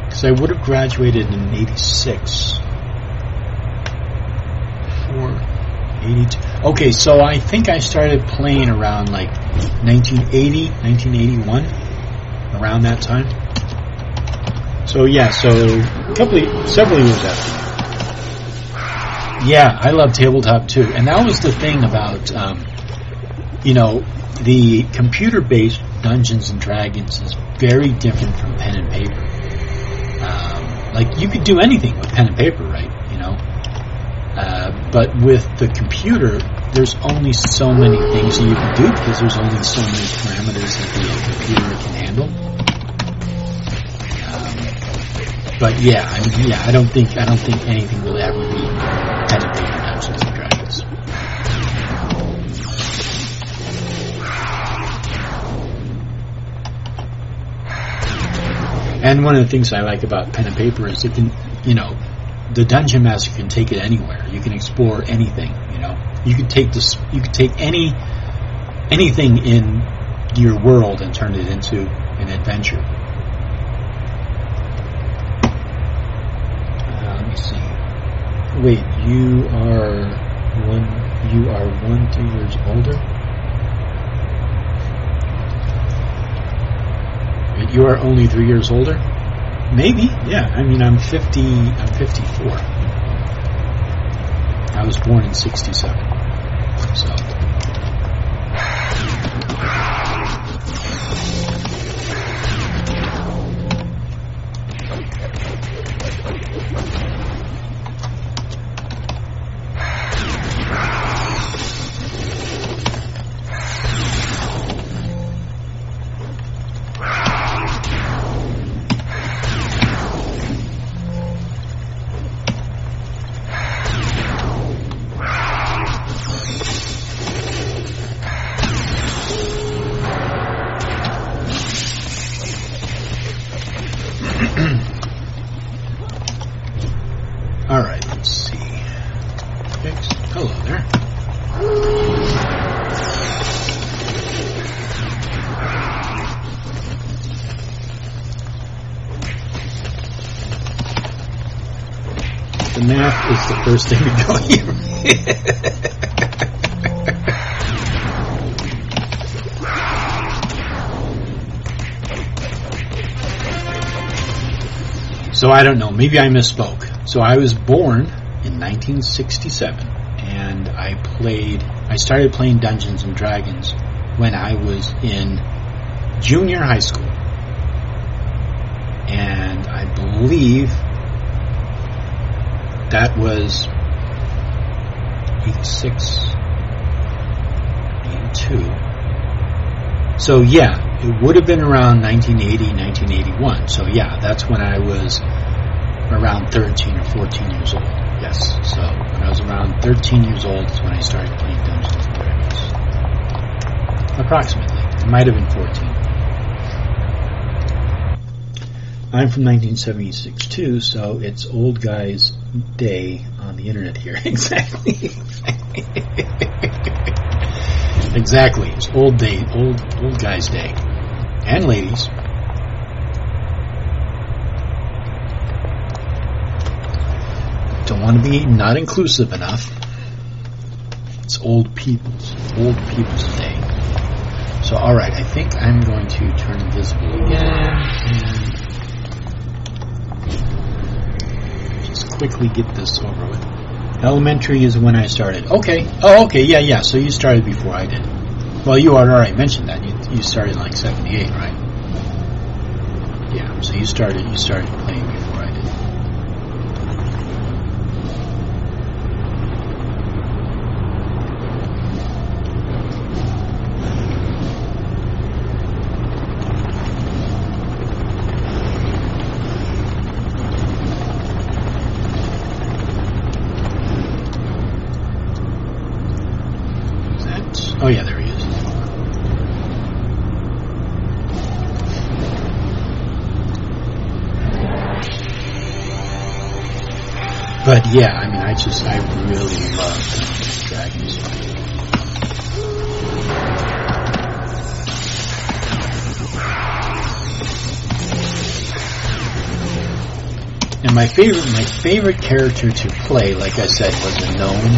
Because I would have graduated in 86. 82. Okay, so I think I started playing around 1980, 1981, around that time. So several years after. Yeah, I love tabletop too, and that was the thing about, the computer-based Dungeons and Dragons is very different from pen and paper. You could do anything with pen and paper, right? But with the computer, there's only so many things that you can do because there's only so many parameters that the computer can handle. But yeah, I don't think anything will ever be pen and paper Dungeons and Dragons. And one of the things I like about pen and paper is it can, the dungeon master can take it anywhere. You can explore anything. You could take anything in your world and turn it into an adventure. Let me see. Wait, you are 2 years older? Wait, you are only 3 years older? Maybe, yeah. I'm 54. I was born in 67. So. Alright, let's see. Fix. Hello there. The math is the first thing to go here. So I don't know, maybe I misspoke. So I was born in 1967, and I started playing Dungeons and Dragons when I was in junior high school. And I believe that was 86, 82. So yeah, it would have been around 1980, 1981. So yeah, that's when I was around 13 or 14 years old. Yes, so when I was around 13 years old is when I started playing Dungeons and Dragons. Approximately. It might have been 14. I'm from 1976 too, so it's old guy's day on the internet here. Exactly. Exactly. It's old guy's day. And ladies. Don't want to be not inclusive enough. It's old people's day. So, alright, I think I'm going to turn invisible again and just quickly get this over with. Elementary is when I started. Okay. Oh, okay, yeah. So you started before I did. Well, you already mentioned that. You started in like 78, right? Yeah, so you started playing before I did. Oh yeah, there he is. But yeah, I really love Dungeons & Dragons. And my favorite character to play, like I said, was a gnome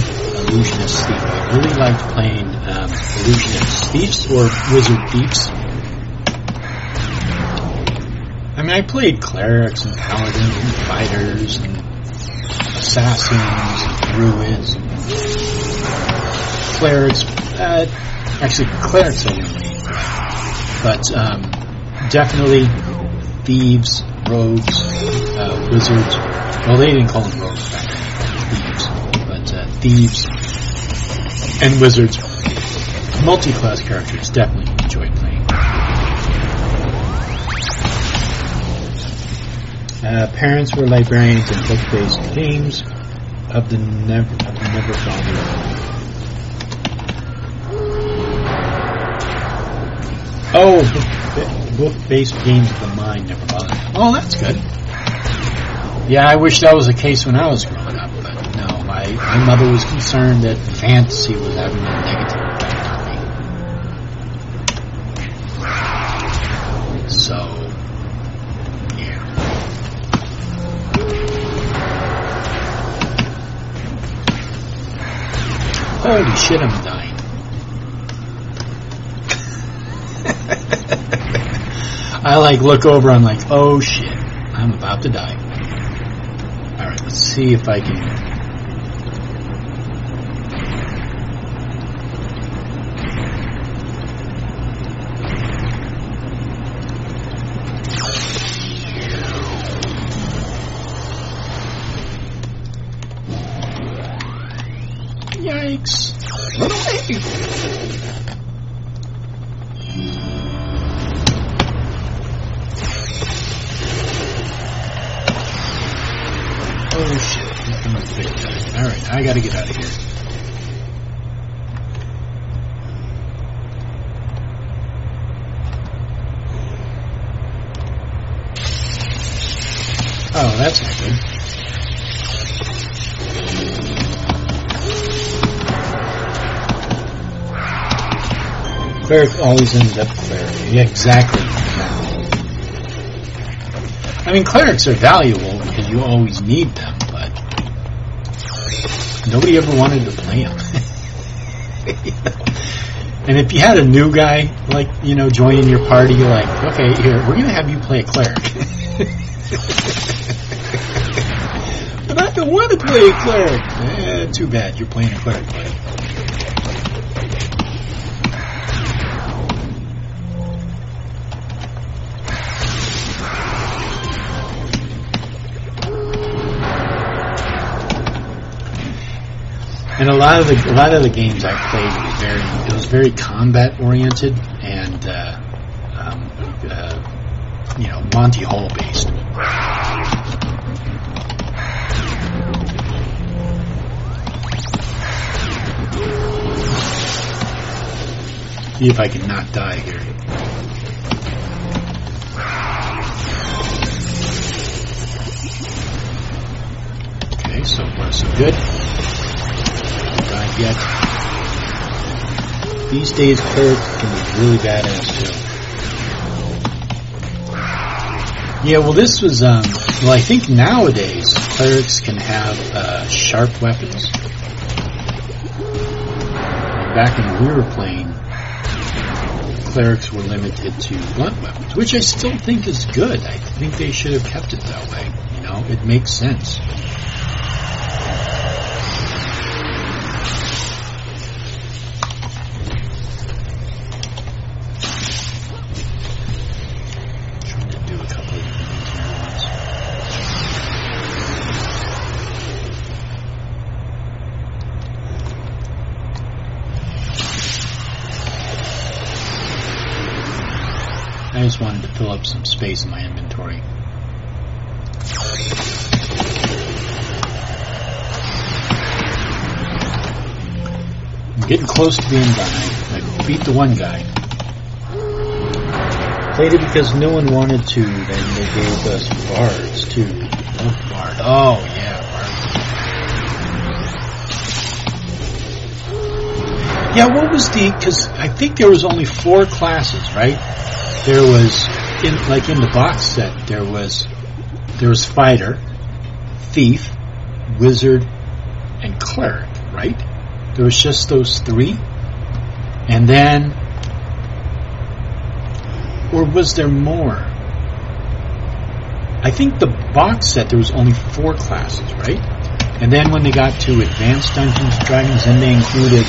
illusionist thief. I really liked playing illusionist thieves or wizard thieves. I played clerics and paladins and fighters and assassins and druids and clerics. Actually, clerics I didn't read, but definitely thieves, rogues, wizards. Well, they didn't call them rogues back then, thieves, but thieves and wizards. Multi-class characters definitely enjoy playing. Parents were librarians in book-based games of the never bothered. Oh, book-based games of the mind never bothered. Oh, that's good. Yeah, I wish that was the case when I was growing up, but no, my mother was concerned that fantasy was having a negative effect on me. So, yeah. Holy shit, I'm dying. I look over, I'm like, oh shit, I'm about to die. Alright, let's see if I can. Yikes. Run away! Oh shit, here comes the big guy. Alright, I gotta get out of here. Oh, that's not good. Cleric always ends up cleric. Yeah, exactly. I mean, clerics are valuable because you always need them, but nobody ever wanted to play them. And if you had a new guy, joining your party, you're like, okay, here, we're going to have you play a cleric. But I don't want to play a cleric. Too bad, you're playing a cleric player. And a lot of the games I played was very combat oriented and Monty Hall based. See if I can not die here. Okay, so far so good. Yet. These days, clerics can be really badass too. Yeah, well, this was, I think nowadays, clerics can have, sharp weapons. Back when we were playing, clerics were limited to blunt weapons, which I still think is good. I think they should have kept it that way. It makes sense. I just wanted to fill up some space in my inventory. I'm getting close to being done. I beat the one guy. Played it because no one wanted to, then they gave us bards too. Love bard. Oh yeah, bard. Yeah, what was because I think there was only 4 classes, right? There was, in the box set, there was fighter, thief, wizard, and cleric, right? There was just those 3? And then, or was there more? I think the box set, there was only 4 classes, right? And then when they got to Advanced Dungeons & Dragons, then they included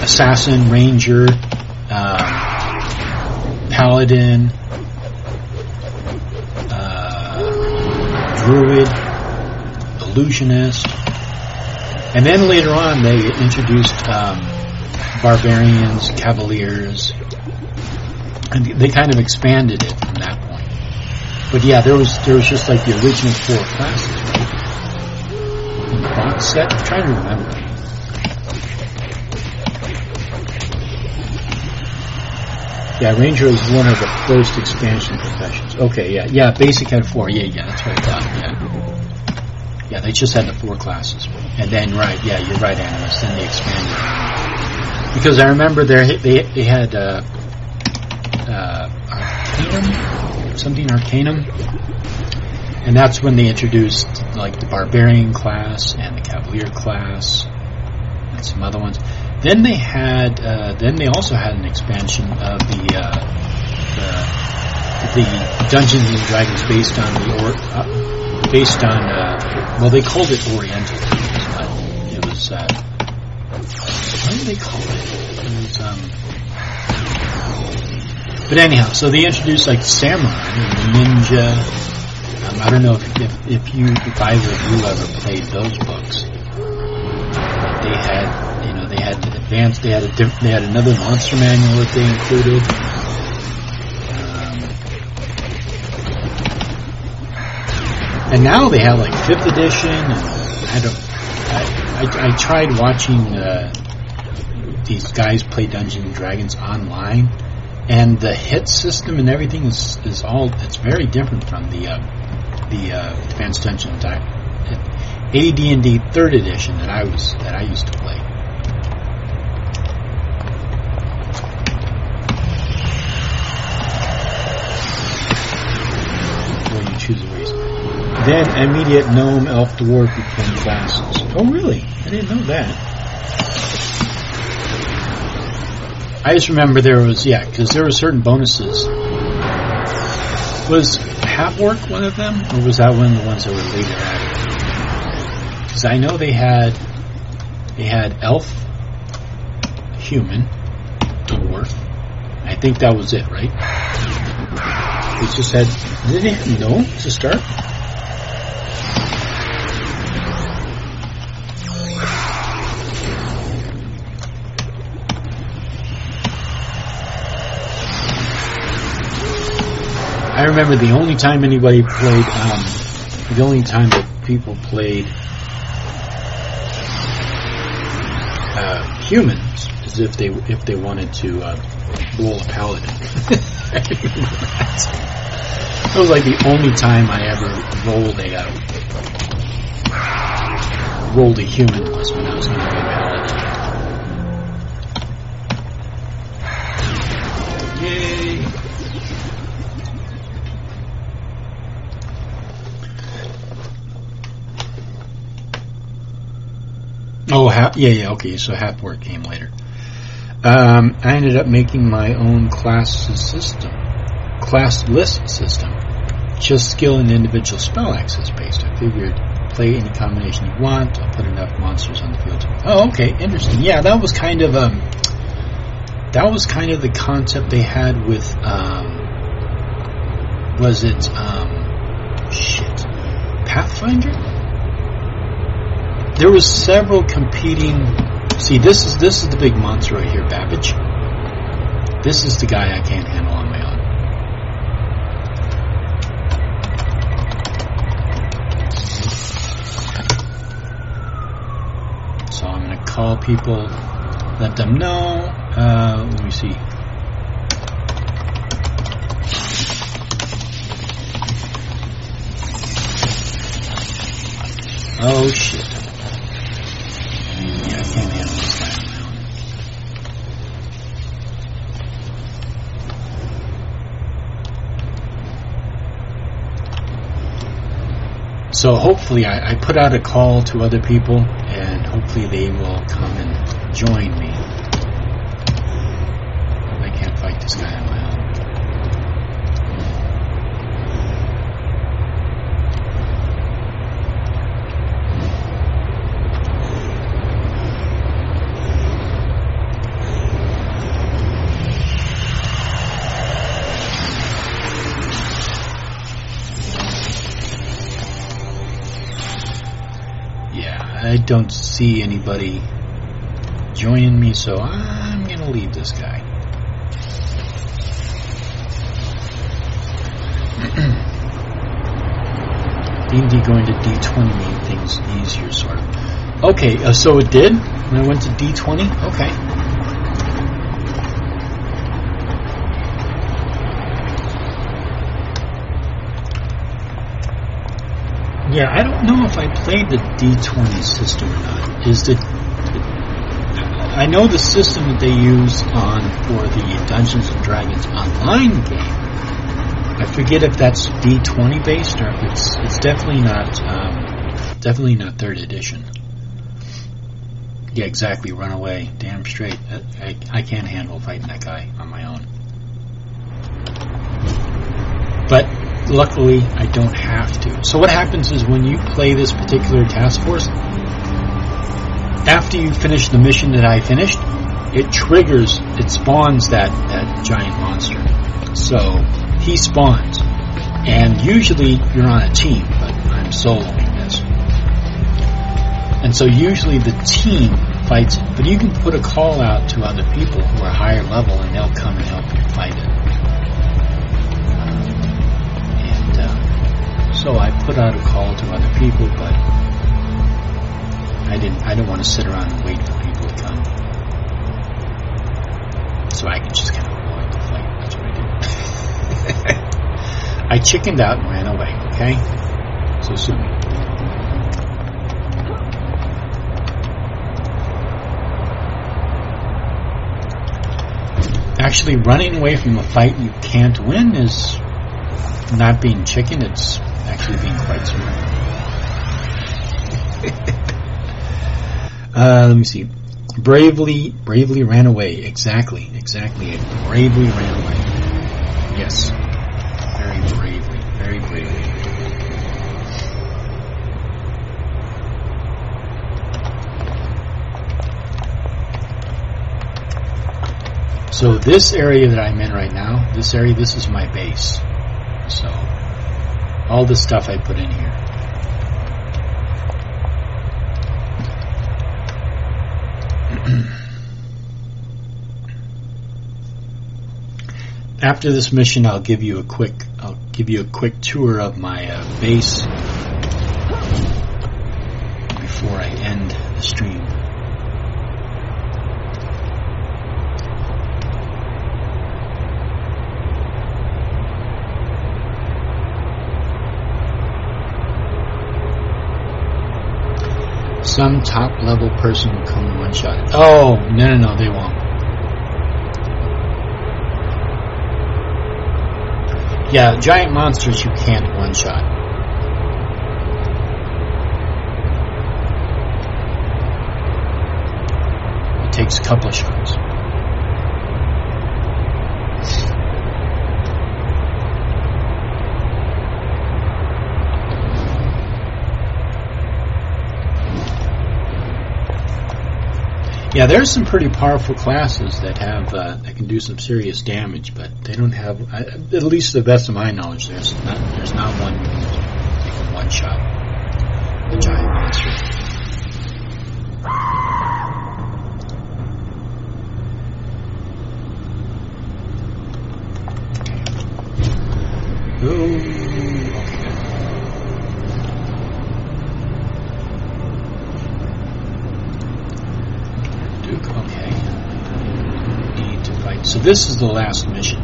Assassin, Ranger, Paladin, Druid, Illusionist, And then later on, they introduced barbarians, cavaliers, and they kind of expanded it from that point. But yeah, there was just like the original 4 classes, right? In the box set. I'm trying to remember. Yeah, Ranger was one of the first expansion professions. Okay, yeah, basic had 4. Yeah, that's what I thought. Yeah, they just had the 4 classes, and then you're right, Animus. Then they expanded because I remember they had Arcanum, and that's when they introduced like the Barbarian class and the Cavalier class and some other ones. Then they had. Then they also had an expansion of the Dungeons and Dragons based on well, they called it Oriental, but it was what did they call it? It was but anyhow, so they introduced like samurai and the ninja. I don't know if either of you ever played those books. They had. They had advanced. They had another monster manual that they included. And now they have like 5th edition. And I tried watching these guys play Dungeons and Dragons online, and the hit system and everything is it's very different from the Advanced Dungeons AD&D 3rd edition that I used to play. Choose a race. Then immediate gnome, elf, dwarf became classes. Oh, really? I didn't know that. I just remember there was, because there were certain bonuses. Was Hatwork one of them, or was that one of the ones that were later added? Because I know they had elf, human, dwarf. I think that was it, right? It just had. Did it have no to start? I remember the only time anybody played, the only time that people played humans is if they wanted to roll a paladin. I remember that. That was like the only time I ever rolled a human was when I was going to play paladin. Yay! Oh, okay, so Hatwork came later. I ended up making my own class list system, just skill and individual spell access based. I figured play any combination you want. I'll put enough monsters on the field. Oh, okay, interesting. Yeah, that was kind of the concept they had with Pathfinder? There was several competing. See, this is the big monster right here, Babbage. This is the guy I can't handle on my own. So I'm going to call people, let them know. Let me see. Oh shit. Yeah, I can't handle this guy on my own. So hopefully I put out a call to other people, and hopefully they will come and join me. I can't fight this guy on my own. I don't see anybody joining me, so I'm going to leave this guy. D&D going to D20 made things easier, sort of. Okay, so it did? When I went to D20? Okay. Yeah, I don't know if I played the D20 system or not. I know the system that they use for the Dungeons and Dragons online game. I forget if that's D20 based or if it's definitely not 3rd edition. Yeah, exactly. Run away. Damn straight. I can't handle fighting that guy on my own. But luckily, I don't have to. So what happens is when you play this particular task force, after you finish the mission that I finished, it spawns that giant monster. So he spawns. And usually you're on a team, but I'm soloing this. And so usually the team fights it. But you can put a call out to other people who are higher level and they'll come and help you fight it. So I put out a call to other people, but I didn't want to sit around and wait for people to come. So I could just kind of avoid the fight. That's what I did. I chickened out and ran away, okay? So sue me. Actually, running away from a fight you can't win is not being chicken, it's actually being quite smart. Let me see. Bravely ran away. Exactly. I bravely ran away. Yes. Very bravely. So this area that I'm in right now, this is my base. So all the stuff I put in here. After this mission, I'll give you a quick tour of my base before I end the stream. Some top-level person will come and one-shot it. Oh, no, they won't. Yeah, giant monsters you can't one-shot. It takes a couple of shots. Yeah, there's some pretty powerful classes that have that can do some serious damage, but they don't have, at least to the best of my knowledge, there's not one that can one-shot the giant monster. Okay. Ooh, okay. Okay. Need to fight. So this is the last mission.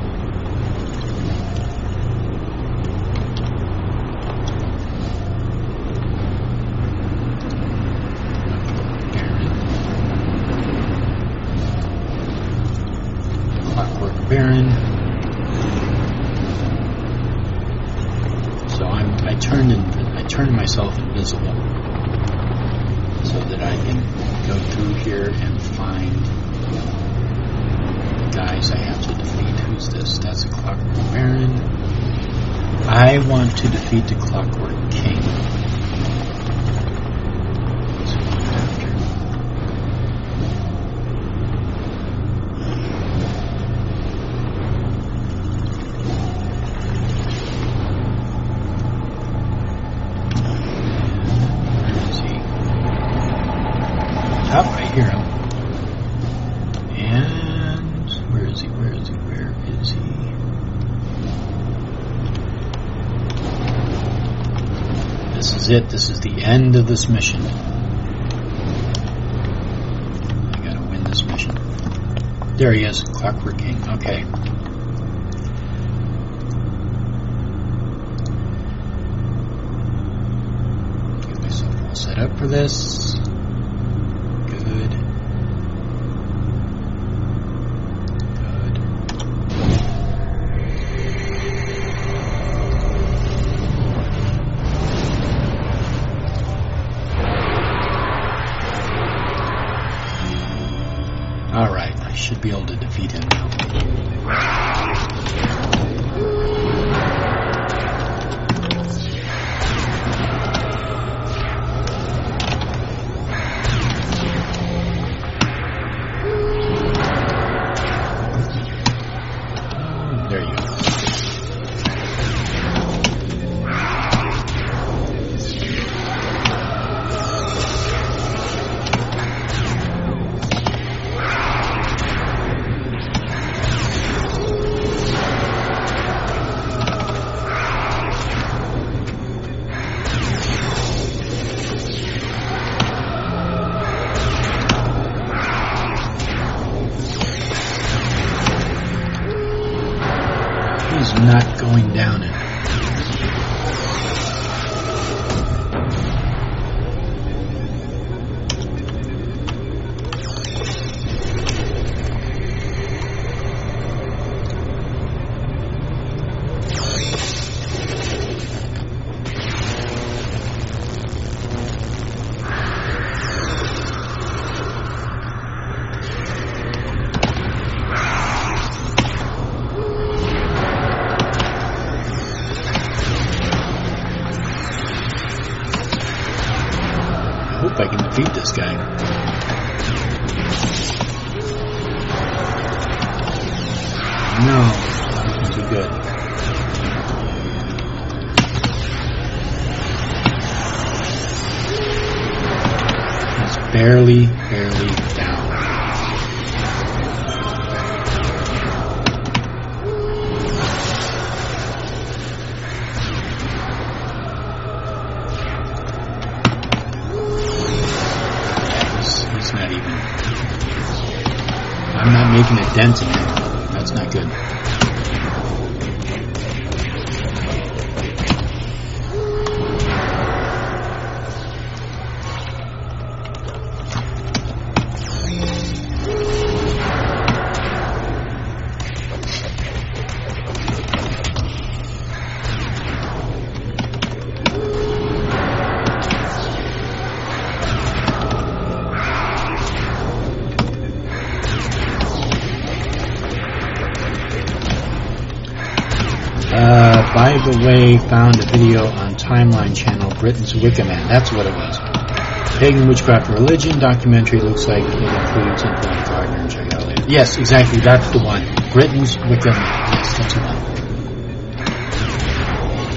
Clockwork Baron. So I turned myself invisible so that I can go through here and find guys I have to defeat. Who's this? That's a Clockwork Baron. I want to defeat the Clockwork King. That's what I'm after. Where is he? is it. This is the end of this mission. I gotta win this mission. There he is, Clockwork King. Okay. Get myself all set up for this. Good. Alright, I should be able to defeat him now. There you go. He's not going down it. I hope I can defeat this guy. No, not looking too good. He's barely down. He's not even. I'm not making a dent in him. That's not good. By the way, found a video on Timeline channel, Britain's Wicca Man. That's what it was. Pagan Witchcraft Religion documentary. Looks like it includes Influent Gardener, and check it out later. Yes, exactly. That's the one. Britain's Wicca Man. Yes, that's the one.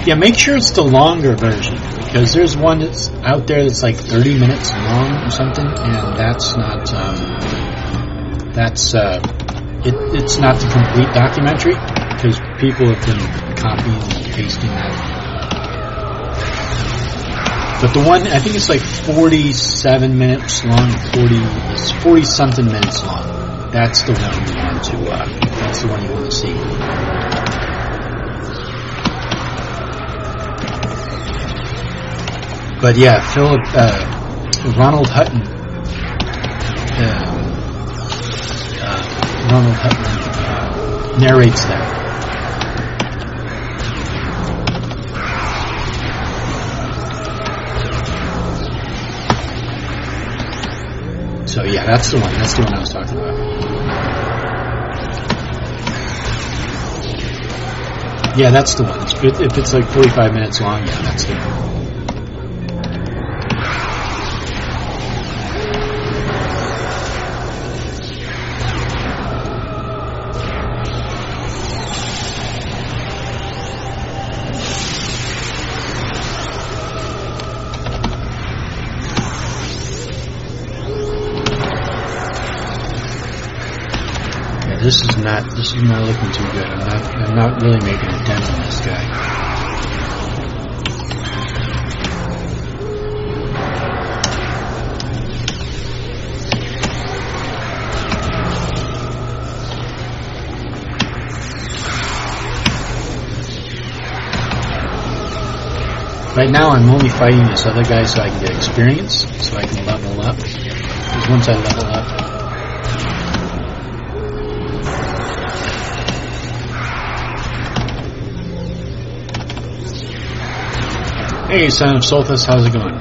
Yeah, make sure it's the longer version, because there's one that's out there that's like 30 minutes long or something, and that's not. It's not the complete documentary, because people have been copying and pasting that. But the one, I think it's like 47 minutes long, 40 something minutes long. That's the one you want to, that's the one you want to see. But yeah, Ronald Hutton narrates that. So yeah, that's the one. That's the one I was talking about. Yeah, that's the one. If it's like 45 minutes long, yeah, that's the one. This is not looking too good. I'm not really making a dent on this guy. Right now I'm only fighting this other guy so I can get experience, so I can level up. Because once I level up... Hey, Son of Solthus, how's it going?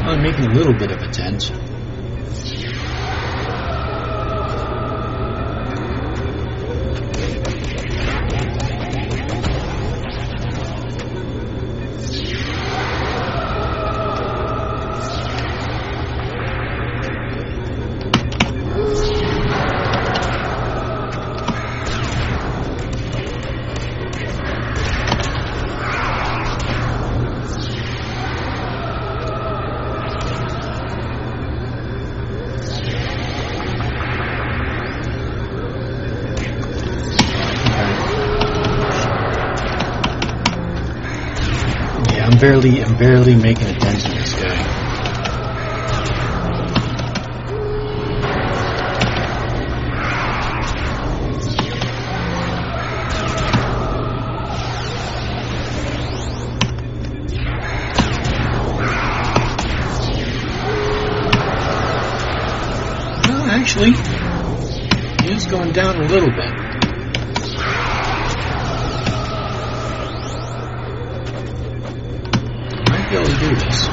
I'm making a little bit of a dent. I'm barely making a dent in this guy. Well, actually, he is going down a little bit. Be able to do this.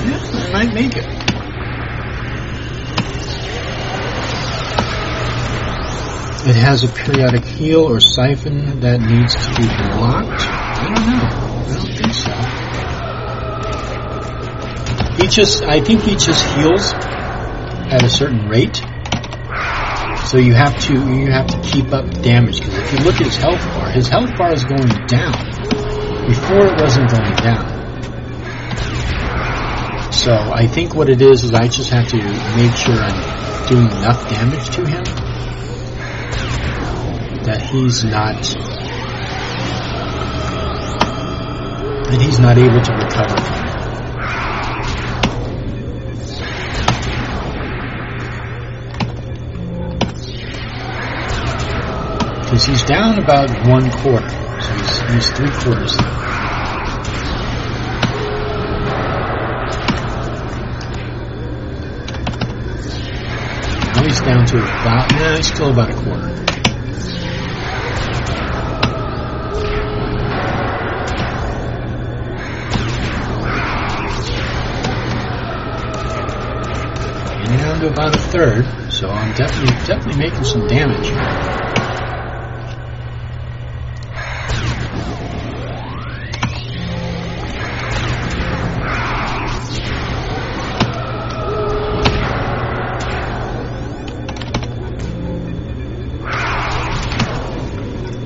Yeah, I might make it. It has a periodic heal or siphon that needs to be blocked. I don't know. I don't think so. I think he just heals at a certain rate. So you have to keep up damage, because if you look at his health bar is going down. Before it wasn't going down. So I think what it is I just have to make sure I'm doing enough damage to him that he's not able to recover from it. Because he's down about 1/4, so he's 3/4 there. Now he's down to about, still about 1/4. Getting down to about 1/3, so I'm definitely making some damage.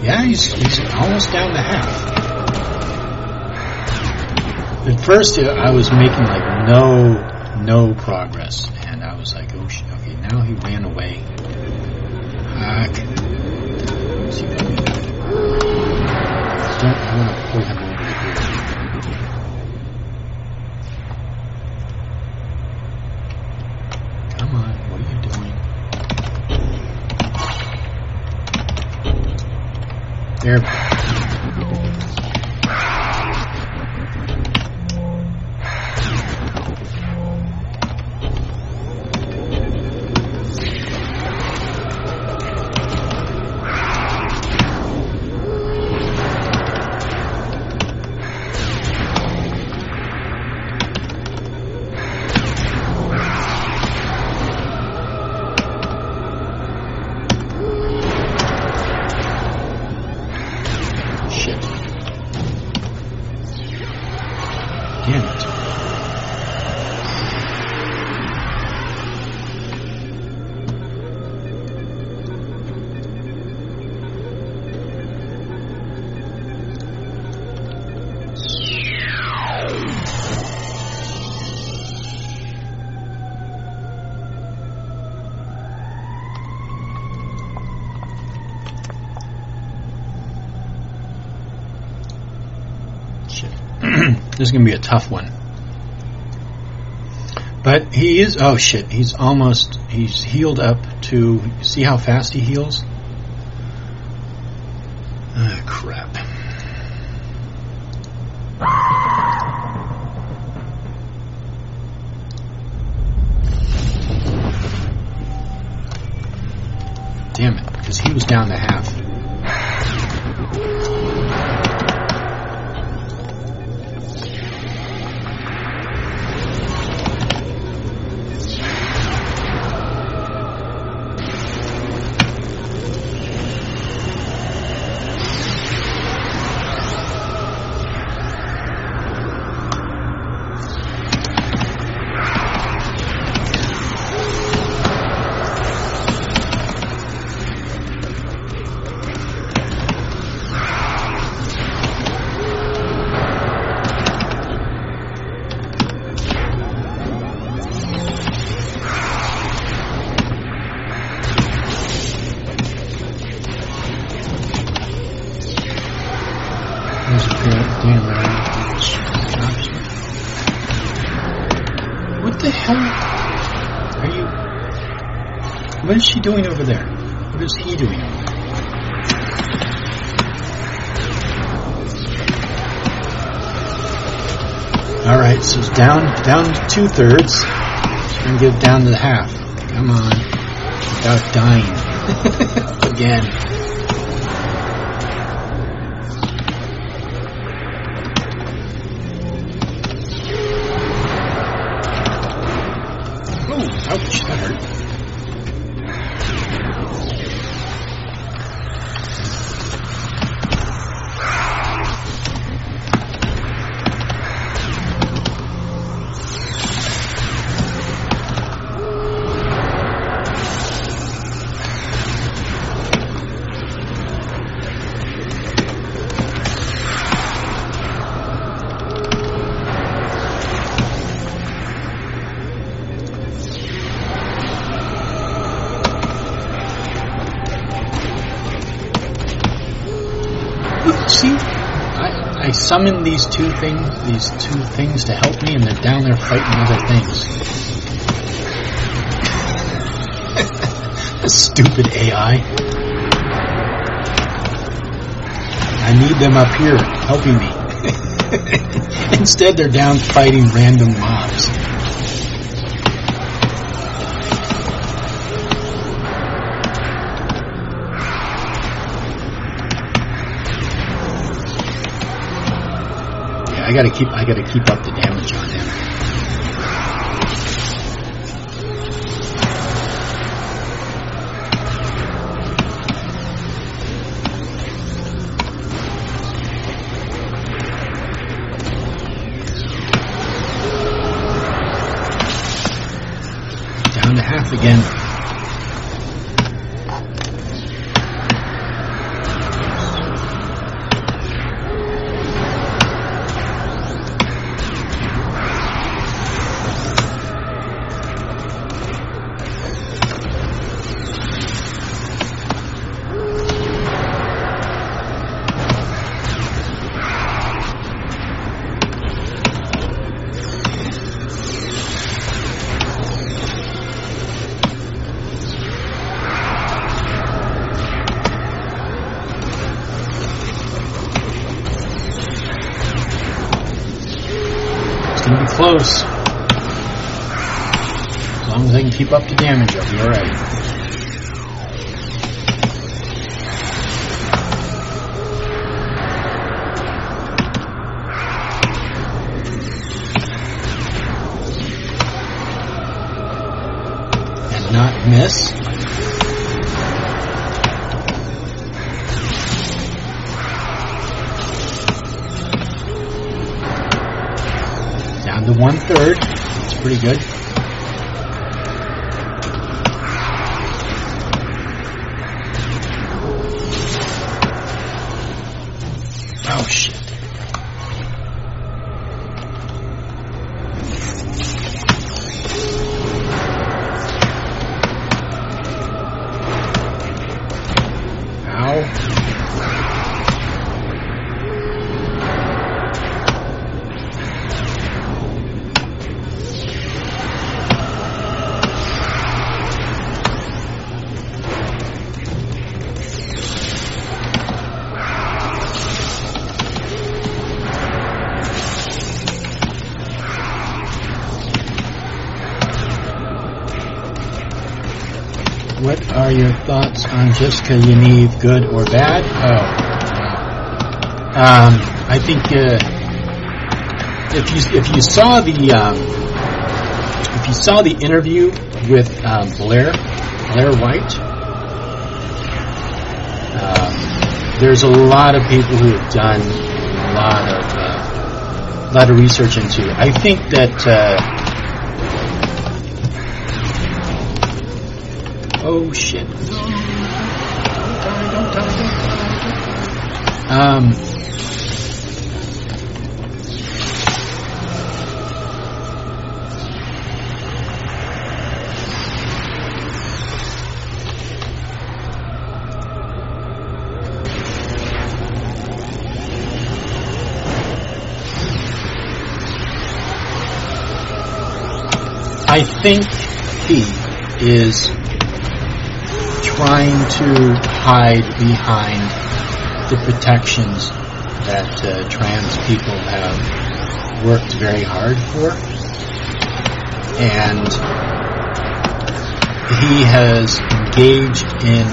Yeah, he's almost down to half. At first, I was making like no progress, and I was like, oh shit, okay, now he ran away. Let's see what we got. I want to pull him over here. Come on, what are you doing? There we go. This is going to be a tough one. But he is... Oh, shit. He's healed up to... See how fast he heals? Ah, crap. Damn it, because he was down to half. What the hell are you... What is she doing over there? What is he doing over there? Alright, so it's down to 2/3. She's going to get it down to the half. Come on. Without dying. Again. Ouch, that hurt. See, I summoned these two things to help me, and they're down there fighting other things. Stupid AI. I need them up here helping me. Instead, they're down fighting random mobs. I gotta keep up the damage on him. Down to half again. Gonna be close. As long as I can keep up the damage, I'll be alright. And not miss. Down to 1/3. That's pretty good. Oh shit. are your thoughts on Jessica Yaniv, good or bad? I think if you saw the interview with Blair White, there's a lot of people who have done a lot of research into it. I think that oh shit! Don't die. I think he is trying to hide behind the protections that trans people have worked very hard for, and he has engaged in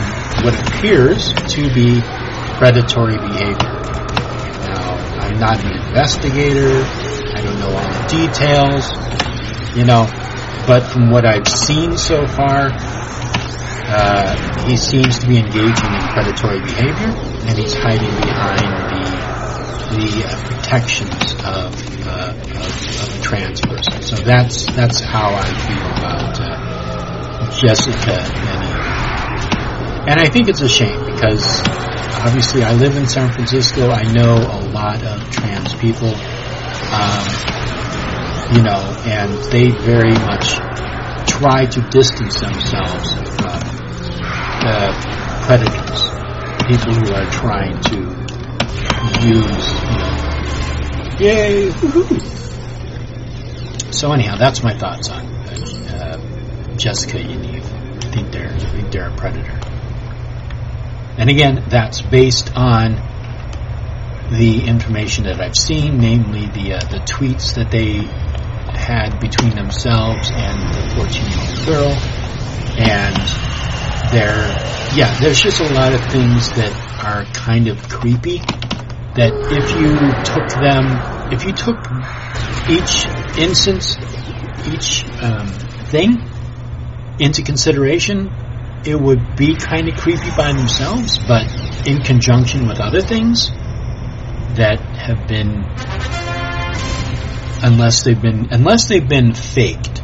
what appears to be predatory behavior. Now, I'm not an investigator, I don't know all the details, but from what I've seen so far, he seems to be engaging in predatory behavior, and he's hiding behind the protections of a trans person. So that's how I feel about Jessica Yaniv. And I think it's a shame because obviously I live in San Francisco. I know a lot of trans people. And they very much try to distance themselves from predators, people who are trying to use, yay, woohoo. So anyhow, that's my thoughts on Jessica Yaniv. I think they're a predator. And again, that's based on the information that I've seen, namely the tweets that they had between themselves and the 14-year-old girl, and there's just a lot of things that are kind of creepy, that if you took each instance, each thing into consideration, it would be kind of creepy by themselves, but in conjunction with other things that have been, unless they've been faked,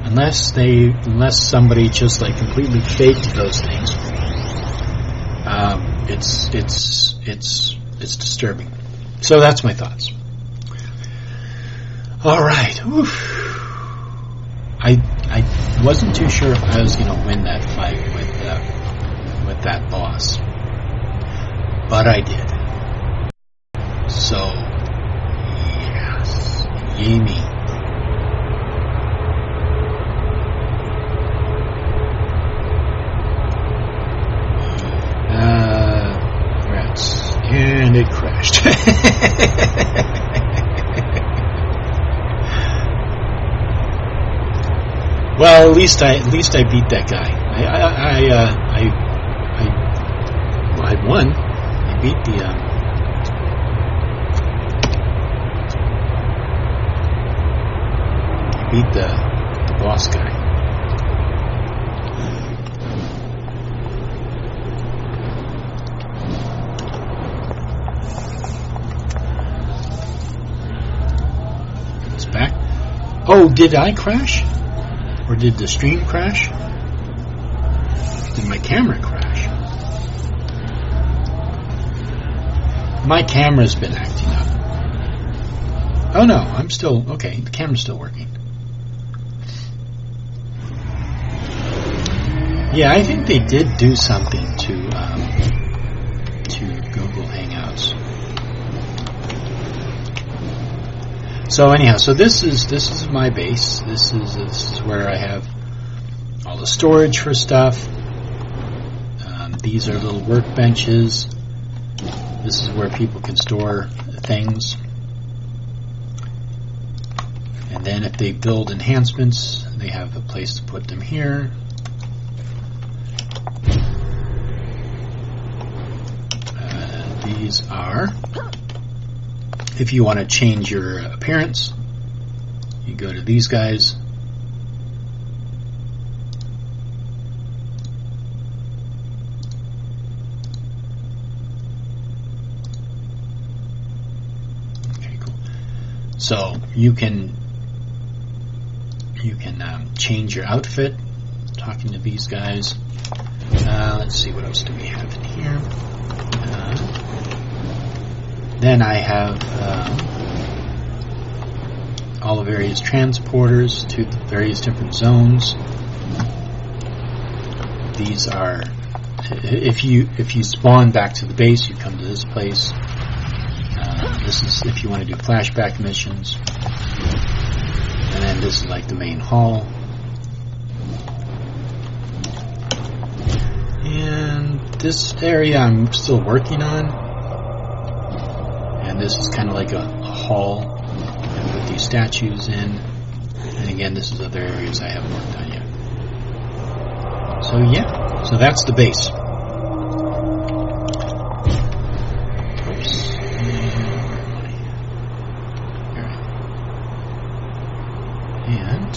unless somebody just like completely faked those things, it's disturbing. So that's my thoughts. All right. Oof. I wasn't too sure if I was going to win that fight with that boss, but I did. So yes, yay me. Rats, and it crashed. Well, at least I beat that guy. I won. I beat the boss guy. It's back. Oh, did I crash? Or did the stream crash? Did my camera crash? My camera's been acting up. Oh no, I'm still okay. The camera's still working. Yeah, I think they did do something to Google Hangouts. So anyhow, so this is my base. This is where I have all the storage for stuff. These are little workbenches. This is where people can store things. And then if they build enhancements, they have a place to put them here. these are, if you want to change your appearance, you go to these guys. Okay, cool. So you can change your outfit. Talking to these guys. Let's see, what else do we have in here? Then I have all the various transporters to the various different zones. These are, if you spawn back to the base, you come to this place. This is if you want to do flashback missions. And then this is like the main hall. And this area I'm still working on. And this is kind of like a hall. I put these statues in. And again, this is other areas I haven't worked on yet. So yeah, so that's the base. Oops. And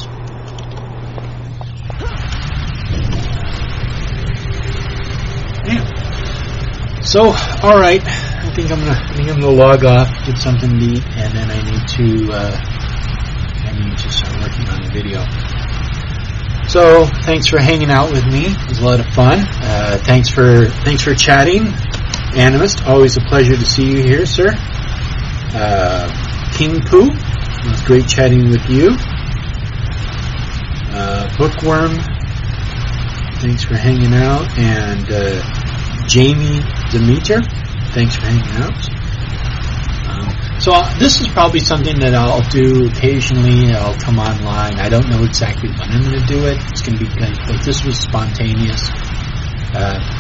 yeah. So, all right. I think I'm gonna log off, get something to eat, and then I need to start working on the video. So, thanks for hanging out with me. It was a lot of fun. Thanks for chatting, Animist. Always a pleasure to see you here, sir. King Pooh. It was great chatting with you. Bookworm, thanks for hanging out, and Jamie Demeter, thanks for hanging out. So this is probably something that I'll do occasionally. I'll come online. I don't know exactly when I'm going to do it. It's going to be like this was spontaneous,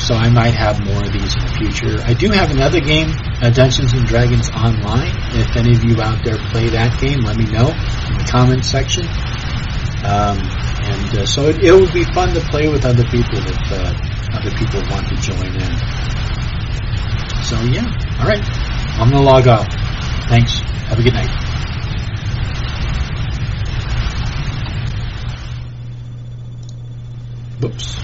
so I might have more of these in the future. I do have another game, Dungeons and Dragons Online. If any of you out there play that game, let me know in the comments section. So it would be fun to play with other people if other people want to join in. So yeah, all right. I'm gonna log off. Thanks. Have a good night. Whoops.